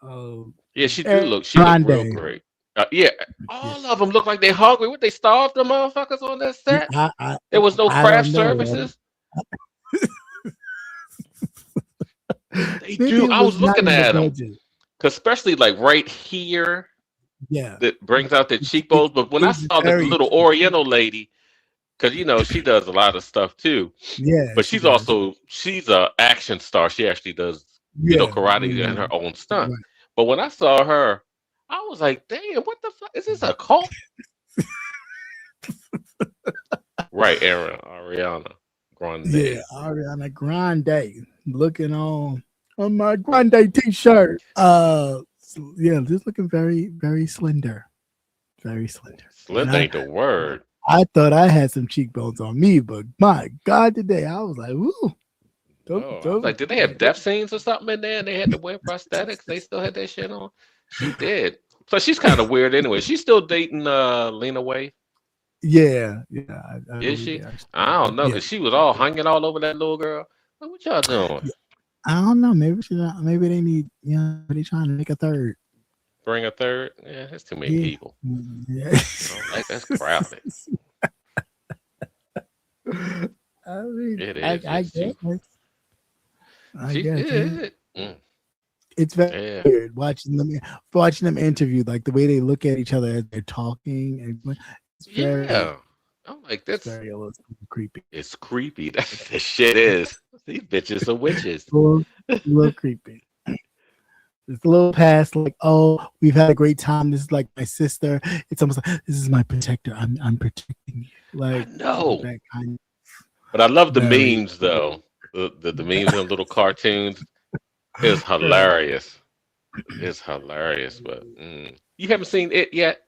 uh, uh, Yeah, Eric she looked real Grande. great. Yeah, Yeah, all of them look like they hungry. What they starved the motherfuckers on that yeah. set? There was no I craft don't know. services. They Maybe do. it I was was not looking in the at them, budget. especially like right here Yeah, that brings out the it, cheekbones. But when it I was saw the very. little Oriental lady, because she does a lot of stuff too, Yeah, but she does. she's a action star. She actually does Yeah, karate and mhm, her own stunt. right. But when I saw her, I was like, damn, what the fuck is this a cult? Right, Ariana Yeah, Grande. Ariana Grande looking on my Grande t-shirt. Yeah, just looking very, very slender. Very slender. And Slim ain't the word. I thought I had some cheekbones on me, but my God, today I was like, "Woo, Oh, I was like, did they have death scenes or something in there? And they had to wear prosthetics. They still had that shit on. She did. Plus, she's kind of weird anyway. She's still dating Lena Waithe. Yeah, yeah, I Is believe she? they are. I don't know, Yeah, because she was all hanging all over that little girl. Like, what y'all doing? yeah. I don't know. Maybe she's not. Maybe they need. They trying to make a third. Bring a third? Yeah, that's too many Yeah, people. yeah. I don't like that's crowded. I mean, It I, is. I It's guess. too. I She guess. Yeah. is. It's very Yeah. weird watching them interviewed, like the way they look at each other as they're talking, and it's very, Yeah. I'm like, it's that's very a little creepy, it's creepy. That the shit is. These bitches are witches. a little creepy. It's a little past like, oh, we've had a great time. This is like my sister. It's almost like this is my protector. I'm protecting you. I Like know. that kind But I love of the very. memes though. The memes and little cartoons. It's hilarious. It's hilarious. But you haven't seen it yet?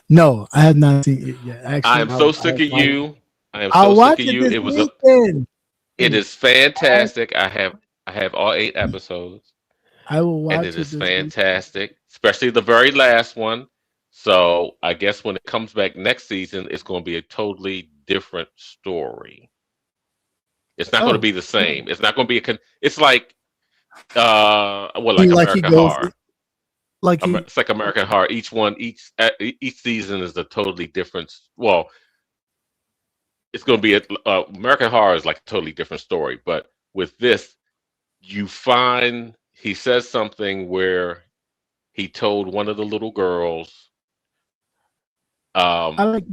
No, I have not seen it yet. I Actually, am so sick of you. I am I'll so sick watch of it you. this It was weekend. it is fantastic. I have all 8 episodes. I will And watch it it is this weekend. fantastic, especially the very last one. So I guess when it comes back next season, it's going to be a totally different story. It's not going to Oh, be the same. It's not going to be it's like like like he American goes, Horror. like he. It's like American Horror. Each season is a totally different. Well, it's going to be American Horror is like a totally different story, but with this, you find he says something where he told one of the little girls, I like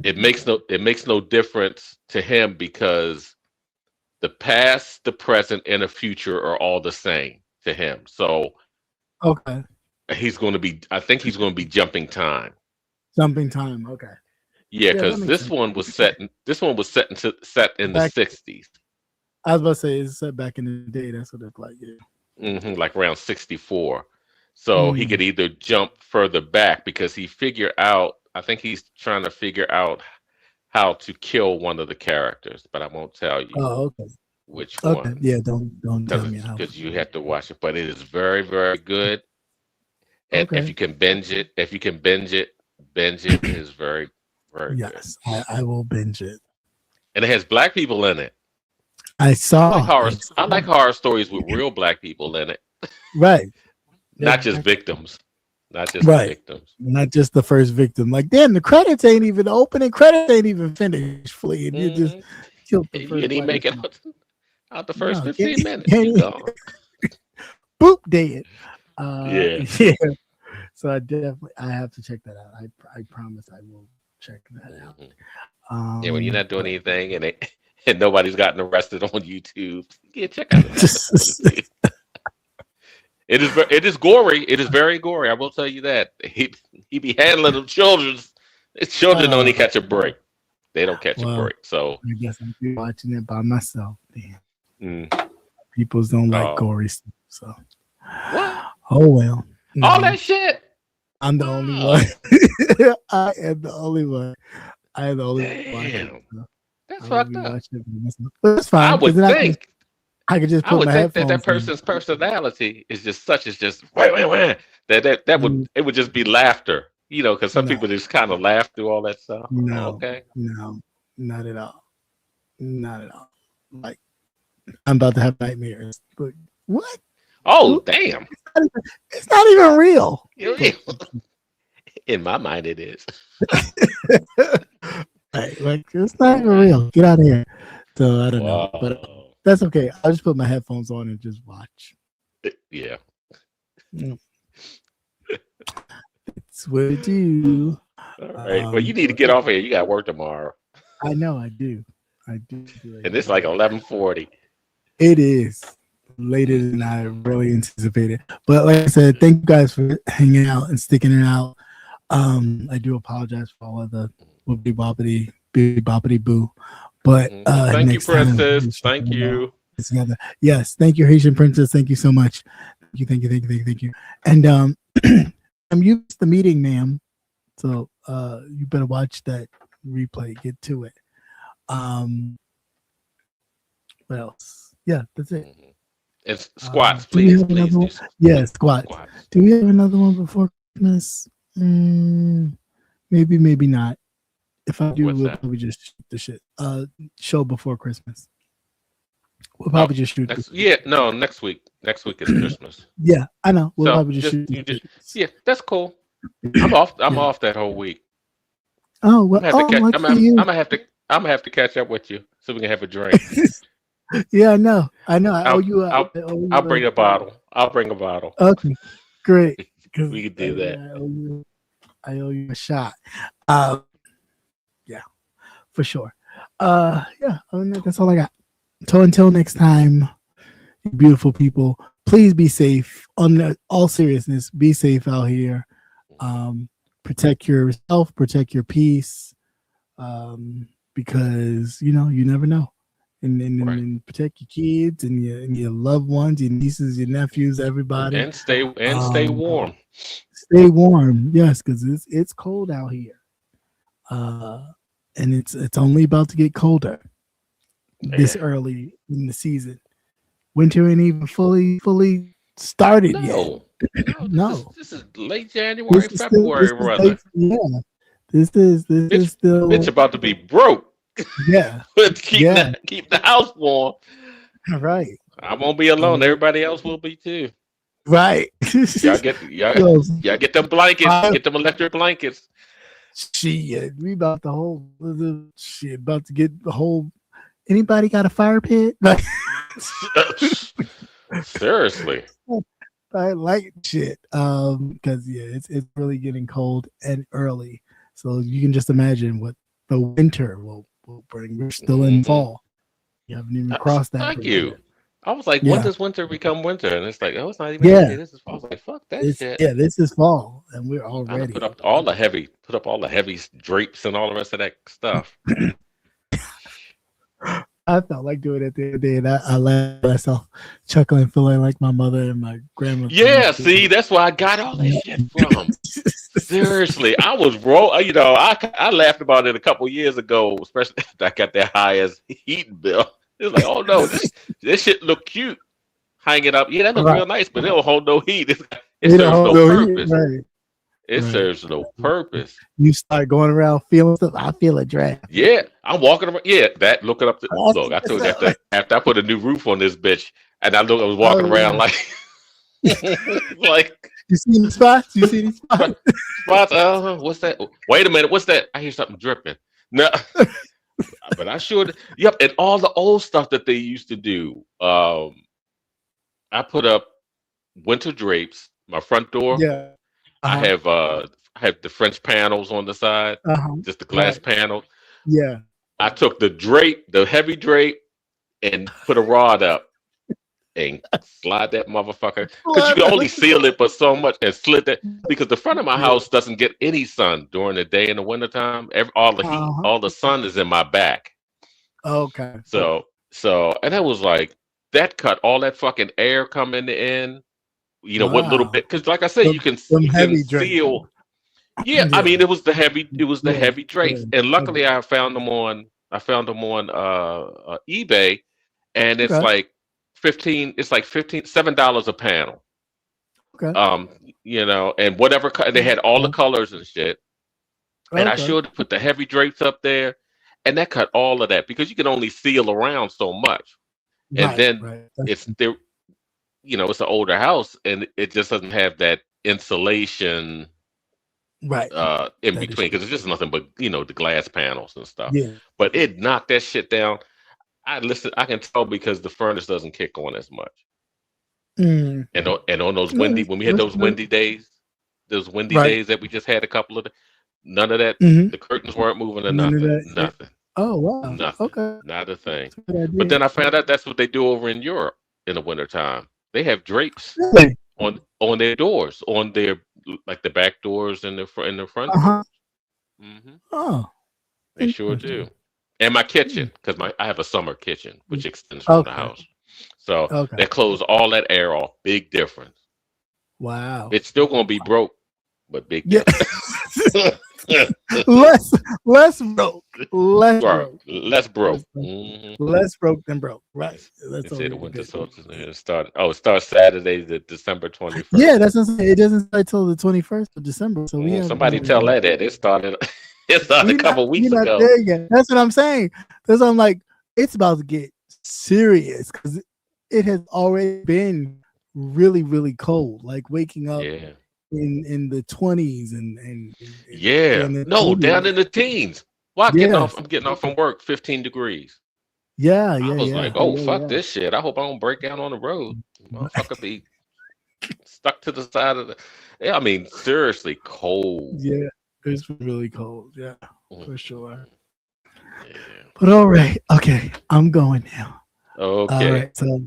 it makes no difference to him because the past, the present, and the future are all the same to him. So Okay, I think he's going to be jumping time. jumping time. Okay, Yeah, yeah, that because makes sense. this one was set in the Back, 60s. I was about to say it's set back in the day. That's what it's like. Yeah. Like around 64. So he Mm. could either jump further back because I think he's trying to figure out how to kill one of the characters, but I won't tell you Oh, okay. which Okay. one Yeah. Don't tell me how. because you have to watch it. But it is very, very good. And if Okay. you can binge it, binge it is very, very good. Yes, I will binge it. and it has black people in it. I saw. I like horror stories with real black people in it, Right. not just victims, not just Right. victims. Not just the first victim. Like, damn, the credits ain't even opening. Credits ain't even finished. Flea, and you just killed the You first. didn't even make it out the first No, 15 can't- minutes. can't You even- gone. Boop, dead. Yeah. Yeah. So I have to check that out. I promise I will check that out. Yeah, when you're not doing anything and nobody's gotten arrested on YouTube, yeah, check out it. It is gory. It is very gory. I will tell you that. He be handling them children's. His children only catch a break. They don't catch a break. So I guess I'm watching it by myself. Damn. mm. People don't like Oh. gory stuff. So What? oh well. All that shit. I'm the only Wow. one. I am the only one. I am the only one. Damn. That's I fucked will be up. watching it by myself. But it's fine. I would 'cause then think. I could just I put would my think that headphones person's personality is just such as just wait. That would it would just be laughter, you know, because some No. people just kind of laugh through all that stuff. No. Okay. No, not at all. Not at all. Like I'm about to have nightmares. But what? Oh damn. It's not even real. In my mind, it is. Like it's not even real. Get out of here. So I don't know, but Wow. that's okay. I'll just put my headphones on and just watch. Yeah. It's what I do. All right. Well, you need to get off here. You got work tomorrow, I know I do. I do. and it's like 11:40. It is later than I really anticipated. But like I said, thank you guys for hanging out and sticking it out. I do apologize for all of the boppity boo. But Thank you, next time, Princess. Thank you. together. Yes, thank you, Haitian Princess. Thank you so much. Thank you. And I'm used to the meeting, ma'am. So you better watch that replay. Get to it. What else? Yeah, that's it. It's squats, do we please, have another please. one? Do Yeah, squats. squats. Do we have another one before Christmas? Maybe, maybe not. If I do, What's we'll that? probably just shoot the shit. Show before Christmas. We'll probably just shoot. Next week. Next week is Christmas. Yeah, I know. We'll So, probably just just- shoot. you just- Yeah, that's cool. I'm off. I'm off that whole week. Oh well. I'm Oh, gonna have to catch up with you so we can have a drink. Yeah, I know. I know. I owe I'll- you. I'll bring a bottle. I'll bring a bottle. Okay, great. 'Cause, We could do that. I owe you a shot. Yeah, for sure. Yeah. Other than that, that's all I got. So until next time, you beautiful people, please be safe. On all seriousness, be safe out here. Protect yourself, protect your peace, because you never know. And, Right. and protect your kids and your loved ones, your nieces, your nephews, everybody. And stay warm. Stay warm, yes, because it's cold out here, and it's only about to get colder this early in the season. Winter ain't even fully started yet. No. This is late January, This is February, still, brother. This is still It's about to be broke. yeah, keep the house warm. right, I won't be alone. Everybody else will be too. right. Y'all get them blankets. Get them electric blankets. Shit, we about the whole shit. About to get the whole. Anybody got a fire pit? Like, Seriously. I like shit. Because it's really getting cold and early, so you can just imagine what the winter will bring. We're still in fall. You haven't even crossed that. Thank bridge you. yet. I was like, Yeah. when does winter become winter? And it's like, oh, it's not even Yeah. winter. This is fall. I was like, fuck that shit. Yeah, this is fall, and we're I already put up all the heavy drapes and all the rest of that stuff. I felt like doing it the other day, and I laughed at myself, chuckling, feeling like my mother and my grandma. Yeah, see, that's where I got all that shit from. Seriously, I was I laughed about it a couple years ago, especially after I got that high as heating bill. It was like, oh no, this shit look cute, hanging up. Yeah, that look real nice, but it don't hold no heat. It serves no purpose. Right. It Right. serves no purpose. You start going around feeling stuff. I feel a draft. Yeah, I'm walking around. Yeah, that looking up the That's look. I told you what's that after I put a new roof on this bitch, and I was walking Oh, around yeah. like like You see the spots? You see these spots? spots. What's that? Wait a minute. What's that? I hear something dripping. No, but I sure. Yep, and all the old stuff that they used to do. I put up winter drapes. My front door. Yeah. I have the French panels on the side, Uh-huh. just the glass Right. panel. Yeah. I took the drape, the heavy drape, and put a rod up and slide that motherfucker. Because you can only seal it but so much and slid that because the front of my house doesn't get any sun during the day in the wintertime. All the heat, Uh-huh. all the sun is in my back. Okay. So and that was like that cut all that fucking air coming in. You know what little Wow. bit? Because like I said, Some- you can some you heavy can drapes. seal. Yeah, I Yeah. mean it was the heavy Yeah, heavy drapes, yeah, and luckily I found them on eBay, and it's Okay. like $7 a panel. Okay. You know, and whatever they had all the colors and shit, and I Okay. should put the heavy drapes up there, and that cut all of that because you can only seal around so much, and Right, then right. it's there. You know, it's an older house, and it just doesn't have that insulation Right. in That is between because it's just nothing but the glass panels and stuff. Yeah. But it knocked that shit down. I can tell because the furnace doesn't kick on as much. Mm. And on those No, windy when we had that's those good. windy days, Right. days that we just had a couple of none of that. Mhm. The curtains weren't moving or None of nothing. that, yeah. Nothing. Oh wow. Nothing. Okay. Not a thing. That's a good idea. But then I found out that's what they do over in Europe in the wintertime. They have drapes Really? on their doors, on their like the back doors and the front Uh-huh. doors. Mm-hmm. Oh. They sure Interesting. do. And my kitchen, because I have a summer kitchen which extends from the Okay. house. So Okay. that close all that air off. Big difference. Wow. It's still gonna be broke, but big Yeah. difference. less broke. Less Right. broke. Less broke. Less Mm-hmm. Less broke than broke. Right. They That's say the always winter good. solstice it starts Saturday, the December 21st. Yeah, that's what I'm saying. It doesn't start till the 21st of December. So we have Somebody tell that it started a couple weeks we're not ago. there yet. That's what I'm saying. That's what I'm like. It's about to get serious because it has already been really, really cold. Like waking up Yeah. in the 20s and Yeah. in the No, 20s. down in the teens. Well, I'm getting off from work 15 degrees. Yeah, I yeah, was yeah. like, oh, yeah, fuck yeah. this shit. I hope I don't break down on the road. Motherfucker be stuck to the side of the. Yeah, I mean, seriously, cold. Yeah, it's really cold. Yeah, Mm. for sure. Yeah. But all right, okay, I'm going now. Okay. All right, so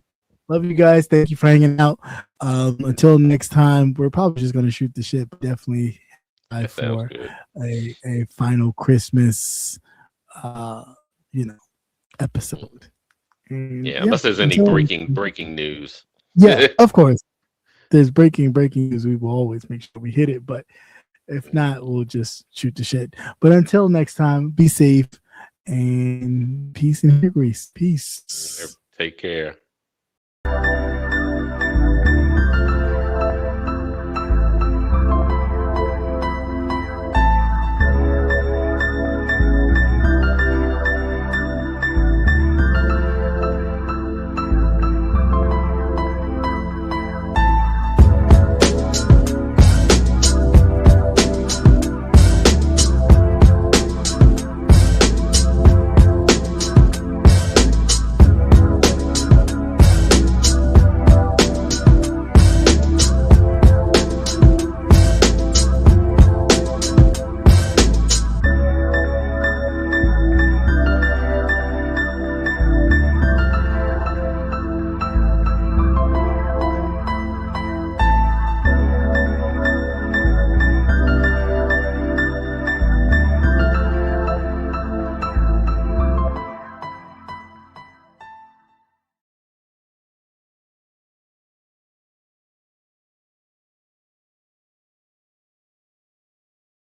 love you guys. Thank you for hanging out. Until next time, we're probably just gonna shoot the shit. But definitely That sounds for good. a final Christmas, episode. And Yeah, unless there's any until- breaking news. Yeah, of course. There's breaking news. We will always make sure we hit it. But if not, we'll just shoot the shit. But until next time, be safe and peace and grease. Peace. Take care.